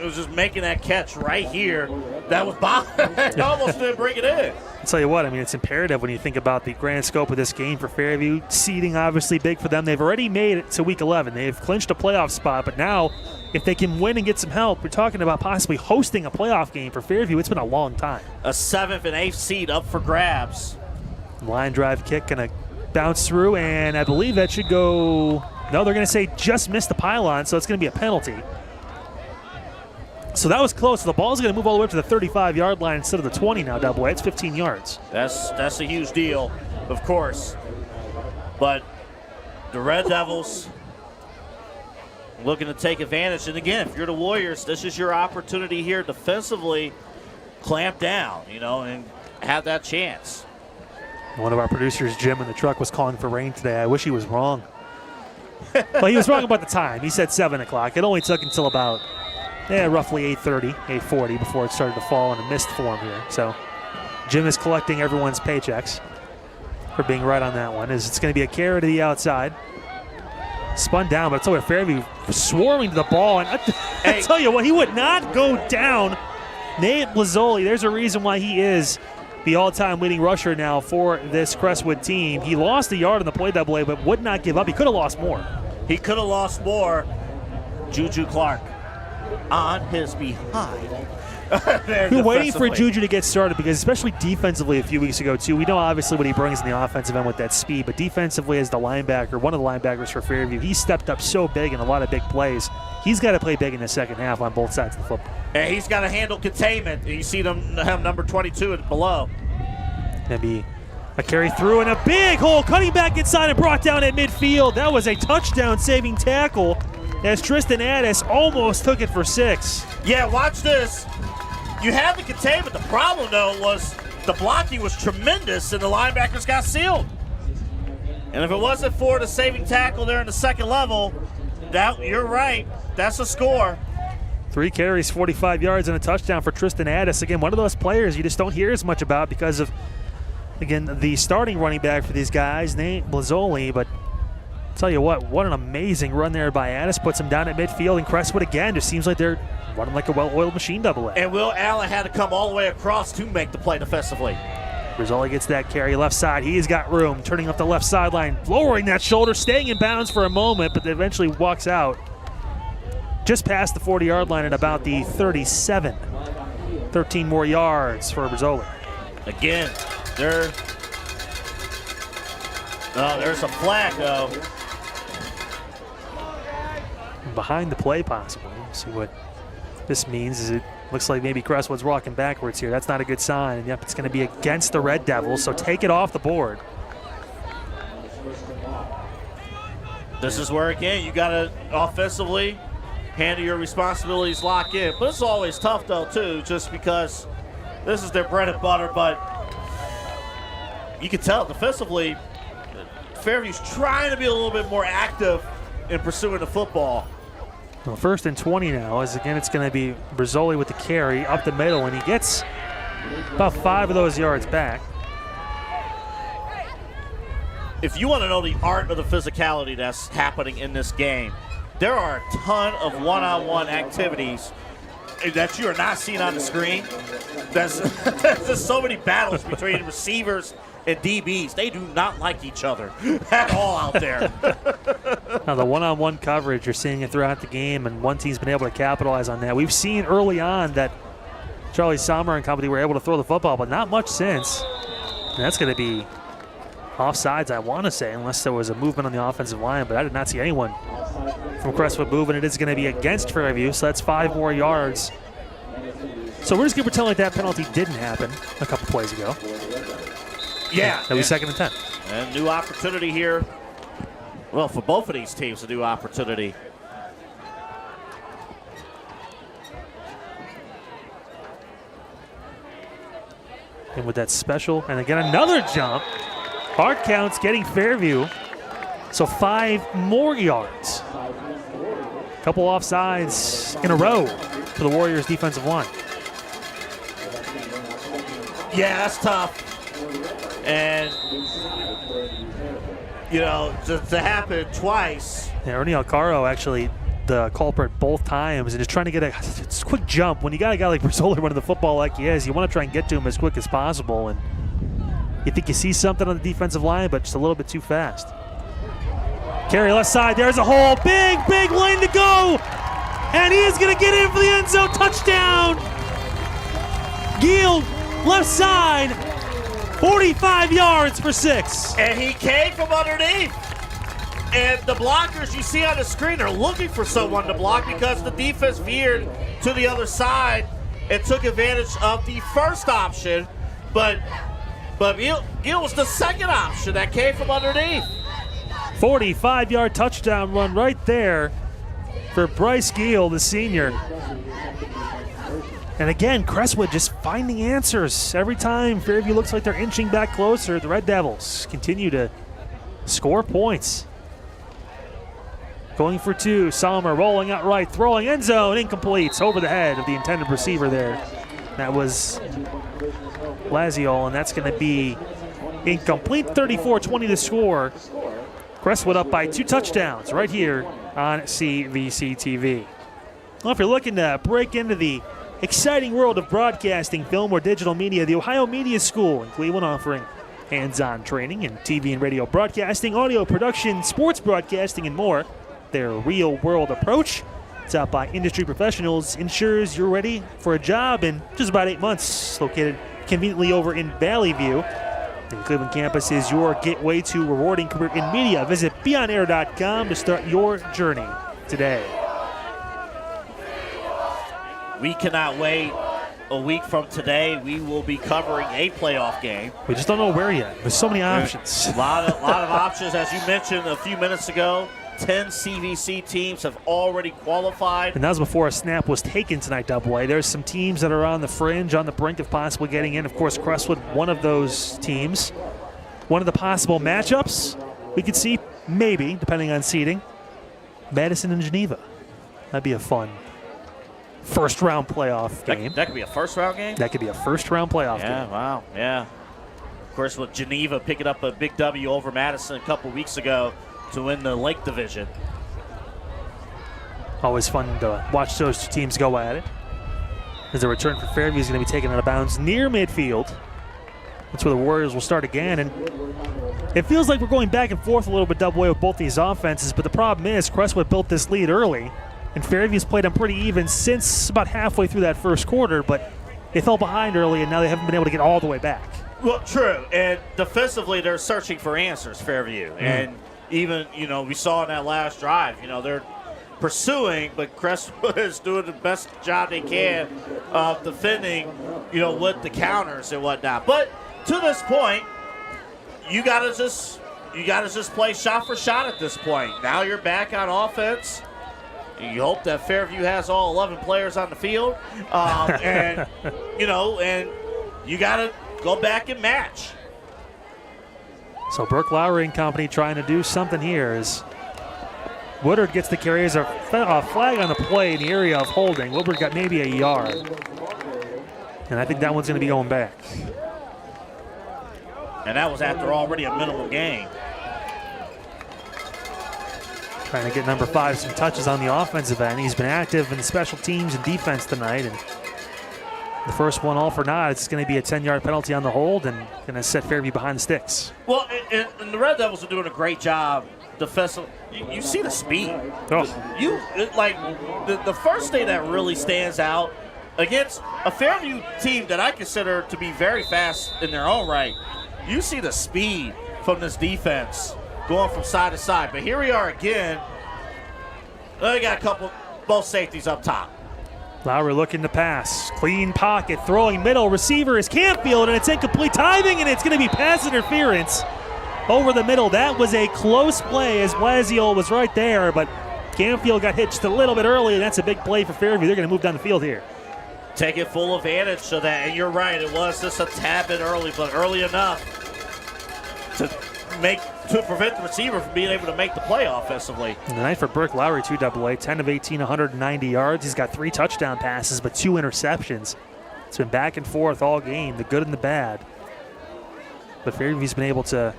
was just making that catch right here. That was it almost didn't bring it in. I'll tell you what, I mean, it's imperative when you think about the grand scope of this game for Fairview. Seeding obviously big for them. They've already made it to Week 11. They've clinched a playoff spot, but now if they can win and get some help, we're talking about possibly hosting a playoff game for Fairview. It's been a long time. A 7th and 8th seed up for grabs. Line drive kick going to bounce through, and I believe that should go. No, they're going to say just missed the pylon, so it's going to be a penalty. So that was close. So the ball's going to move all the way up to the 35-yard line instead of the 20 now, Double A. It's 15 yards. That's a huge deal, of course. But the Red Devils looking to take advantage. And again, if you're the Warriors, this is your opportunity here defensively. Clamp down, and have that chance. One of our producers, Jim, in the truck was calling for rain today. I wish he was wrong. Well, he was wrong about the time. He said 7 o'clock. It only took until about roughly 8:30, 8:40 before it started to fall in a mist form here. So Jim is collecting everyone's paychecks for being right on that one. It's going to be a carry to the outside. Spun down, but it's over Fairview swarming to the ball. And I tell you what, he would not go down. Nate Blazzoli, there's a reason why he is the all-time leading rusher now for this Crestwood team. He lost a yard on the play Double A, but would not give up. He could have lost more. He could have lost more. Juju Clark on his behind. We're waiting for Juju to get started because especially defensively a few weeks ago too, we know obviously what he brings in the offensive end with that speed, but defensively as the linebacker, one of the linebackers for Fairview, he stepped up so big in a lot of big plays. He's got to play big in the second half on both sides of the football. And he's got to handle containment. You see them have number 22 and below. Gonna be a carry through and a big hole, cutting back inside and brought down at midfield. That was a touchdown saving tackle as Tristan Addis almost took it for 6. Yeah, watch this. You had the containment. The problem, though, was the blocking was tremendous and the linebackers got sealed. And if it wasn't for the saving tackle there in the second level, you're right. That's a score. 3 carries, 45 yards, and a touchdown for Tristan Addis. Again, one of those players you just don't hear as much about because of, again, the starting running back for these guys, Nate Blazzoli. But I'll tell you what an amazing run there by Addis. Puts him down at midfield, and Crestwood again just seems like they're running like a well-oiled machine Double A. And Will Allen had to come all the way across to make the play defensively. Blazzoli gets that carry left side. He's got room, turning up the left sideline, lowering that shoulder, staying in bounds for a moment, but eventually walks out just past the 40-yard line at about the 37. 13 more yards for Blazzoli. Again, there's a flag, though. behind the play possibly. See what this means. Is it looks like maybe Crestwood's walking backwards here. That's not a good sign. And yep, it's going to be against the Red Devils, so take it off the board. This is where, again, you got to offensively handle your responsibilities, lock in. But it's always tough, though, too, just because this is their bread and butter. But you can tell defensively, Fairview's trying to be a little bit more active in pursuing the football. Well, 1st and 20 now, as again it's going to be Brizzoli with the carry up the middle, and he gets about 5 of those yards back. If you want to know the art of the physicality that's happening in this game, there are a ton of one-on-one activities that you are not seeing on the screen. There's just so many battles between receivers and DBs. They do not like each other at all out there. Now the one-on-one coverage, you're seeing it throughout the game, and one team's been able to capitalize on that. We've seen early on that Charlie Sommer and company were able to throw the football, but not much since. And that's going to be offsides, I want to say, unless there was a movement on the offensive line, but I did not see anyone from Crestwood moving. It is going to be against Fairview, so that's 5 more yards. So we're just going to pretend like that penalty didn't happen a couple plays ago. Yeah. That was 2nd and 10. And new opportunity here. Well, for both of these teams, a new opportunity. And with that special, and again another jump. Hard counts getting Fairview. So 5 more yards. Couple offsides in a row for the Warriors defensive line. Yeah, that's tough. And, you know, to happen twice. Yeah, Ernie Alcaro actually the culprit both times, and just trying to get a quick jump. When you got a guy like Brizzoli running the football like he is, you want to try and get to him as quick as possible. And you think you see something on the defensive line, but just a little bit too fast. Carry left side, there's a hole. Big lane to go. And he is going to get in for the end zone. Touchdown. Gill, left side, 45 yards for 6. And he came from underneath. And the blockers you see on the screen are looking for someone to block because the defense veered to the other side and took advantage of the first option. But Gill was the second option that came from underneath. 45-yard touchdown run right there for Bryce Gill, the senior. And again, Crestwood just finding answers. Every time Fairview looks like they're inching back closer, the Red Devils continue to score points. Going for 2, Sommer rolling out right, throwing end zone, incomplete, over the head of the intended receiver there. That was Laziol, and that's going to be incomplete. 34-20 to score. Crestwood up by 2 touchdowns right here on CVC TV. Well, if you're looking to break into the exciting world of broadcasting, film, or digital media, the Ohio Media School in Cleveland offering hands-on training in TV and radio broadcasting, audio production, sports broadcasting, and more. Their real-world approach, taught by industry professionals, ensures you're ready for a job in just about 8 months. Located conveniently over in Valley View, the Cleveland campus is your gateway to rewarding career in media. Visit beonair.com to start your journey today. We cannot wait. A week from today, we will be covering a playoff game. We just don't know where yet. There's so many options. A lot of options, as you mentioned a few minutes ago. 10 CVC teams have already qualified. And that was before a snap was taken tonight, AA. There's some teams that are on the fringe, on the brink of possibly getting in. Of course, Crestwood, one of those teams. One of the possible matchups we could see, maybe, depending on seeding, Madison and Geneva. That'd be a fun first-round playoff game. That could be a first-round game? That could be a first-round playoff game. Yeah, wow, yeah. Of course, with Geneva picking up a big W over Madison a couple weeks ago to win the Lake Division. Always fun to watch those two teams go at it. As a return for Fairview is going to be taken out of bounds near midfield. That's where the Warriors will start again. And it feels like we're going back and forth a little bit double way with both these offenses, but the problem is Crestwood built this lead early, and Fairview's played them pretty even since about halfway through that first quarter, but they fell behind early, and now they haven't been able to get all the way back. Well, true. And defensively, they're searching for answers, Fairview. And even, we saw in that last drive, pursuing, but Crestwood is doing the best job they can of defending, with the counters and whatnot. But to this point, you gotta just play shot for shot at this point. Now you're back on offense. You hope that Fairview has all 11 players on the field, and you gotta go back and match. So Burke Lowry and company trying to do something here as Woodard gets the carry as a flag on the play in the area of holding. Woodard got maybe a yard. And I think that one's going to be going back. And that was after already a minimal gain. Trying to get number 5 some touches on the offensive end. He's been active in the special teams and defense tonight. And the first one all for naught. It's going to be a 10-yard penalty on the hold and going to set Fairview behind the sticks. Well, and the Red Devils are doing a great job defensively. You see the speed. Oh. The first thing that really stands out against a Fairview team that I consider to be very fast in their own right, you see the speed from this defense going from side to side. But here we are again. They got both safeties up top. Lowry looking to pass. Clean pocket, throwing middle. Receiver is Campfield, and it's incomplete timing, and it's going to be pass interference over the middle. That was a close play as Blasio was right there, but Campfield got hitched a little bit early, and that's a big play for Fairview. They're going to move down the field here. Take it full advantage of that, and you're right. It was just a tad bit early, but early enough to prevent the receiver from being able to make the play offensively. And the night for Burke Lowry, 2 AA, 10 of 18, 190 yards. He's got 3 touchdown passes, but 2 interceptions. It's been back and forth all game, the good and the bad. But Fairview's been able to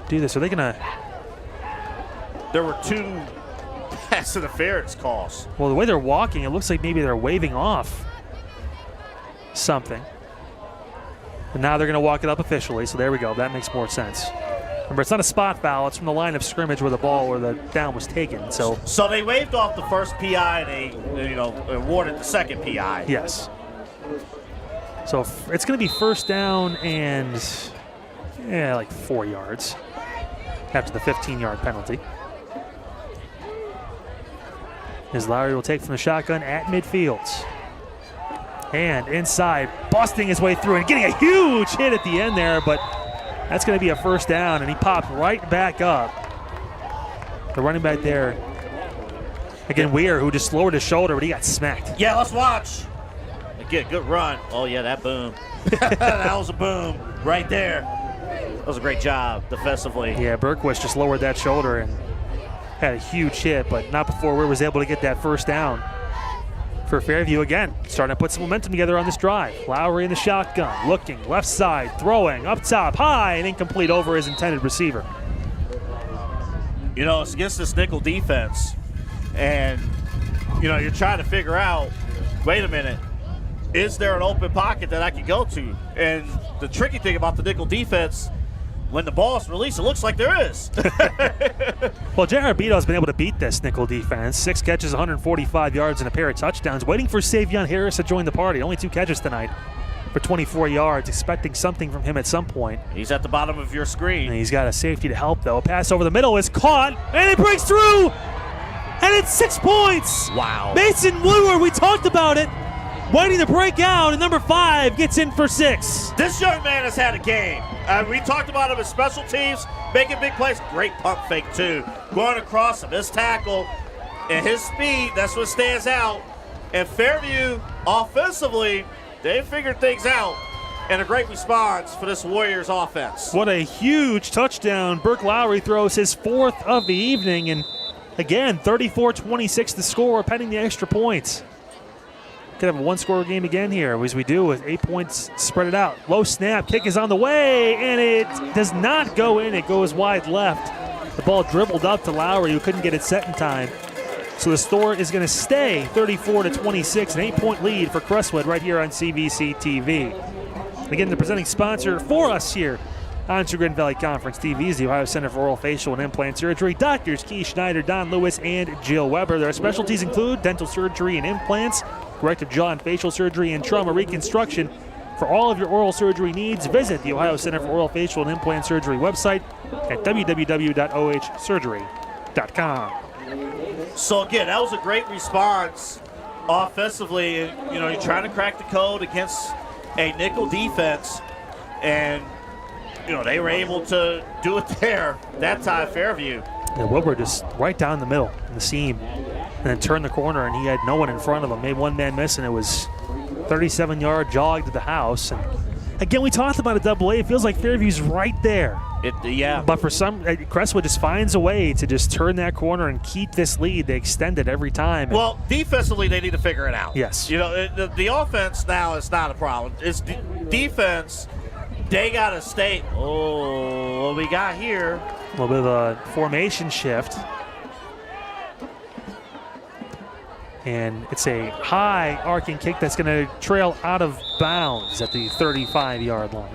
do this. Are they going to... There were 2 pass interference calls. Well, the way they're walking, it looks like maybe they're waving off something. But now they're going to walk it up officially, so there we go. That makes more sense. Remember, it's not a spot foul. It's from the line of scrimmage where the down was taken. So they waved off the first PI and they, awarded the second PI. Yes. So it's going to be first down and like 4 yards after the 15-yard penalty. As Lowry will take from the shotgun at midfield. And inside, busting his way through and getting a huge hit at the end there, but that's going to be a first down, and he popped right back up. The running back there, again, Weir, who just lowered his shoulder, but he got smacked. Yeah, let's watch. Again, good run. Oh, yeah, that boom. That was a boom right there. That was a great job defensively. Yeah, Berquist just lowered that shoulder and had a huge hit, but not before Weir was able to get that first down. For Fairview again, starting to put some momentum together on this drive. Lowry in the shotgun, looking, left side, throwing, up top, high, and incomplete over his intended receiver. It's against this nickel defense, and, you're trying to figure out, wait a minute, is there an open pocket that I can go to? And the tricky thing about the nickel defense, when the ball is released, it looks like there is. Well, J.R. Beato's been able to beat this nickel defense. 6 catches, 145 yards, and a pair of touchdowns. Waiting for Savion Harris to join the party. Only 2 catches tonight for 24 yards. Expecting something from him at some point. He's at the bottom of your screen. And he's got a safety to help, though. A pass over the middle is caught, and it breaks through! And it's 6 points! Wow. Mason Woodward, we talked about it. Waiting to break out, and number 5 gets in for 6. This young man has had a game. We talked about him as special teams, making big plays. Great pump fake, too. Going across him, his tackle, and his speed, that's what stands out. And Fairview, offensively, they figured things out. And a great response for this Warriors offense. What a huge touchdown. Burke Lowry throws his 4th of the evening, and again, 34-26 the score, pending the extra points. Could have a 1-score game again here, as we do with 8 points spread it out. Low snap, kick is on the way, and it does not go in. It goes wide left. The ball dribbled up to Lowry, who couldn't get it set in time. So the score is going to stay 34-26, an 8-point lead for Crestwood right here on CVC TV. Again, the presenting sponsor for us here on Chagrin Valley Conference TV is the Ohio Center for Oral Facial and Implant Surgery. Doctors Keith Schneider, Don Lewis, and Jill Weber. Their specialties include dental surgery and implants, corrective jaw and facial surgery, and trauma reconstruction. For all of your oral surgery needs, visit the Ohio Center for Oral Facial and Implant Surgery website at www.ohsurgery.com. So again, that was a great response offensively. You're trying to crack the code against a nickel defense, and they were able to do it there that time. Fairview. And Woodward just right down the middle in the seam, and then turned the corner, and he had no one in front of him. Made one man miss, and it was 37-yard jog to the house. And again, we talked about a double A. It feels like Fairview's right there. Yeah. But for Crestwood just finds a way to just turn that corner and keep this lead. They extend it every time. Well, defensively, they need to figure it out. Yes. The offense now is not a problem. It's defense. They got to stay. Oh, what we got here? A little bit of a formation shift. And it's a high arcing kick that's going to trail out of bounds at the 35-yard line.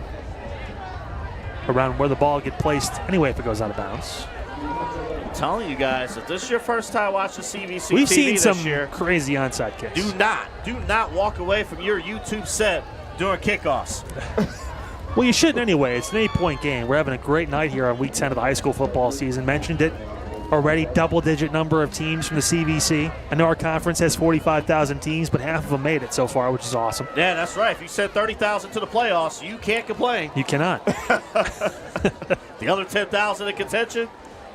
Around where the ball gets placed anyway if it goes out of bounds. I'm telling you guys, if this is your first time watching CVC We've TV seen this some year, crazy onside kicks. do not walk away from your YouTube set during kickoffs. Well, you shouldn't anyway. It's an 8-point game. We're having a great night here on week 10 of the high school football season. Mentioned it already, double-digit number of teams from the CVC. I know our conference has 45,000 teams, but half of them made it so far, which is awesome. Yeah, that's right. If you said 30,000 to the playoffs, you can't complain. You cannot. The other 10,000 in contention?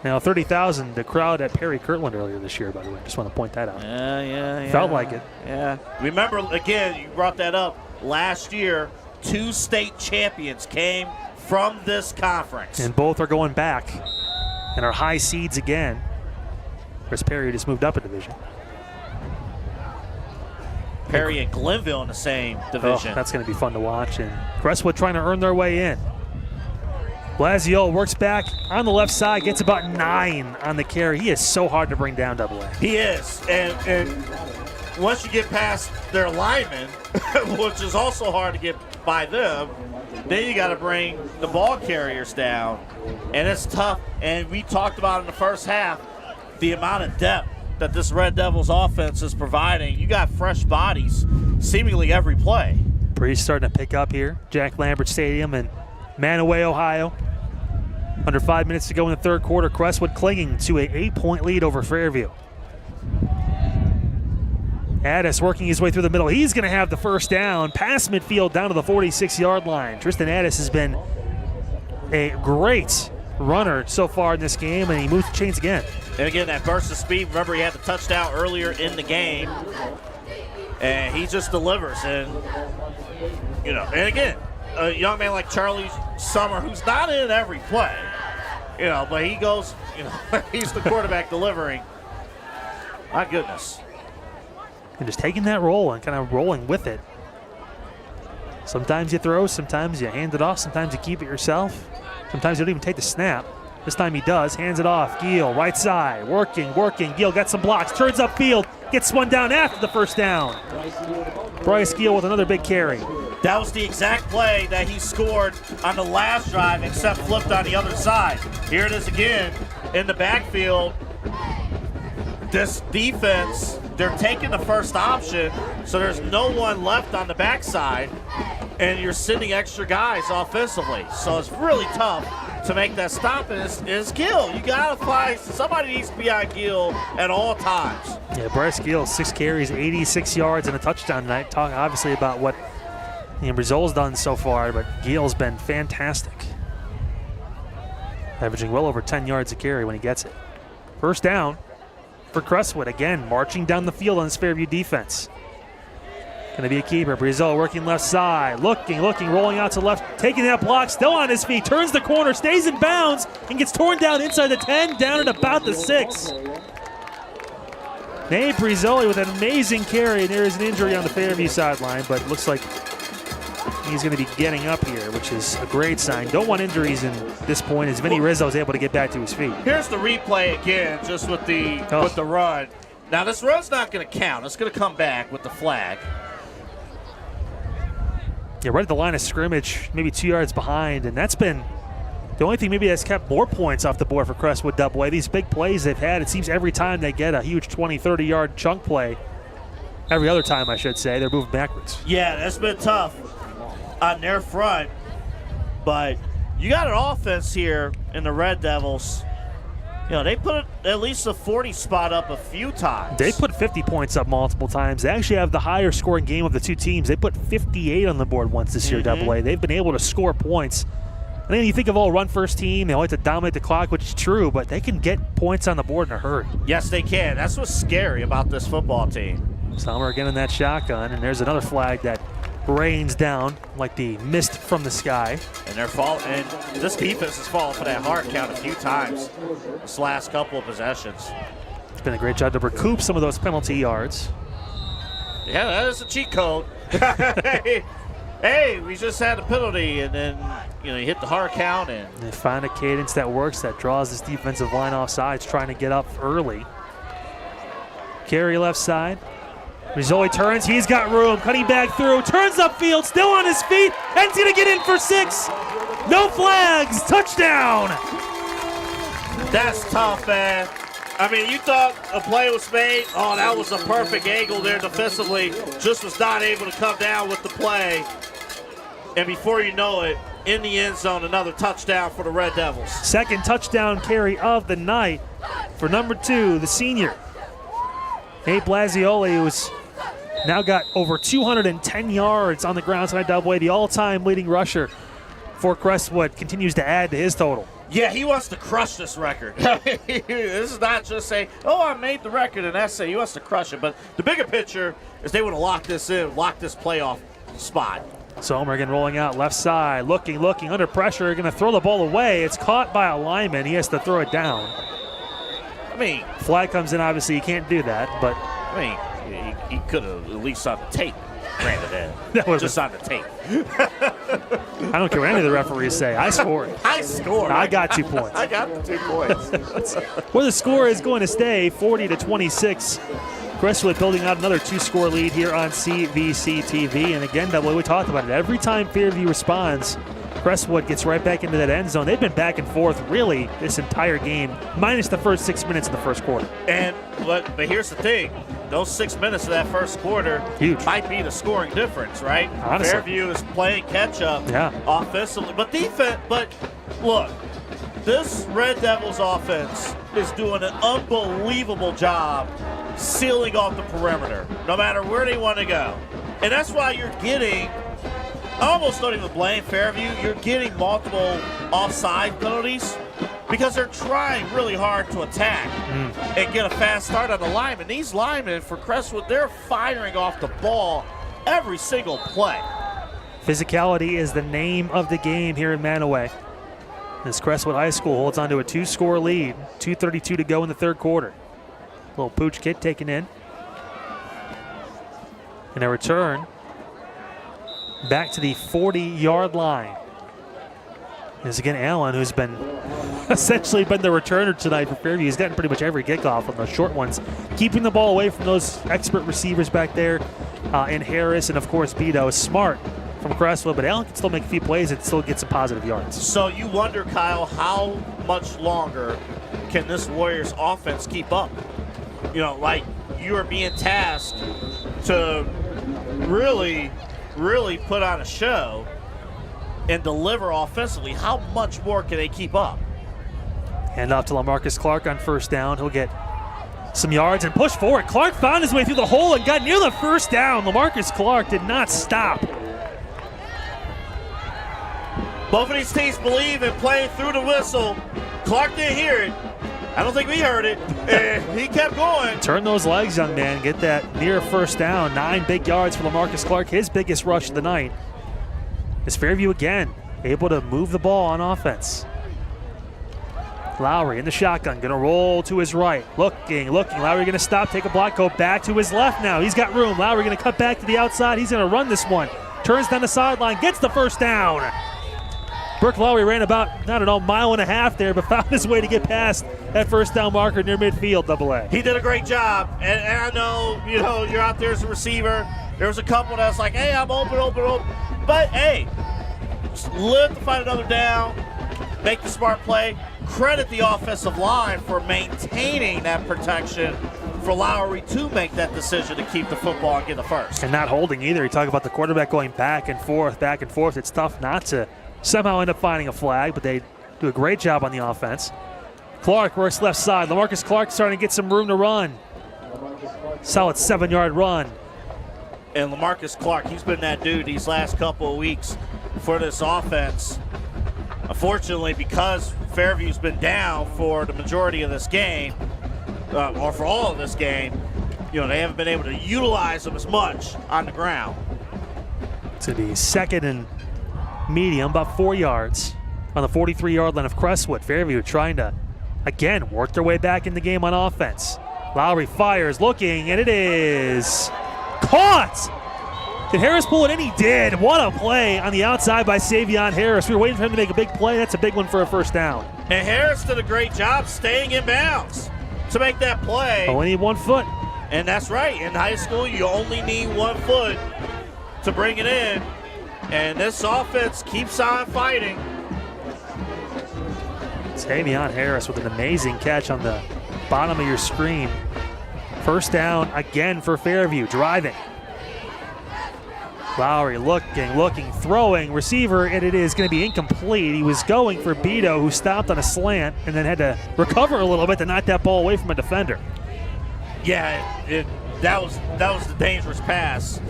Now, 30,000, the crowd at Perry Kirtland earlier this year, by the way. Just want to point that out. Yeah. Felt like it. Yeah. Remember, again, you brought that up. Last year, 2 state champions came from this conference. And both are going back and are high seeds again. Whereas Perry just moved up a division. Perry and Glenville in the same division. Oh, that's going to be fun to watch. And Crestwood trying to earn their way in. Blasio works back on the left side, gets about 9 on the carry. He is so hard to bring down double A. He is. And once you get past their linemen, which is also hard to get by them, then you got to bring the ball carriers down. And it's tough. And we talked about in the first half the amount of depth that this Red Devils offense is providing. You got fresh bodies seemingly every play. Breeze starting to pick up here. Jack Lambert Stadium in Mantua, Ohio. Under 5 minutes to go in the third quarter. Crestwood clinging to an 8-point lead over Fairview. Addis working his way through the middle. He's going to have the first down. Past midfield down to the 46-yard line. Tristan Addis has been a great runner so far in this game, and he moves the chains again. And again, that burst of speed. Remember, he had the touchdown earlier in the game, and he just delivers. And and again, a young man like Charlie Summer, who's not in every play, but he goes, he's the quarterback delivering. My goodness. And just taking that role and kind of rolling with it. Sometimes you throw, sometimes you hand it off, sometimes you keep it yourself. Sometimes you don't even take the snap. This time he does, hands it off. Giel, right side, working. Giel got some blocks, turns upfield, gets one down after the first down. Bryce Giel with another big carry. That was the exact play that he scored on the last drive, except flipped on the other side. Here it is again in the backfield. This defense, they're taking the first option, so there's no one left on the backside, and you're sending extra guys offensively. So it's really tough to make that stop, and it's Gill. You got to find somebody needs to be on Gill at all times. Yeah, Bryce Gill, 6 carries, 86 yards, and a touchdown tonight. Talking obviously about what Brazil's done so far, but Gill's been fantastic. Averaging well over 10 yards a carry when he gets it. First down for Crestwood. Again, marching down the field on this Fairview defense. Going to be a keeper. Brazil working left side. Looking, rolling out to left. Taking that block, still on his feet. Turns the corner, stays in bounds, and gets torn down inside the 10, down at about the 6. Nate Brizzoli with an amazing carry, and there is an injury on the Fairview sideline, but it looks like he's going to be getting up here, which is a great sign. Don't want injuries in this point as Vinny Rizzo is able to get back to his feet. Here's the replay again, just with the run. Now this run's not going to count. It's going to come back with the flag. Yeah, right at the line of scrimmage, maybe 2 yards behind, and that's been the only thing maybe that's kept more points off the board for Crestwood Double A. These big plays they've had, it seems every time they get a huge 20, 30-yard chunk play, every other time I should say, they're moving backwards. Yeah, that's been tough on their front, but you got an offense here in the Red Devils They put at least a 40 spot up a few times. They put 50 points up multiple times. They actually have the higher scoring game of the two teams. They put 58 on the board once this year, AA. They've been able to score points. And then you think of, run first team, they like to dominate the clock, which is true, but they can get points on the board in a hurry. Yes, they can. That's what's scary about this football team. Sommer again in that shotgun, and there's another flag that rains down like the mist from the sky. And and this defense has fallen for that hard count a few times this last couple of possessions. It's been a great job to recoup some of those penalty yards. Yeah, that is a cheat code. Hey, we just had a penalty, and then you hit the hard count, and they find a cadence that works, that draws this defensive line off sides, trying to get up early. Carry left side. Rizzoli turns, he's got room, cutting back through, turns upfield, still on his feet, and he's gonna get in for 6. No flags, touchdown! That's tough, man. I mean, you thought a play was made. Oh, that was a perfect angle there defensively. Just was not able to come down with the play. And before you know it, in the end zone, another touchdown for the Red Devils. Second touchdown carry of the night for number 2, the senior. Nate Blasioli, who's now got over 210 yards on the ground tonight, AA, the all-time leading rusher for Crestwood, continues to add to his total. Yeah, he wants to crush this record. This is not just saying, I made the record, and that's it. He wants to crush it. But the bigger picture is they want to lock this in, lock this playoff spot. Sommer again rolling out left side, looking, under pressure, going to throw the ball away. It's caught by a lineman. He has to throw it down. I mean, flag comes in, obviously you can't do that, but I mean, he could have at least on the tape ran it in. That was just on the tape. I don't care what any of the referees say. I scored. I scored. I got 2 points. I got the 2 points. Where the score is going to stay, 40-26. Crestwood building out another 2-score lead here on CVC TV. And again, double, we talked about it. Every time Fairview responds, Crestwood gets right back into that end zone. They've been back and forth really this entire game, minus the first 6 minutes of the first quarter. But here's the thing. Those 6 minutes of that first quarter might be the scoring difference, right? Honestly. Fairview is playing catch-up offensively. But defense, look, this Red Devils offense is doing an unbelievable job sealing off the perimeter, no matter where they want to go. And that's why you're getting, I almost don't even blame Fairview, you're getting multiple offside penalties because they're trying really hard to attack and get a fast start on the linemen. These linemen for Crestwood, they're firing off the ball every single play. Physicality is the name of the game here in Mantua. As Crestwood High School holds on to a 2-score lead, 2:32 to go in the third quarter. Little pooch kid taken in. And a return back to the 40-yard line. Is again Allen, who's been essentially been the returner tonight for Fairview. He's gotten pretty much every kickoff on the short ones, keeping the ball away from those expert receivers back there, and Harris, and of course Beto. Smart from Crestwood, but Allen can still make a few plays and still get some positive yards. So you wonder, Kyle, how much longer can this Warriors offense keep up? Like you are being tasked to really put on a show and deliver offensively. How much more can they keep up? Hand off to LaMarcus Clark on first down. He'll get some yards and push forward. Clark found his way through the hole and got near the first down. LaMarcus Clark did not stop. Both of these teams believe in playing through the whistle. Clark didn't hear it. I don't think we heard it. And he kept going. Turn those legs, young man. Get that near first down. 9 big yards for LaMarcus Clark, his biggest rush of the night. As Fairview again able to move the ball on offense. Lowry in the shotgun, gonna roll to his right. Looking. Lowry gonna stop, take a block, go back to his left now. He's got room. Lowry gonna cut back to the outside. He's gonna run this one. Turns down the sideline, gets the first down. Brooke Lowry ran about, mile and a half there, but found his way to get past that first down marker near midfield, AA. He did a great job. And I know, you're out there as a receiver. There was a couple that's like, hey, I'm open. But, hey, just live to find another down, make the smart play. Credit the offensive line for maintaining that protection for Lowry to make that decision to keep the football and get the first. And not holding either. You talk about the quarterback going back and forth. It's tough not to somehow end up finding a flag, but they do a great job on the offense. Clark works left side. LaMarcus Clark starting to get some room to run. Solid 7-yard run. And LaMarcus Clark, he's been that dude these last couple of weeks for this offense. Unfortunately, because Fairview's been down for the majority of this game, or for all of this game, you know, they haven't been able to utilize him as much on the ground. It's going to be second and medium, about 4 yards on the 43-yard line of Crestwood. Fairview trying to, again, work their way back in the game on offense. Lowry fires, looking, and it is caught! Did Harris pull it in? He did. What a play on the outside by Savion Harris. We were waiting for him to make a big play. That's a big one for a first down. And Harris did a great job staying in bounds to make that play. Only need 1 foot. And that's right. In high school, you only need 1 foot to bring it in. And this offense keeps on fighting. Savion Harris with an amazing catch on the bottom of your screen. First down again for Fairview, driving. Lowry looking, throwing, receiver, and it is going to be incomplete. He was going for Beto, who stopped on a slant and then had to recover a little bit to knock that ball away from a defender. Yeah, that was the dangerous pass.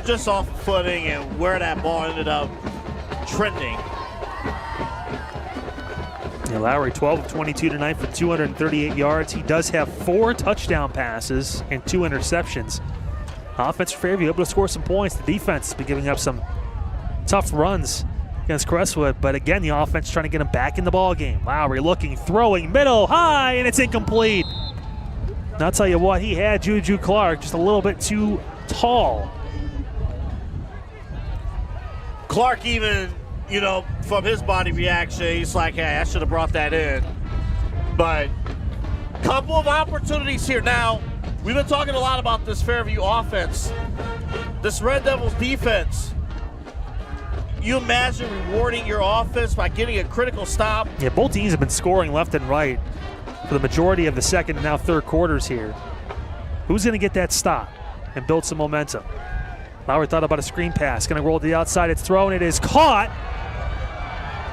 Just off footing and where that ball ended up trending. Yeah, Lowry 12 of 22 tonight for 238 yards. He does have 4 touchdown passes and 2 interceptions. Offense for Fairview able to score some points. The defense has been giving up some tough runs against Crestwood, but again, the offense trying to get him back in the ball game. Lowry looking, throwing, middle, high, and it's incomplete. And I'll tell you what, he had Juju Clark just a little bit too tall. Clark even, you know, from his body reaction, he's like, hey, I should have brought that in. But a couple of opportunities here. Now, we've been talking a lot about this Fairview offense, this Red Devils defense. You imagine rewarding your offense by getting a critical stop? Yeah, both teams have been scoring left and right for the majority of the second and now third quarters here. Who's going to get that stop and build some momentum? Lowry thought about a screen pass. Going to roll to the outside. It's thrown. It is caught.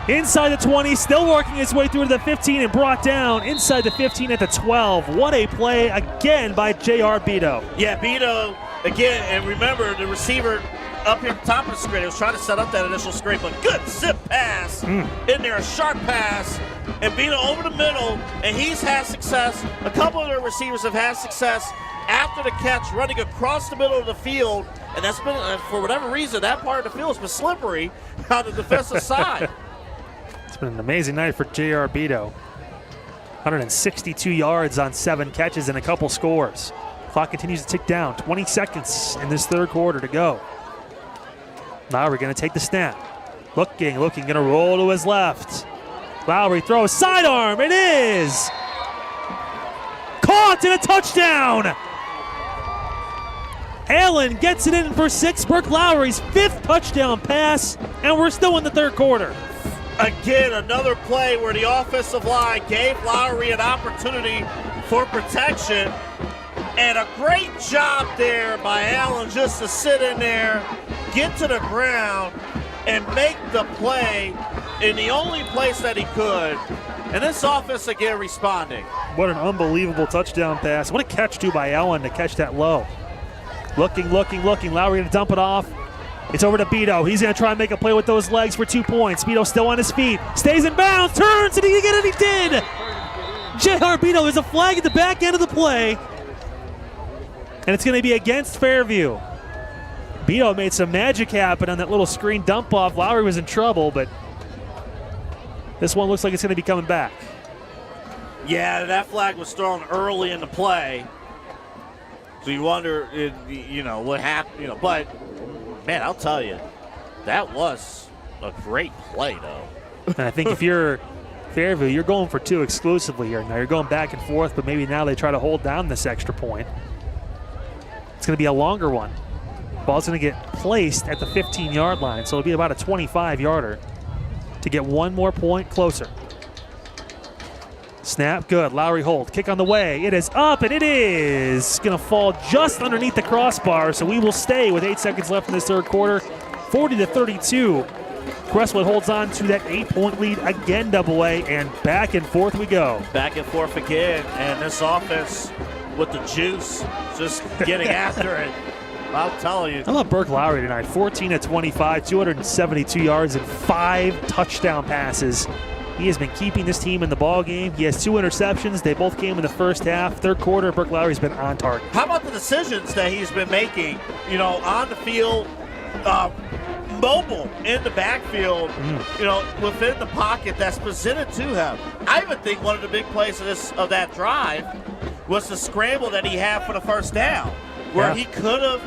Inside the 20, still working its way through to the 15 and brought down inside the 15 at the 12. What a play again by J.R. Beto. Yeah, Beto again, and remember the receiver up here at the top of the screen. He was trying to set up that initial screen, but good zip pass in there, a sharp pass, and Beto over the middle, and he's had success. A couple of their receivers have had success after the catch, running across the middle of the field, and that's been, for whatever reason, that part of the field has been slippery on the defensive side. It's been an amazing night for J.R. Beto. 162 yards on 7 catches and a couple scores. Clock continues to tick down. 20 seconds in this third quarter to go. Lowry going to take the snap. Looking, going to roll to his left. Lowry throws, sidearm, it is! Caught and a touchdown! Allen gets it in for 6. Burke Lowry's 5th touchdown pass, and we're still in the third quarter. Again, another play where the offensive line gave Lowry an opportunity for protection. And a great job there by Allen just to sit in there, get to the ground, and make the play in the only place that he could. And this offense again responding. What an unbelievable touchdown pass. What a catch, too, by Allen to catch that low. Looking. Lowry going to dump it off. It's over to Beto. He's going to try and make a play with those legs for 2 points. Beto still on his feet. Stays in bounds. Turns. Did he get it? He did. J.R. Beto, there's a flag at the back end of the play. And it's going to be against Fairview. Beto made some magic happen on that little screen dump off. Lowry was in trouble, but this one looks like it's going to be coming back. Yeah, that flag was thrown early in the play. So you wonder, you know, what happened, but man, I'll tell you, that was a great play, though. And I think if you're Fairview, you're going for 2 exclusively here. Now you're going back and forth, but maybe now they try to hold down this extra point. It's going to be a longer one. Ball's going to get placed at the 15-yard line, so it'll be about a 25-yarder to get 1 more point closer. Snap, good. Lowry hold. Kick on the way. It is up, and it is going to fall just underneath the crossbar, so we will stay with 8 seconds left in this third quarter. 40-32. Crestwood holds on to that 8-point lead again, Double-A, and back and forth we go. Back and forth again, and this offense with the juice just getting after it. I'm telling you. I love Burke Lowry tonight. 14 of 25, 272 yards, and 5 touchdown passes. He has been keeping this team in the ball game. He has 2 interceptions. They both came in the first half. Third quarter, Burke Lowry's been on target. How about the decisions that he's been making, on the field, mobile in the backfield, within the pocket that's presented to him. I even think one of the big plays of that drive was the scramble that he had for the first down, where he could have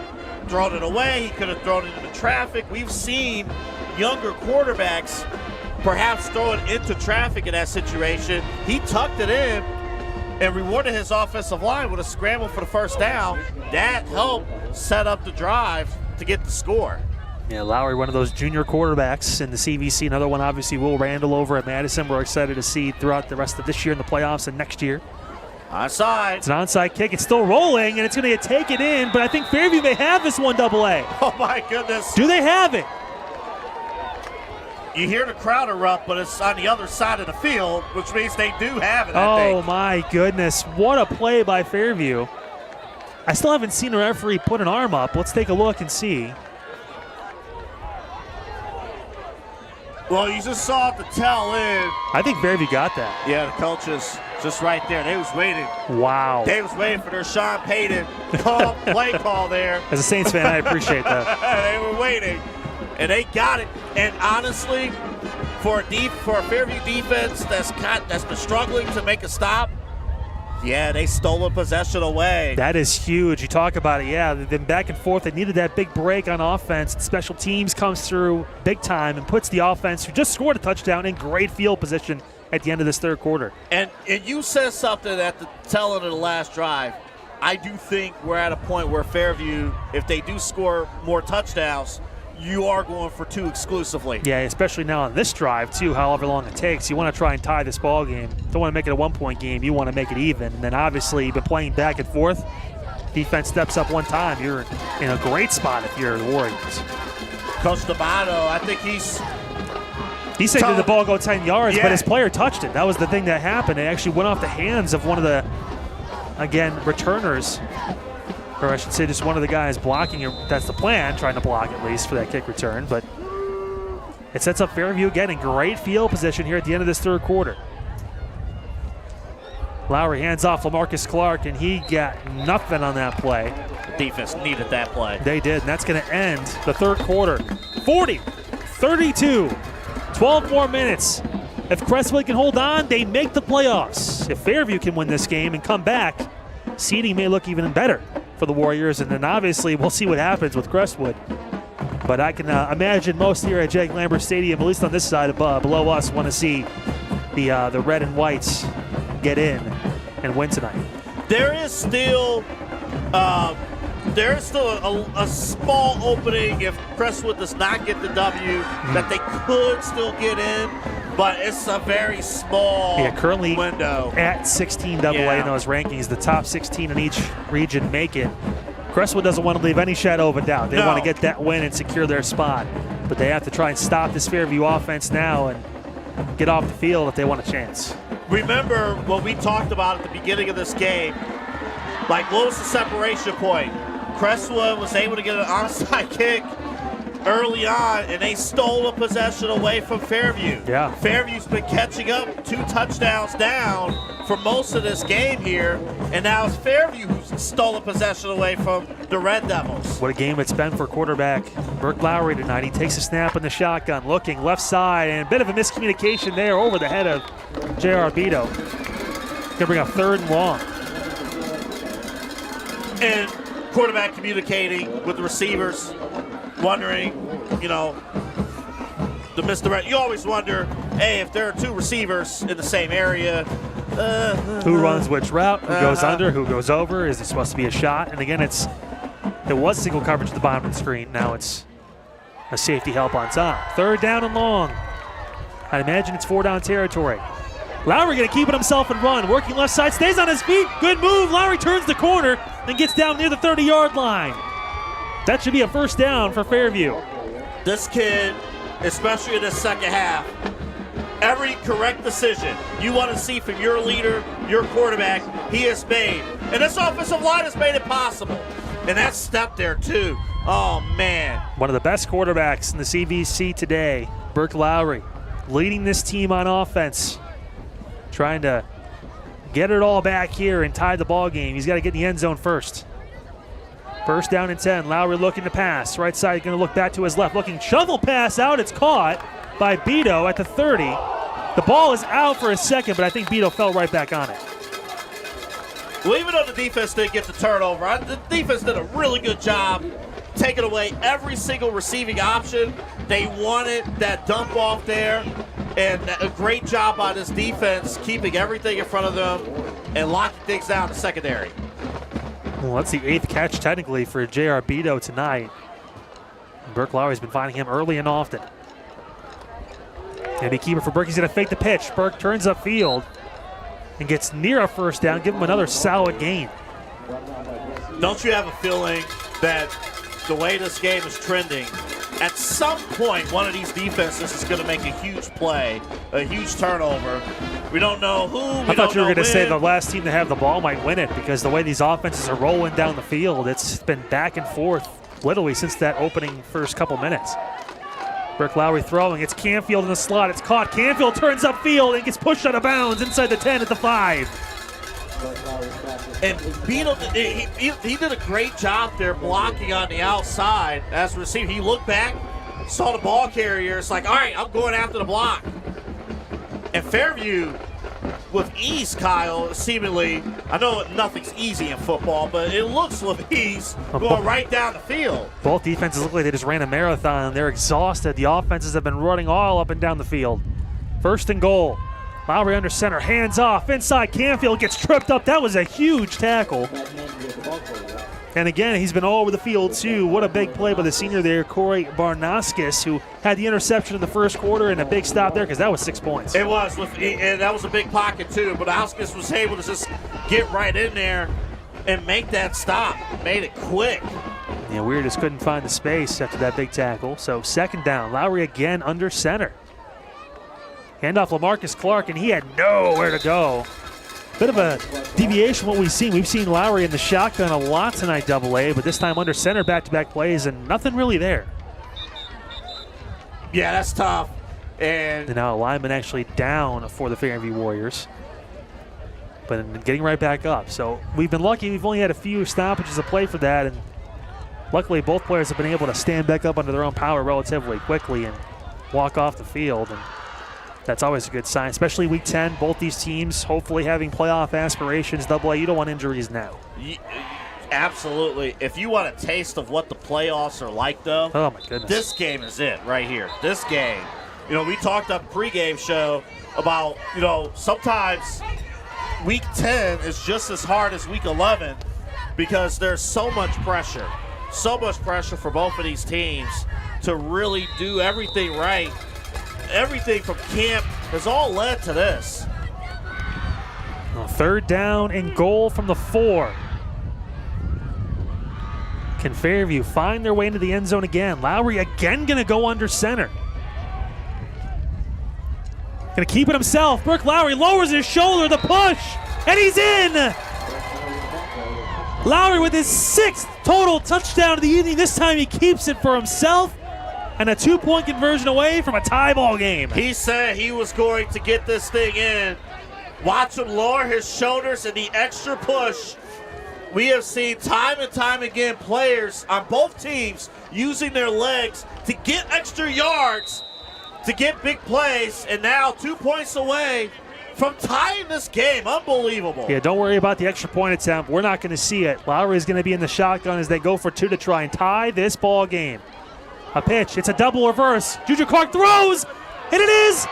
thrown it away, he could have thrown it into traffic. We've seen younger quarterbacks perhaps throw it into traffic in that situation. He tucked it in and rewarded his offensive line with a scramble for the first down. That helped set up the drive to get the score. Yeah, Lowry, one of those junior quarterbacks in the CVC. Another one, obviously, Will Randall over at Madison. We're excited to see throughout the rest of this year in the playoffs and next year. Onside. It's an onside kick. It's still rolling, and it's going to get taken in, but I think Fairview may have this one, Double-A. Oh, my goodness. Do they have it? You hear the crowd erupt, but it's on the other side of the field, which means they do have it, I Oh, think. my goodness. What a play by Fairview. I still haven't seen a referee put an arm up. Let's take a look and see. Well, you just saw it to tell in. I think Fairview got that. Yeah, the coaches just right there. They was waiting. Wow. They was waiting for their Sean Payton play call there. As a Saints fan, I appreciate that. They were waiting, and they got it. And honestly, for a Fairview defense that's been struggling to make a stop, yeah, they stole a possession away. That is huge. You talk about it, yeah. They've been back and forth. They needed that big break on offense. Special teams comes through big time and puts the offense, who just scored a touchdown, in great field position at the end of this third quarter. And you said something at the tail end of the last drive. I do think we're at a point where Fairview, if they do score more touchdowns, you are going for 2 exclusively. Yeah, especially now on this drive, too, however long it takes. You want to try and tie this ball game. Don't want to make it a 1-point game. You want to make it even. And then, obviously, you've been playing back and forth. Defense steps up one time. You're in a great spot if you're the Warriors. Coach D'Amato, I think He said that the ball go 10 yards, Yeah. but his player touched it. That was the thing that happened. It actually went off the hands of one of the, again, returners. Or I should say just one of the guys blocking it. That's the plan, trying to block at least for that kick return. But it sets up Fairview again in great field position here at the end of this third quarter. Lowry hands off LaMarcus Clark, and he got nothing on that play. defense needed that play. They did, and that's going to end the third quarter. 40-32, 12 more minutes. If Crestwood can hold on, they make the playoffs. If Fairview can win this game and come back, seeding may look even better for the Warriors, and then obviously we'll see what happens with Crestwood. But I can imagine most here at Jake Lambert Stadium, at least on this side above, below us, want to see the red and whites get in and win tonight. There is still a small opening if Crestwood does not get the W that they could still get in, but it's a very small currently window. At 16 AA in those rankings, the top 16 in each region make it. Crestwood doesn't want to leave any shadow of a doubt. They want to get that win and secure their spot, but they have to try and stop this Fairview offense now and get off the field if they want a chance. Remember what we talked about at the beginning of this game, like what was the separation point? Crestwood was able to get an onside kick early on, and they stole a possession away from Fairview. Yeah. Fairview's been catching up 2 touchdowns down for most of this game here, and now it's Fairview who's stolen possession away from the Red Devils. What a game it's been for quarterback Burke Lowry tonight. He takes a snap in the shotgun, looking left side, and a bit of a miscommunication there over the head of J.R. Beto. Gonna bring up 3rd and long. And quarterback communicating with the receivers, wondering, to miss the you always wonder, hey, if there are 2 receivers in the same area, who runs which route, who goes under, who goes over, is it supposed to be a shot? And again, it was single coverage at the bottom of the screen. Now it's a safety help on top. 3rd down and long. I imagine it's 4-down territory. Lowry going to keep it himself and run. Working left side, stays on his feet. Good move. Lowry turns the corner and gets down near the 30-yard line. That should be a 1st down for Fairview. This kid especially in the second half. Every correct decision you want to see from your leader, your quarterback, he has made. And this offensive line has made it possible. And that step there, too. Oh, man. One of the best quarterbacks in the CVC today, Burke Lowry, leading this team on offense, trying to get it all back here and tie the ball game. He's got to get in the end zone first. First down and 10. Lowry looking to pass. Right side going to look back to his left. Looking shovel pass out. It's caught by Beto at the 30. The ball is out for a second, but I think Beto fell right back on it. Well, even though the defense didn't get the turnover, the defense did a really good job taking away every single receiving option. They wanted that dump off there, and a great job by this defense keeping everything in front of them and locking things down in the secondary. Well, that's the 8th catch technically for J.R. Beto tonight. Burke Lowry's been finding him early and often. Gonna be keeper for Burke. He's gonna fake the pitch. Burke turns upfield and gets near a first down. Give him another solid gain. Don't you have a feeling that the way this game is trending, at some point one of these defenses is going to make a huge play, a huge turnover? We don't know who. I thought you were going to say the last team to have the ball might win it, because the way these offenses are rolling down the field, it's been back and forth literally since that opening first couple minutes. Burke Lowry throwing. It's Canfield in the slot. It's caught. Canfield turns upfield and gets pushed out of bounds inside the 10 at the 5. And Beto, he did a great job there blocking on the outside as a receiver. He looked back, saw the ball carrier. It's like, all right, I'm going after the block. And Fairview, with ease, Kyle, seemingly, I know nothing's easy in football, but it looks with ease going right down the field. Both defenses look like they just ran a marathon. They're exhausted. The offenses have been running all up and down the field. First and goal. Lowry under center, hands off, inside. Canfield gets tripped up. That was a huge tackle. And again, he's been all over the field too. What a big play by the senior there, Corey Barnaskis, who had the interception in the first quarter and a big stop there because that was 6 points. It was, and that was a big pocket too. Barnaskis was able to just get right in there and make that stop. Made it quick. Yeah, Weir just couldn't find the space after that big tackle. So second down, Lowry again under center. Handoff LaMarcus Clark, and he had nowhere to go. Bit of a deviation from what we've seen. We've seen Lowry in the shotgun a lot tonight, AA, but this time under center, back-to-back plays, and nothing really there. Yeah, that's tough. And now a lineman actually down for the Fairview Warriors, but getting right back up. So we've been lucky. We've only had a few stoppages of play for that, and luckily both players have been able to stand back up under their own power relatively quickly and walk off the field. And that's always a good sign, especially Week 10. Both these teams hopefully having playoff aspirations. AA, you don't want injuries now. Absolutely. If you want a taste of what the playoffs are like, though, oh my goodness, this game is it right here. This game. You know, we talked on the pregame show about, you know, sometimes Week 10 is just as hard as Week 11 because there's so much pressure for both of these teams to really do everything right. Everything from camp has all led to this. Third down and goal from the 4. Can Fairview find their way into the end zone again? Lowry again going to go under center. Going to keep it himself. Burke Lowry lowers his shoulder, the push, and he's in! Lowry with his 6th total touchdown of the evening. This time he keeps it for himself. And a 2-point conversion away from a tie ball game. He said he was going to get this thing in. Watch him lower his shoulders and the extra push. We have seen time and time again players on both teams using their legs to get extra yards, to get big plays, and now 2 points away from tying this game. Unbelievable. Yeah, don't worry about the extra point attempt. We're not going to see it. Lowry is going to be in the shotgun as they go for 2 to try and tie this ball game. A pitch, it's a double reverse. Juju Clark throws, and it is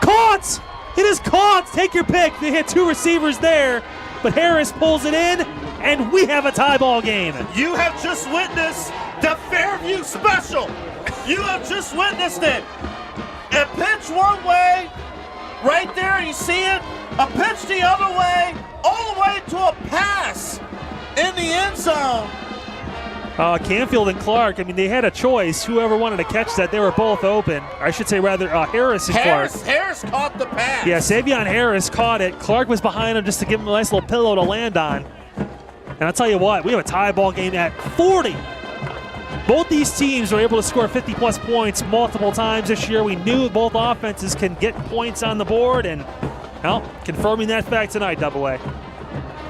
caught. It is caught. Take your pick. They hit 2 receivers there, but Harris pulls it in, and we have a tie ball game. You have just witnessed the Fairview special. You have just witnessed it. A pitch one way, right there, you see it. A pitch the other way, all the way to a pass in the end zone. Canfield and Clark, I mean, they had a choice. Whoever wanted to catch that, they were both open. I should say, rather, Harris and Clark. Harris caught the pass. Yeah, Savion Harris caught it. Clark was behind him just to give him a nice little pillow to land on. And I'll tell you what, we have a tie ball game at 40. Both these teams were able to score 50-plus points multiple times this year. We knew both offenses can get points on the board, and, well, confirming that fact tonight, Double A.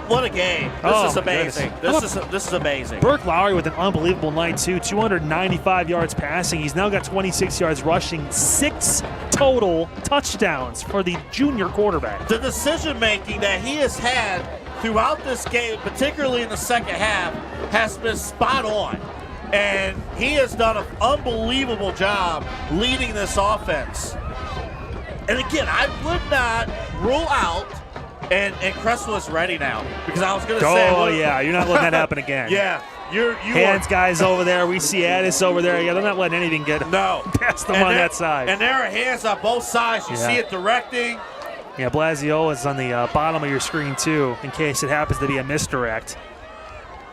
What a game. This is amazing. This is amazing. Burke Lowry with an unbelievable night, too. 295 yards passing. He's now got 26 yards rushing, 6 total touchdowns for the junior quarterback. The decision-making that he has had throughout this game, particularly in the second half, has been spot on. And he has done an unbelievable job leading this offense. And again, I would not rule out, and Crestwood's ready now, because I was going to say. Oh, yeah, you're not letting that happen again. Yeah. You Hands guys over there. We see Addis over there. Yeah, they're not letting anything get past them on that side. And there are hands on both sides. You see it directing. Yeah, Blasio is on the bottom of your screen, too, in case it happens to be a misdirect.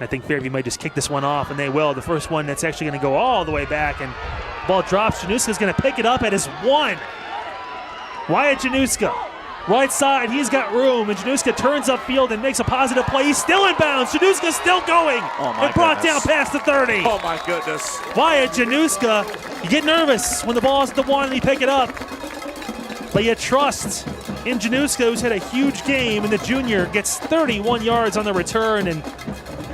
I think Fairview might just kick this one off, and they will. The first one that's actually going to go all the way back, and ball drops. Januska's going to pick it up at his 1. Wyatt Januska, right side, he's got room, and Januska turns upfield and makes a positive play. He's still in bounds. Januska's still going. Oh, my and brought goodness. down past the 30. Oh, my goodness. Wyatt Januska, you get nervous when the ball's at the 1 and you pick it up. But you trust in Januska, who's had a huge game, and the junior gets 31 yards on the return, and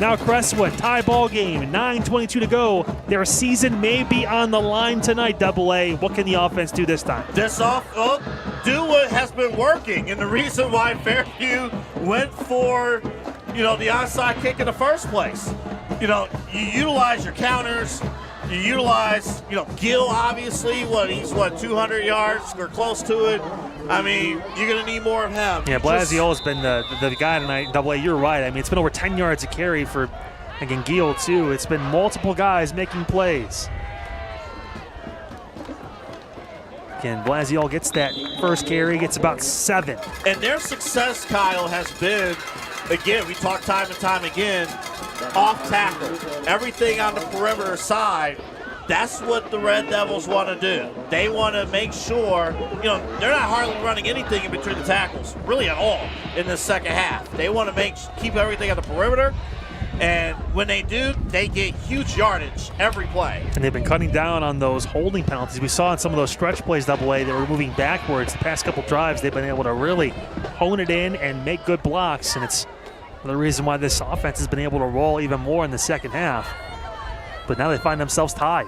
now Crestwood, tie ball game, 9:22 to go. Their season may be on the line tonight, Double A. What can the offense do this time? Do what has been working, and the reason why Fairview went for, the onside kick in the first place. You utilize your counters. You utilize, Gill, obviously. He's 200 yards or close to it. I mean, you're going to need more of him. Yeah, Blasio's been the guy tonight. Double A, you're right. I mean, it's been over 10 yards a carry for, again, Gill, too. It's been multiple guys making plays. Again, Blasio gets that first carry, gets about 7. And their success, Kyle, has been, again, we talk time and time again, off tackle. Everything on the perimeter side, that's what the Red Devils want to do. They want to make sure, they're not hardly running anything in between the tackles, really at all, in the second half. They want to keep everything on the perimeter, and when they do, they get huge yardage every play. And they've been cutting down on those holding penalties. We saw in some of those stretch plays, Double A, they were moving backwards. The past couple drives, they've been able to really hone it in and make good blocks, and it's the reason why this offense has been able to roll even more in the second half. But now they find themselves tied.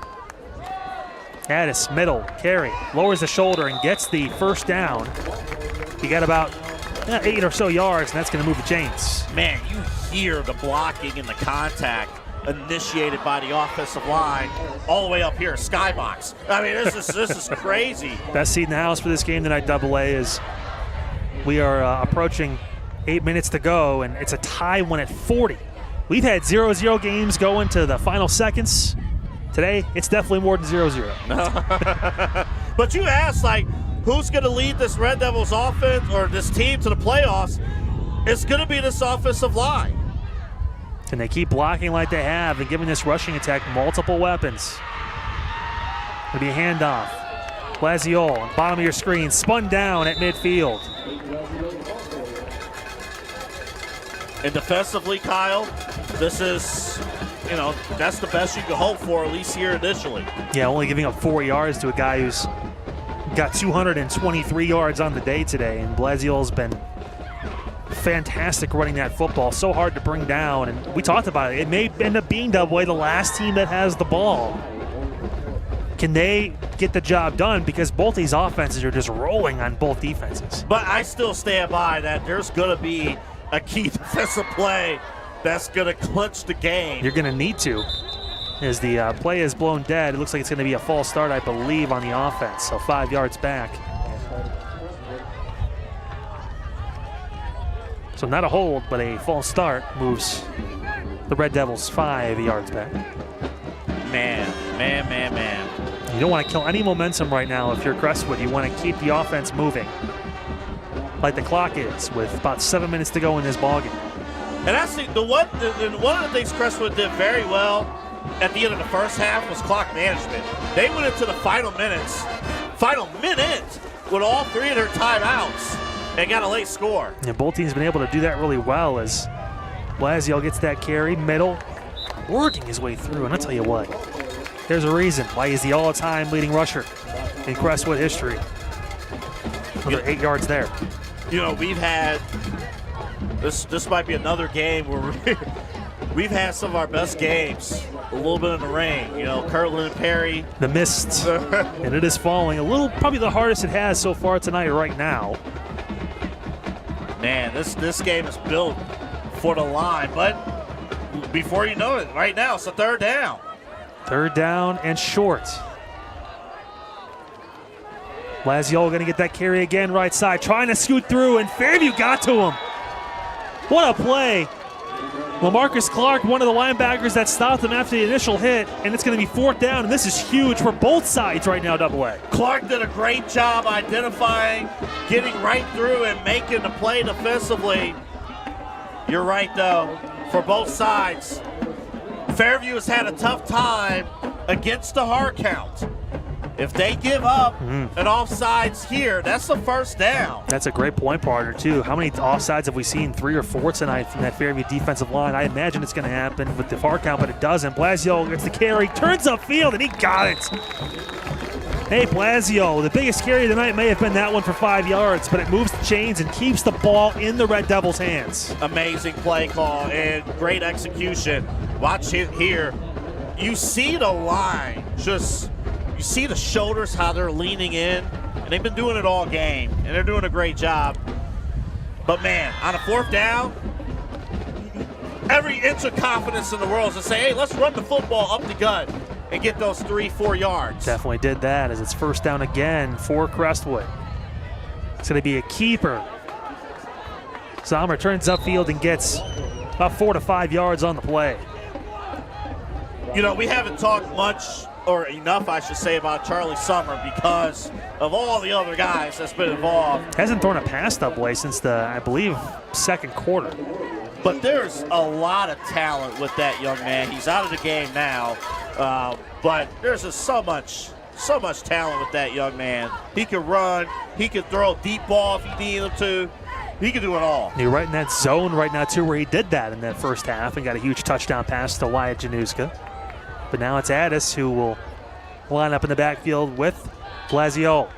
Addis, middle, carry, lowers the shoulder and gets the first down. He got about 8 or so yards, and that's going to move the chains. Man, you hear the blocking and the contact initiated by the offensive line all the way up here, skybox. I mean, this is crazy. Best seat in the house for this game tonight, Double A, is we are approaching 8 minutes to go, and it's a tie one at 40. We've had 0-0 games go into the final seconds. Today, it's definitely more than 0-0. But you asked, who's going to lead this Red Devils offense or this team to the playoffs? It's going to be this offensive line. And they keep blocking like they have and giving this rushing attack multiple weapons. It'll be a handoff. Blasio, bottom of your screen, spun down at midfield. And defensively, Kyle, this is, that's the best you can hope for, at least here initially. Yeah, only giving up 4 yards to a guy who's got 223 yards on the day today. And Blasio's been fantastic running that football. So hard to bring down. And we talked about it. It may end up being Double A, the last team that has the ball. Can they get the job done? Because both these offenses are just rolling on both defenses. But I still stand by that there's going to be a key defensive play that's going to clinch the game. You're going to need to. As the play is blown dead, it looks like it's going to be a false start, I believe, on the offense. So 5 yards back. So not a hold, but a false start moves the Red Devils 5 yards back. Man. You don't want to kill any momentum right now if you're Crestwood. You want to keep the offense moving, like the clock is, with about 7 minutes to go in this ballgame. And that's one of the things Crestwood did very well at the end of the first half was clock management. They went into the final minute, with all 3 of their timeouts and got a late score. And both teams been able to do that really well as Blasio gets that carry, middle, working his way through. And I'll tell you what, there's a reason why he's the all-time leading rusher in Crestwood history. Another 8 yards there. You know, we've had, this might be another game where we've had some of our best games a little bit in the rain. You know, Kirtland and Perry. The mist, and it is falling a little, probably the hardest it has so far tonight right now. Man, this game is built for the line, but before you know it, right now it's a 3rd down. 3rd down and short. Blasio going to get that carry again right side, trying to scoot through, and Fairview got to him. What a play. LaMarcus Clark, one of the linebackers that stopped him after the initial hit, and it's going to be 4th down, and this is huge for both sides right now, AA. Clark did a great job identifying, getting right through, and making the play defensively. You're right, though, for both sides. Fairview has had a tough time against the hard count. If they give up an offsides here, that's the 1st down. That's a great point, partner, too. How many offsides have we seen? 3 or 4 tonight from that Fairview defensive line. I imagine it's going to happen with the far count, but it doesn't. Blasio gets the carry, turns upfield, and he got it. Hey, Blasio, the biggest carry of the night may have been that one for 5 yards, but it moves the chains and keeps the ball in the Red Devils' hands. Amazing play call and great execution. Watch it here. You see the line just... You see the shoulders, how they're leaning in, and they've been doing it all game, and they're doing a great job. But man, on a 4th down, every inch of confidence in the world is to say, hey, let's run the football up the gut and get those 3-4 yards. Definitely did that as it's 1st down again for Crestwood. It's going to be a keeper. Sommer turns upfield and gets about 4 to 5 yards on the play. You know, we haven't talked much or enough, I should say, about Charlie Sommer because of all the other guys that's been involved. Hasn't thrown a pass that way since the, I believe, 2nd quarter. But there's a lot of talent with that young man. He's out of the game now, but there's just so much talent with that young man. He can run, he can throw a deep ball if he needs him to. He can do it all. You're right in that zone right now, too, where he did that in that first half and got a huge touchdown pass to Wyatt Januska. But now it's Addis who will line up in the backfield with Blasio.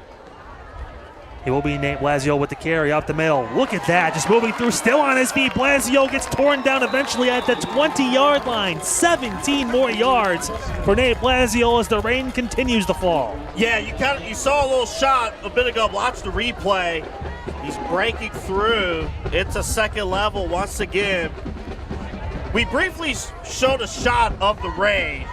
He will be Nate Blasio with the carry up the middle. Look at that, just moving through, still on his feet. Blasio gets torn down eventually at the 20-yard line. 17 more yards for Nate Blasio as the rain continues to fall. Yeah, you saw a little shot a bit ago. Watch the replay. He's breaking through. It's a 2nd level once again. We briefly showed a shot of the rain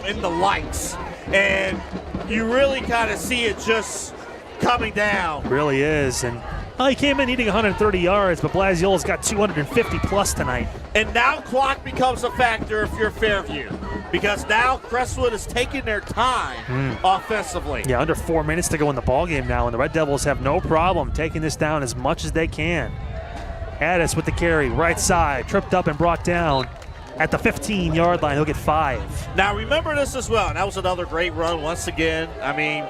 in the lights, and you really kind of see it just coming down. Really is, and he came in needing 130 yards, but Blasio's got 250 plus tonight. And now clock becomes a factor if you're Fairview, because now Crestwood is taking their time offensively. Yeah, under 4 minutes to go in the ballgame now, and the Red Devils have no problem taking this down as much as they can. Addis with the carry, right side, tripped up and brought down at the 15-yard line. He'll get 5. Now remember this as well, and that was another great run once again. I mean,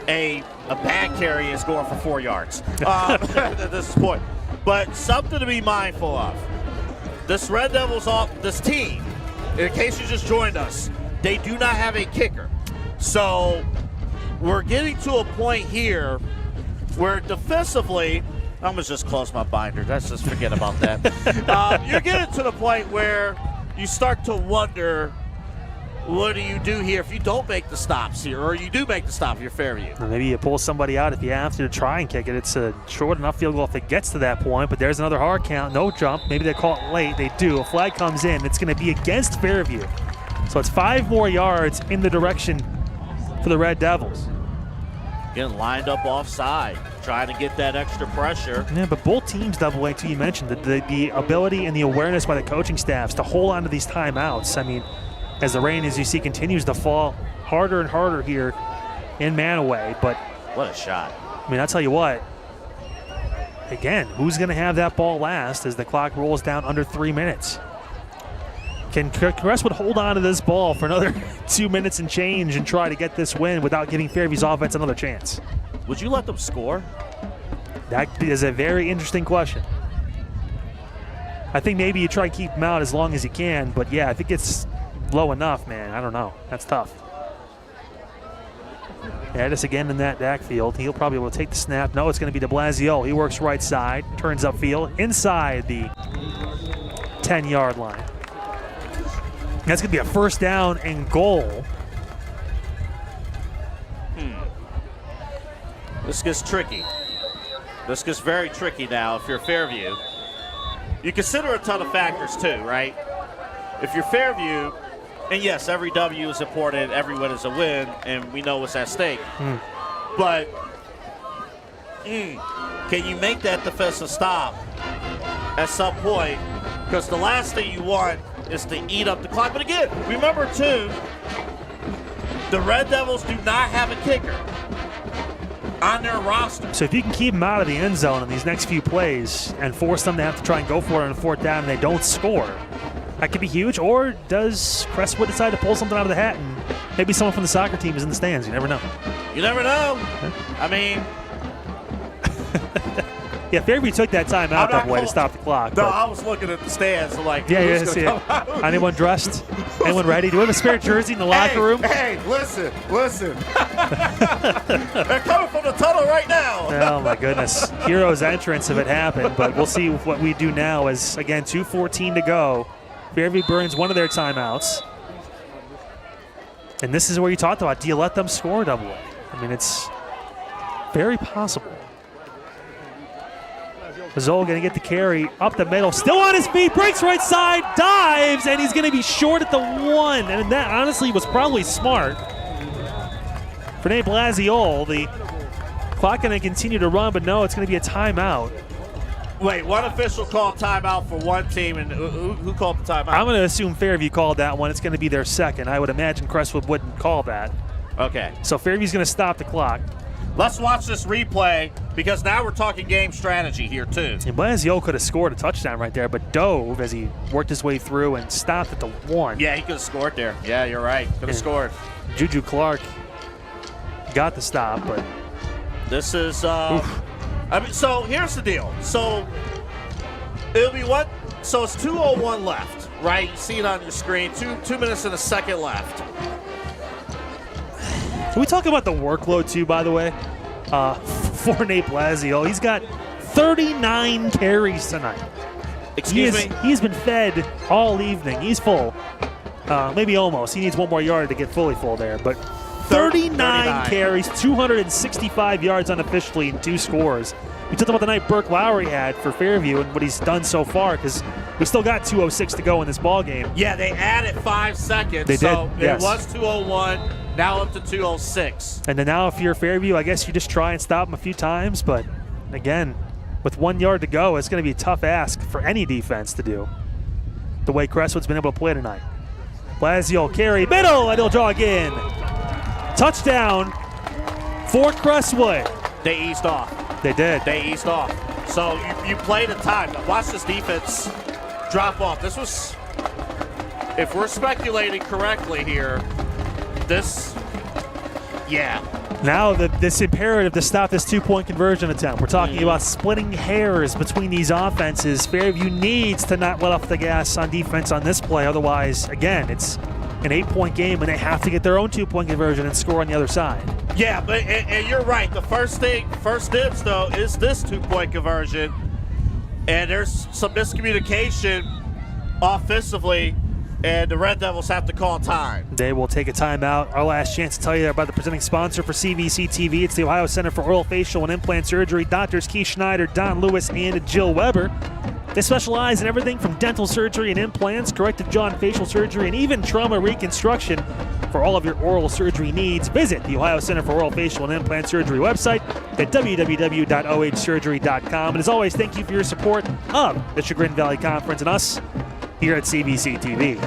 a bad carry is going for 4 yards at this point. But something to be mindful of. This Red Devils this team, in case you just joined us, they do not have a kicker. So we're getting to a point here where defensively, I'm going to just close my binder. Let's just forget about that. You're getting to the point where you start to wonder, what do you do here if you don't make the stops here, or you do make the stop here, Fairview? Maybe you pull somebody out if you have to try and kick it. It's a short enough field goal if it gets to that point, but there's another hard count, no jump. Maybe they call it late. They do. A flag comes in. It's going to be against Fairview. So it's 5 more yards in the direction for the Red Devils. Getting lined up offside, trying to get that extra pressure. Yeah, but both teams, Double A, too, you mentioned, the ability and the awareness by the coaching staffs to hold on to these timeouts. I mean, as the rain, as you see, continues to fall harder and harder here in Mantua. But what a shot. I mean, I'll tell you what, again, who's going to have that ball last as the clock rolls down under 3 minutes? Can Crestwood hold on to this ball for another 2 minutes and change and try to get this win without giving Fairview's offense another chance? Would you let them score? That is a very interesting question. I think maybe you try to keep them out as long as you can, but yeah, if it gets low enough, man, I don't know. That's tough. Yeah, just again in that backfield. He'll probably be able to take the snap. No, it's going to be de Blasio. He works right side, turns upfield, inside the 10-yard line. That's going to be a first down and goal. This gets tricky. This gets very tricky now if you're Fairview. You consider a ton of factors too, right? If you're Fairview, and yes, every W is important, every win is a win, and we know what's at stake. But can you make that defensive stop at some point? Because the last thing you want is to eat up the clock. But again, remember too, the Red Devils do not have a kicker on their roster. So if you can keep them out of the end zone in these next few plays and force them to have to try and go for it on a fourth down and they don't score, that could be huge. Or does Crestwood decide to pull something out of the hat and maybe someone from the soccer team is in the stands? You never know. You never know. I mean, yeah, Fairview took that time out that way to stop the clock. No, I was looking at the stands like, yeah, see it. Anyone dressed? Anyone ready? Do we have a spare jersey in the locker room? Hey, listen. They're coming from the tunnel right now. Oh, my goodness. Hero's entrance if it happened, but we'll see what we do now as, again, 2:14 to go. Fairview burns one of their timeouts. And this is where you talked about, do you let them score double A? I mean, it's very possible. Zoll going to get the carry up the middle, still on his feet, breaks right side, dives, and he's going to be short at the 1. And that honestly was probably smart. For de Blasio, the clock going to continue to run, but no, it's going to be a timeout. Wait, one official called timeout for one team, and who called the timeout? I'm going to assume Fairview called that one. It's going to be their second. I would imagine Crestwood wouldn't call that. Okay. So Fairview's going to stop the clock. Let's watch this replay because now we're talking game strategy here too. And Blasio could have scored a touchdown right there, but dove as he worked his way through and stopped at the 1. Yeah, he could have scored there. Yeah, you're right. Could have scored. Juju Clark got the stop, but this is. I mean, so here's the deal. So it'll be what? So it's 2:01 left, right? You see it on your screen. 2 minutes and a second left. Can we talk about the workload too, by the way? For Nate Blasio, he's got 39 carries tonight. Excuse me? He's been fed all evening. He's full. Maybe almost. He needs one more yard to get fully full there. But 39 carries, 265 yards unofficially, and 2 scores. We talked about the night Burke Lowry had for Fairview and what he's done so far because we still got 2:06 to go in this ball game. Yeah, they added 5 seconds. They so did, yes. It was 2:01. Now up to 2:06. And then now if you're Fairview, I guess you just try and stop them a few times. But again, with 1 yard to go, it's going to be a tough ask for any defense to do the way Crestwood's been able to play tonight. Blasio carry, middle, and he'll draw again. Touchdown for Crestwood. They eased off. They did. They eased off. So you play the time. Now watch this defense drop off. This was, if we're speculating correctly here, Now this imperative to stop this 2-point conversion attempt. We're talking about splitting hairs between these offenses. Fairview needs to not let off the gas on defense on this play. Otherwise, again, it's an 8-point game and they have to get their own 2-point conversion and score on the other side. Yeah, but and you're right. The first dibs though is this 2-point conversion, and there's some miscommunication offensively. And the Red Devils have to call time. They will take a timeout. Our last chance to tell you about the presenting sponsor for CVC TV. It's the Ohio Center for Oral, Facial, and Implant Surgery. Doctors Keith Schneider, Don Lewis, and Jill Weber. They specialize in everything from dental surgery and implants, corrective jaw and facial surgery, and even trauma reconstruction. For all of your oral surgery needs, visit the Ohio Center for Oral, Facial, and Implant Surgery website at www.ohsurgery.com. And as always, thank you for your support of the Chagrin Valley Conference and us here at CVC TV.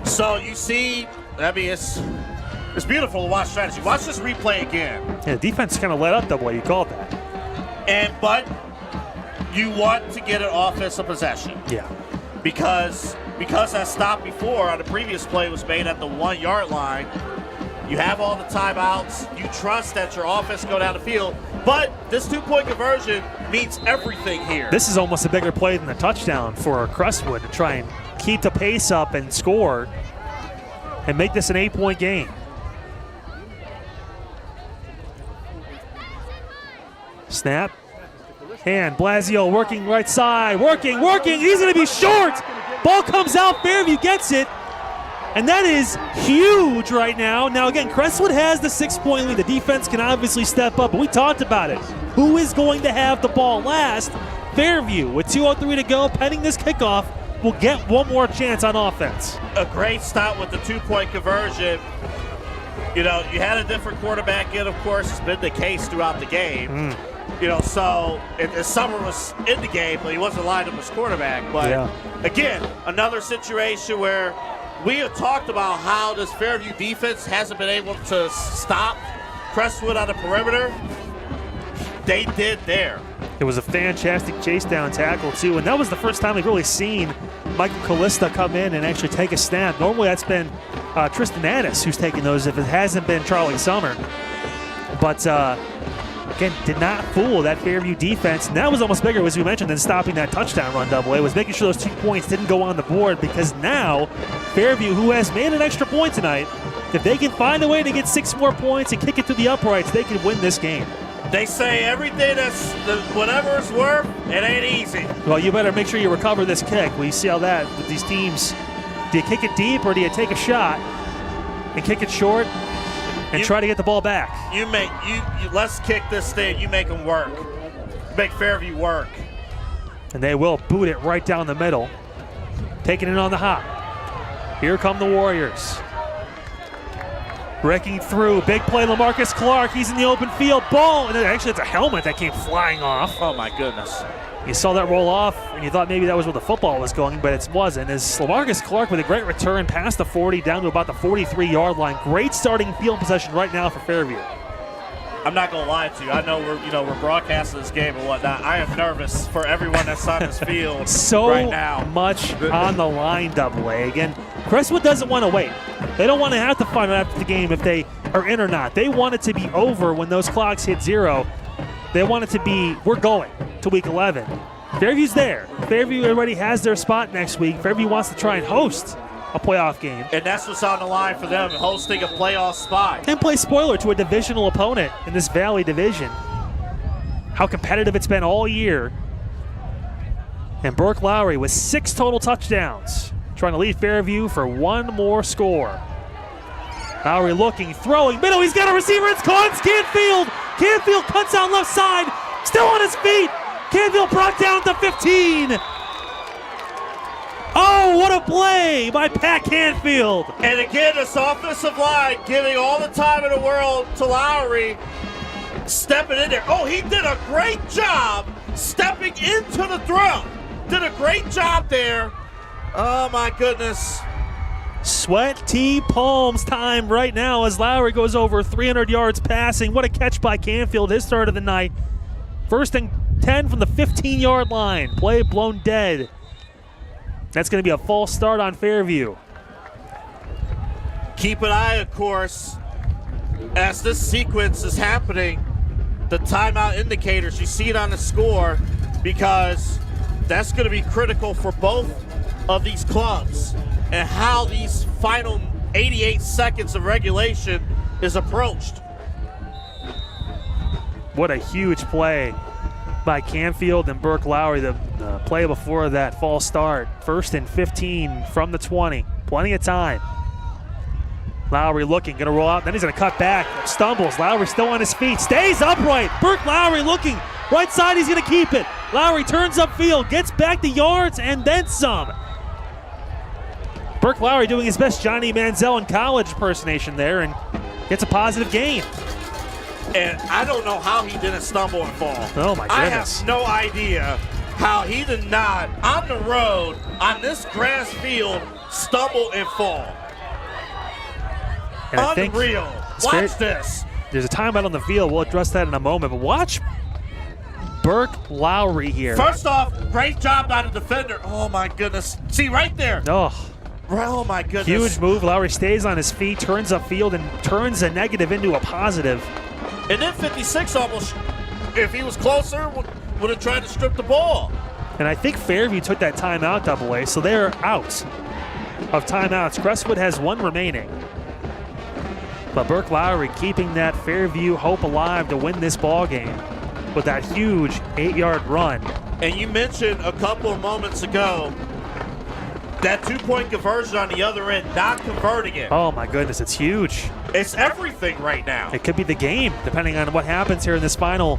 So you see, I mean, it's beautiful to watch strategy. Watch this replay again. Yeah, the defense kind of let up the way you called that. But you want to get an offensive possession. Yeah. because that stop before on the previous play was made at the 1 yard line. You have all the timeouts. You trust that your offense go down the field. But this 2-point conversion means everything here. This is almost a bigger play than the touchdown for Crestwood to try and keep the pace up and score and make this an 8-point game. Snap. And Blasio working right side. Working. He's going to be short. Ball comes out. Fairview gets it. And that is huge right now. Now, again, Crestwood has the 6-point lead. The defense can obviously step up, but we talked about it. Who is going to have the ball last? Fairview, with 2:03 to go, pending this kickoff, will get one more chance on offense. A great stop with the 2-point conversion. You know, you had a different quarterback in, of course. It's been the case throughout the game. You know, so Summer was in the game, but he wasn't lined up as quarterback. But, again, another situation where we have talked about how this Fairview defense hasn't been able to stop Crestwood on the perimeter. They did there. It was a fantastic chase down tackle, too, and that was the first time we've really seen Michael Callista come in and actually take a snap. Normally that's been Tristan Addis who's taken those if it hasn't been Charlie Summer. But, again, did not fool that Fairview defense. And that was almost bigger, as we mentioned, than stopping that touchdown run double. It was making sure those 2 points didn't go on the board, because now Fairview, who has made an extra point tonight, if they can find a way to get 6 more points and kick it through the uprights, they can win this game. They say everything that's whatever it's worth, it ain't easy. Well, you better make sure you recover this kick. We see how that with these teams. Do you kick it deep or do you take a shot and kick it short and try to get the ball back? Let's kick this thing. You make them work. Make Fairview work. And they will boot it right down the middle. Taking it on the hop. Here come the Warriors. Breaking through. Big play, LaMarcus Clark. He's in the open field. Ball. And actually, it's a helmet that came flying off. Oh, my goodness. You saw that roll off, and you thought maybe that was where the football was going, but it wasn't. As LaMarcus Clark with a great return past the 40 down to about the 43-yard line. Great starting field possession right now for Fairview. I'm not going to lie to you. I know we're broadcasting this game and whatnot. I am nervous for everyone that's on this field right now. So much on the line, Double A. Again, Crestwood doesn't want to wait. They don't want to have to find out after the game if they are in or not. They want it to be over when those clocks hit 0. They want it to be, we're going to week 11. Fairview's there. Fairview already has their spot next week. Fairview wants to try and host a playoff game. And that's what's on the line for them, hosting a playoff spot. And play spoiler to a divisional opponent in this Valley division. How competitive it's been all year. And Burke Lowry with 6 total touchdowns, trying to lead Fairview for one more score. Lowry looking, throwing, middle, he's got a receiver, it's caught, it's Canfield. Canfield cuts out left side, still on his feet. Canfield brought down to 15. Oh, what a play by Pat Canfield. And again, this offensive line giving all the time in the world to Lowry, stepping in there. Oh, he did a great job stepping into the throw. Did a great job there. Oh, my goodness. Sweaty palms time right now as Lowry goes over 300 yards passing. What a catch by Canfield, his start of the night. 1st and 10 from the 15-yard line. Play blown dead. That's going to be a false start on Fairview. Keep an eye, of course, as this sequence is happening. The timeout indicators, you see it on the score, because that's going to be critical for both of these clubs and how these final 88 seconds of regulation is approached. What a huge play by Canfield and Burke Lowry. The play before that false start. 1st and 15 from the 20. Plenty of time. Lowry looking, gonna roll out, then he's gonna cut back, stumbles. Lowry still on his feet, stays upright. Burke Lowry looking, right side, he's gonna keep it. Lowry turns upfield, gets back the yards, and then some. Burke Lowry doing his best Johnny Manziel in college impersonation there and gets a positive gain. And I don't know how he didn't stumble and fall. Oh my goodness. I have no idea how he did not, on the road, on this grass field, stumble and fall. And I think unreal. Watch this. There's a timeout on the field. We'll address that in a moment. But watch Burke Lowry here. First off, great job by the defender. Oh, my goodness. See, right there. Oh, my goodness. Huge move. Lowry stays on his feet, turns upfield, and turns a negative into a positive. And then 56 almost, if he was closer, would have tried to strip the ball. And I think Fairview took that timeout, AA, so they're out of timeouts. Crestwood has one remaining. But Burke Lowry keeping that Fairview hope alive to win this ball game with that huge 8-yard run. And you mentioned a couple of moments ago that 2-point conversion on the other end, not converting it. Oh my goodness, it's huge. It's everything right now. It could be the game, depending on what happens here in this final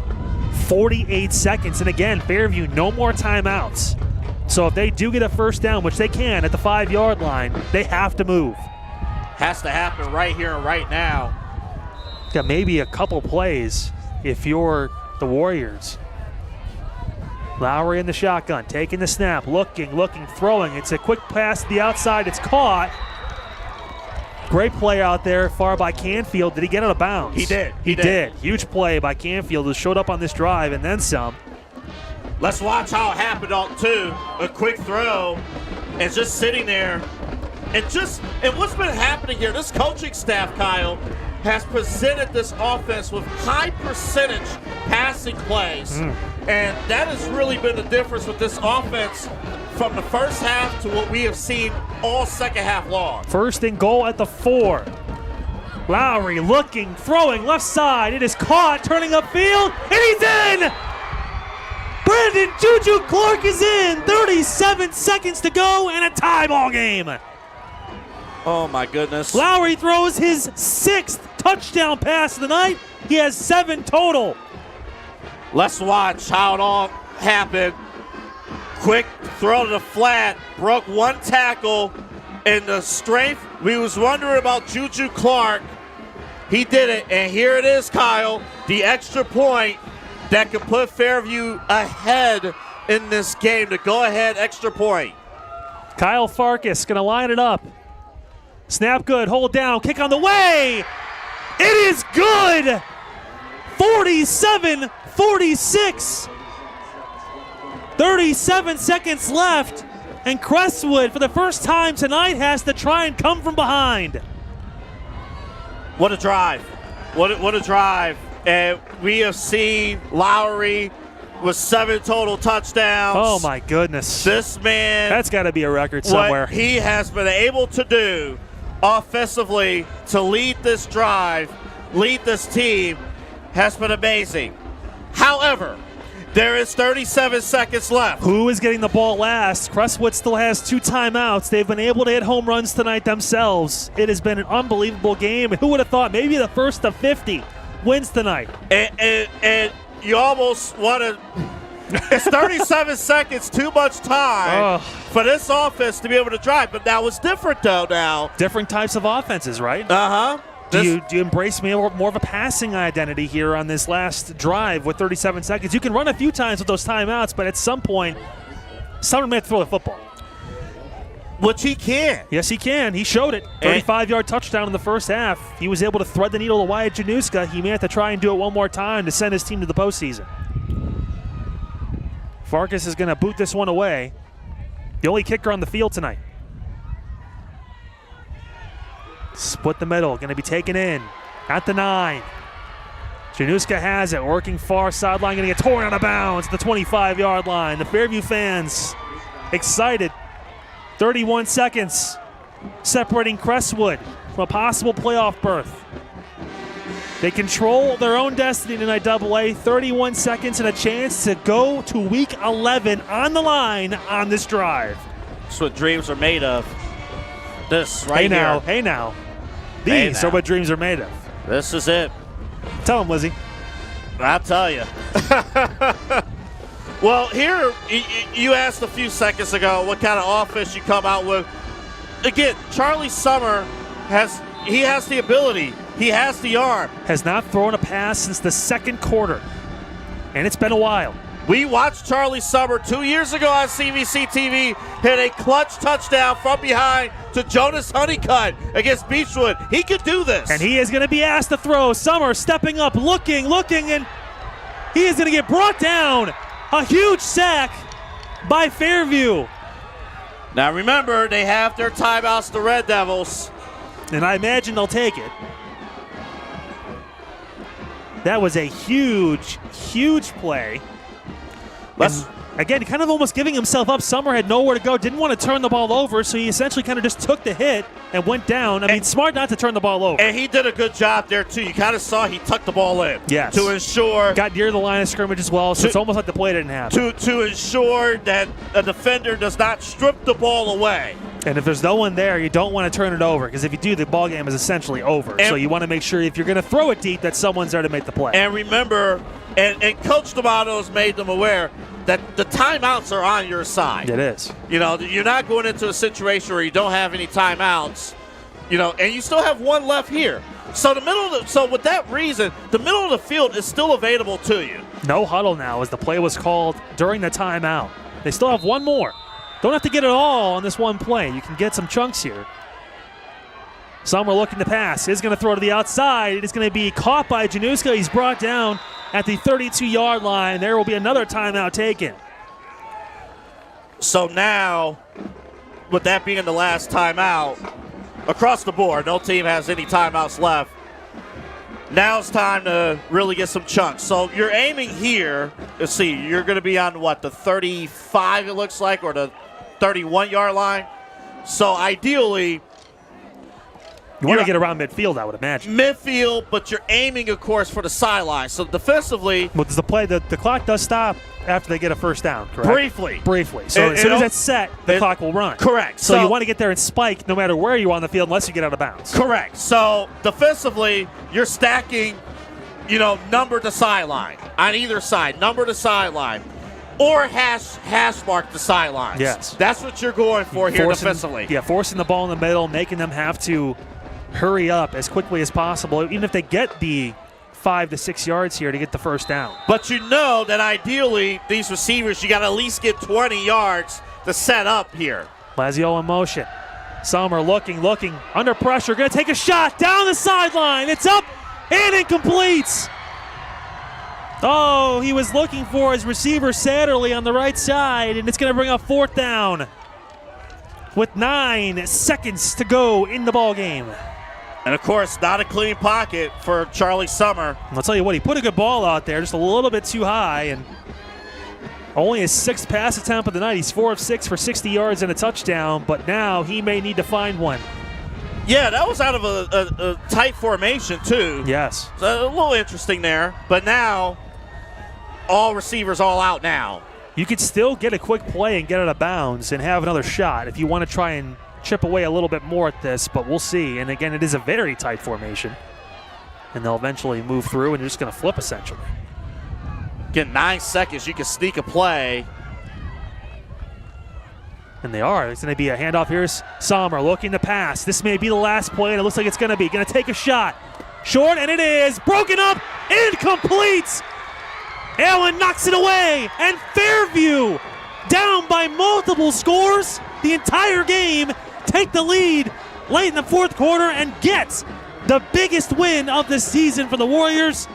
48 seconds. And again, Fairview, no more timeouts. So if they do get a first down, which they can at the 5-yard line, they have to move. Has to happen right here and right now. Got maybe a couple plays if you're the Warriors. Lowry in the shotgun, taking the snap, looking, throwing. It's a quick pass to the outside. It's caught. Great play out there, far by Canfield. Did he get out of bounds? He did. He did. Huge play by Canfield, who showed up on this drive and then some. Let's watch how it happened on two. A quick throw and just sitting there. And what's been happening here, this coaching staff, Kyle, has presented this offense with high percentage passing plays. And that has really been the difference with this offense from the first half to what we have seen all second half long. First and goal at the 4. Lowry looking, throwing, left side. It is caught, turning upfield, and he's in! Brandon Juju Clark is in! 37 seconds to go and a tie ball game. Oh my goodness. Lowry throws his 6th touchdown pass of the night. He has 7 total. Let's watch how it all happened. Quick throw to the flat, broke one tackle, and the strength, we was wondering about Juju Clark. He did it, and here it is, Kyle, the extra point that could put Fairview ahead in this game, the go-ahead extra point. Kyle Farkas gonna line it up. Snap good, hold down, kick on the way. It is good. 47-46. 37 seconds left, and Crestwood, for the first time tonight, has to try and come from behind. What a drive. What a drive. And we have seen Lowry with 7 total touchdowns. Oh, my goodness. This man. That's got to be a record somewhere. What he has been able to do offensively to lead this drive, lead this team, has been amazing. However, there is 37 seconds left. Who is getting the ball last? Crestwood still has 2 timeouts. They've been able to hit home runs tonight themselves. It has been an unbelievable game. Who would have thought maybe the first of 50 wins tonight? And you almost want to – it's 37 seconds, too much time for this offense to be able to drive. But that was different, though, now. Different types of offenses, right? Uh-huh. Do you embrace more of a passing identity here on this last drive with 37 seconds? You can run a few times with those timeouts, but at some point, someone may have to throw the football. Which he can. Yes, he can. He showed it. 35-yard touchdown in the first half. He was able to thread the needle to Wyatt Januska. He may have to try and do it one more time to send his team to the postseason. Farkas is going to boot this one away. The only kicker on the field tonight. Split the middle, going to be taken in at the 9. Januska has it, working far sideline, going to get torn out of bounds at the 25-yard line. The Fairview fans excited. 31 seconds separating Crestwood from a possible playoff berth. They control their own destiny tonight, AA. 31 seconds and a chance to go to Week 11 on the line on this drive. That's what dreams are made of. This right here. Hey now. These are what dreams are made of. This is it. Tell them, Lizzie. I'll tell you. Well, here, you asked a few seconds ago what kind of offense you come out with. Again, Charlie Summer has the ability. He has the arm. Has not thrown a pass since the second quarter, and it's been a while. We watched Charlie Summer 2 years ago on CVC TV hit a clutch touchdown from behind to Jonas Honeycutt against Beechwood. He could do this. And he is going to be asked to throw. Summer stepping up, looking, and He is going to get brought down. A huge sack by Fairview. Now remember, they have their timeouts, the Red Devils. And I imagine they'll take it. That was a huge, huge play. And again, kind of almost giving himself up. Summer had nowhere to go, didn't want to turn the ball over, so he essentially kind of just took the hit and went down. I mean, smart not to turn the ball over. And he did a good job there, too. You kind of saw he tucked the ball in. Yes. To ensure. Got near the line of scrimmage as well, so it's almost like the play didn't happen. To ensure that a defender does not strip the ball away. And if there's no one there, you don't want to turn it over, because if you do, the ball game is essentially over. So you want to make sure if you're going to throw it deep that someone's there to make the play. And remember, and Coach D'Amato has made them aware that the timeouts are on your side. It is. You know, you're not going into a situation where you don't have any timeouts, you know, and you still have one left here. So so with that reason, the middle of the field is still available to you. No huddle now as the play was called during the timeout. They still have one more. Don't have to get it all on this one play. You can get some chunks here. Summer looking to pass. Is going to throw to the outside. It is going to be caught by Januska. He's brought down at the 32-yard line. There will be another timeout taken. So now, with that being the last timeout, across the board, no team has any timeouts left. Now it's time to really get some chunks. So you're aiming here. Let's see, you're going to be on what, the 35 it looks like, or the 31-yard line? So ideally, you want to get around midfield, I would imagine. Midfield, but you're aiming, of course, for the sideline. So defensively, well, does the play, the clock does stop after they get a first down, correct? Briefly. So as soon as it's set, the clock will run. Correct. So you want to get there and spike no matter where you are on the field unless you get out of bounds. Correct. So defensively, you're stacking, you know, number to sideline on either side, number to sideline, or hash mark the sidelines. Yes. That's what you're going for here defensively. Yeah, forcing the ball in the middle, making them have to hurry up as quickly as possible, even if they get the 5 to 6 yards here to get the first down. But you know that ideally, these receivers, you got to at least get 20 yards to set up here. Lazio in motion. Summer looking, under pressure, going to take a shot down the sideline. It's up and incomplete. Oh, he was looking for his receiver Satterley on the right side, and it's going to bring up fourth down with 9 seconds to go in the ball game. And, of course, not a clean pocket for Charlie Summer. I'll tell you what, he put a good ball out there, just a little bit too high, and only his 6th pass attempt of the night. He's 4 of 6 for 60 yards and a touchdown, but now he may need to find one. Yeah, that was out of a tight formation, too. Yes. So a little interesting there, but now all receivers all out now. You could still get a quick play and get out of bounds and have another shot if you want to try and chip away a little bit more at this, but we'll see. And again, it is a very tight formation, and they'll eventually move through and you're just going to flip essentially. Get 9 seconds, you can sneak a play. And they are. It's going to be a handoff. Here's Sommer looking to pass. This may be the last play, and it looks like it's going to be. Going to take a shot. Short, and it is. Broken up. Incomplete. Allen knocks it away, and Fairview, down by multiple scores the entire game, take the lead late in the fourth quarter and get the biggest win of the season for the Warriors.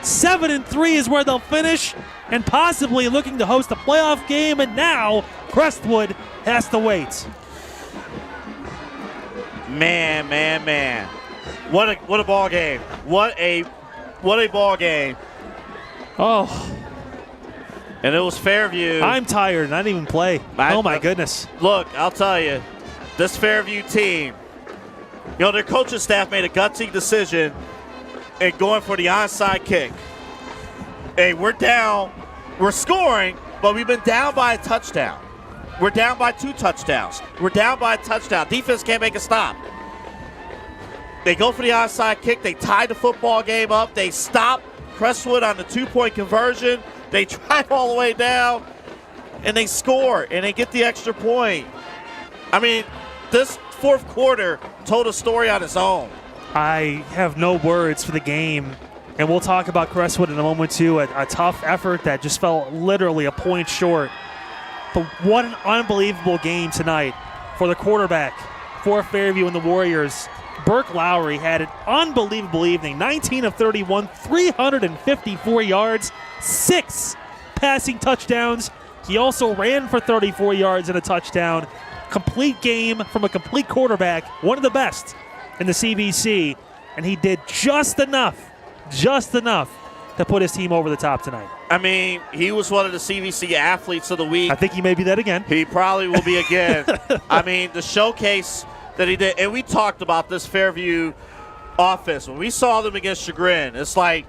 7-3 is where they'll finish, and possibly looking to host a playoff game, and now Crestwood has to wait. Man. What a ball game. What a ball game. Oh. And it was Fairview. I'm tired, and I didn't even play. Oh, my goodness. Look, I'll tell you, this Fairview team, you know, their coaching staff made a gutsy decision in going for the onside kick. Hey, we're down. We're scoring, but we've been down by a touchdown. We're down by 2 touchdowns. We're down by a touchdown. Defense can't make a stop. They go for the onside kick. They tie the football game up. They stop Crestwood on the 2-point conversion. They drive all the way down, and they score, and they get the extra point. I mean, this fourth quarter told a story on its own. I have no words for the game, and we'll talk about Crestwood in a moment, too. A tough effort that just fell literally a point short. But what an unbelievable game tonight for the quarterback, for Fairview and the Warriors. Burke Lowry had an unbelievable evening. 19 of 31, 354 yards, 6 passing touchdowns. He also ran for 34 yards and a touchdown. Complete game from a complete quarterback, one of the best in the CVC, and he did just enough to put his team over the top tonight. I mean, he was one of the CVC athletes of the week. I think he may be that again. He probably will be again. I mean, the showcase that he did, and we talked about this Fairview offense. When we saw them against Chagrin, it's like,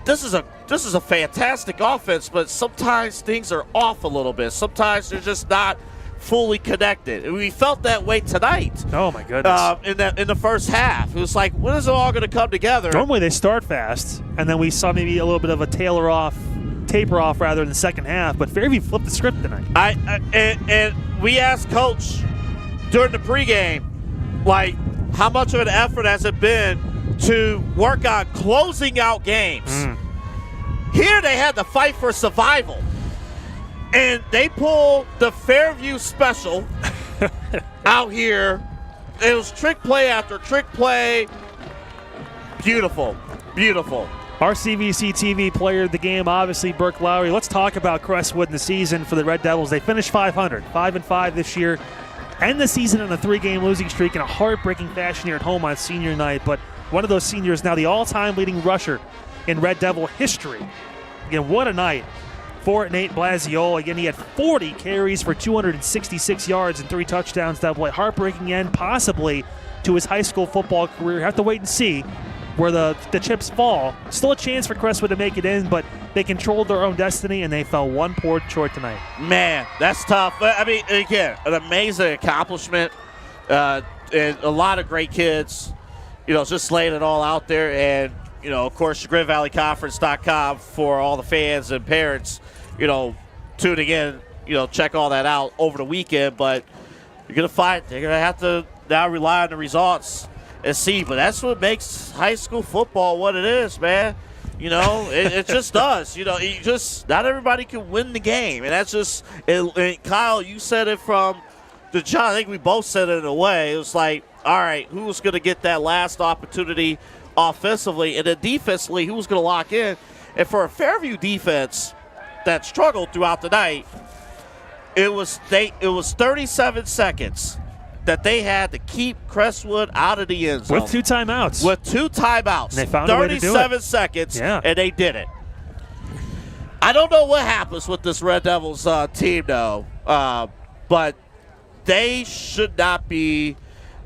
this is a fantastic offense, but sometimes things are off a little bit. Sometimes they're just not fully connected. And we felt that way tonight. Oh my goodness! In the first half, it was like, when is it all going to come together? Normally they start fast, and then we saw maybe a little bit of a taper off rather in the second half. But Fairview flipped the script tonight. And we asked Coach during the pregame, like, how much of an effort has it been to work on closing out games? Here they had to fight for survival. And they pulled the Fairview special out here. It was trick play after trick play. Beautiful, beautiful. Our CVC TV player of the game, obviously, Burke Lowry. Let's talk about Crestwood in the season for the Red Devils. They finished 500, 5-5 this year. End the season on a 3-game losing streak in a heartbreaking fashion here at home on senior night. But one of those seniors now the all-time leading rusher in Red Devil history. Again, what a night for Nate Blasiol. Again, he had 40 carries for 266 yards and 3 touchdowns. That play heartbreaking end, possibly to his high school football career. Have to wait and see where the chips fall. Still a chance for Crestwood to make it in, but they controlled their own destiny, and they fell one point short tonight. Man, that's tough. I mean, again, an amazing accomplishment, and a lot of great kids, just laying it all out there. And, of course, ChagrinValleyConference.com for all the fans and parents, tuning in, check all that out over the weekend. But you're going to fight. They're going to have to now rely on the results and see. But that's what makes high school football what it is, man. It just does. Not everybody can win the game. And that's just – and Kyle, you said it from the John. I think we both said it in a way. It was like, all right, who's going to get that last opportunity offensively? And then defensively, who was going to lock in? And for a Fairview defense that struggled throughout the night, it was 37 seconds that they had to keep Crestwood out of the end zone. With 2 timeouts. And they found a way to do it. 37 seconds, and they did it. I don't know what happens with this Red Devils team, though, but they should not be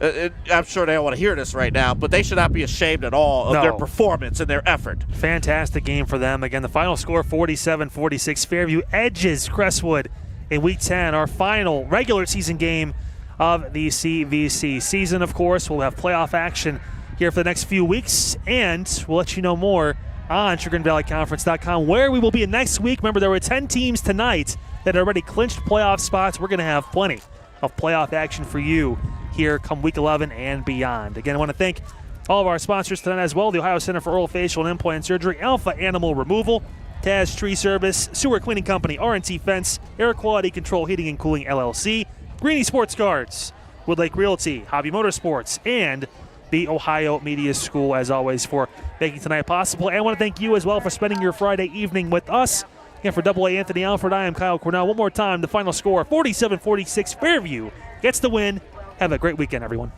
I'm sure they don't want to hear this right now, but they should not be ashamed at all of their performance and their effort. Fantastic game for them. Again, the final score, 47-46. Fairview edges Crestwood in Week 10, our final regular season game of the CVC season. Of course, we'll have playoff action here for the next few weeks, and we'll let you know more on ChagrinValleyConference.com, where we will be next week. Remember, there were 10 teams tonight that already clinched playoff spots. We're going to have plenty of playoff action for you here come Week 11 and beyond. Again, I want to thank all of our sponsors tonight as well: the Ohio Center for Oral Facial and Implant Surgery, Alpha Animal Removal, Taz Tree Service, Sewer Cleaning Company, R&T Fence, Air Quality Control Heating and Cooling LLC, Greenie Sports Guards, Woodlake Realty, Hobby Motorsports, and the Ohio Media School, as always, for making tonight possible. And I want to thank you as well for spending your Friday evening with us. Again, for AA Anthony Alford, I am Kyle Cornell. One more time, the final score, 47-46. Fairview gets the win. Have a great weekend, everyone.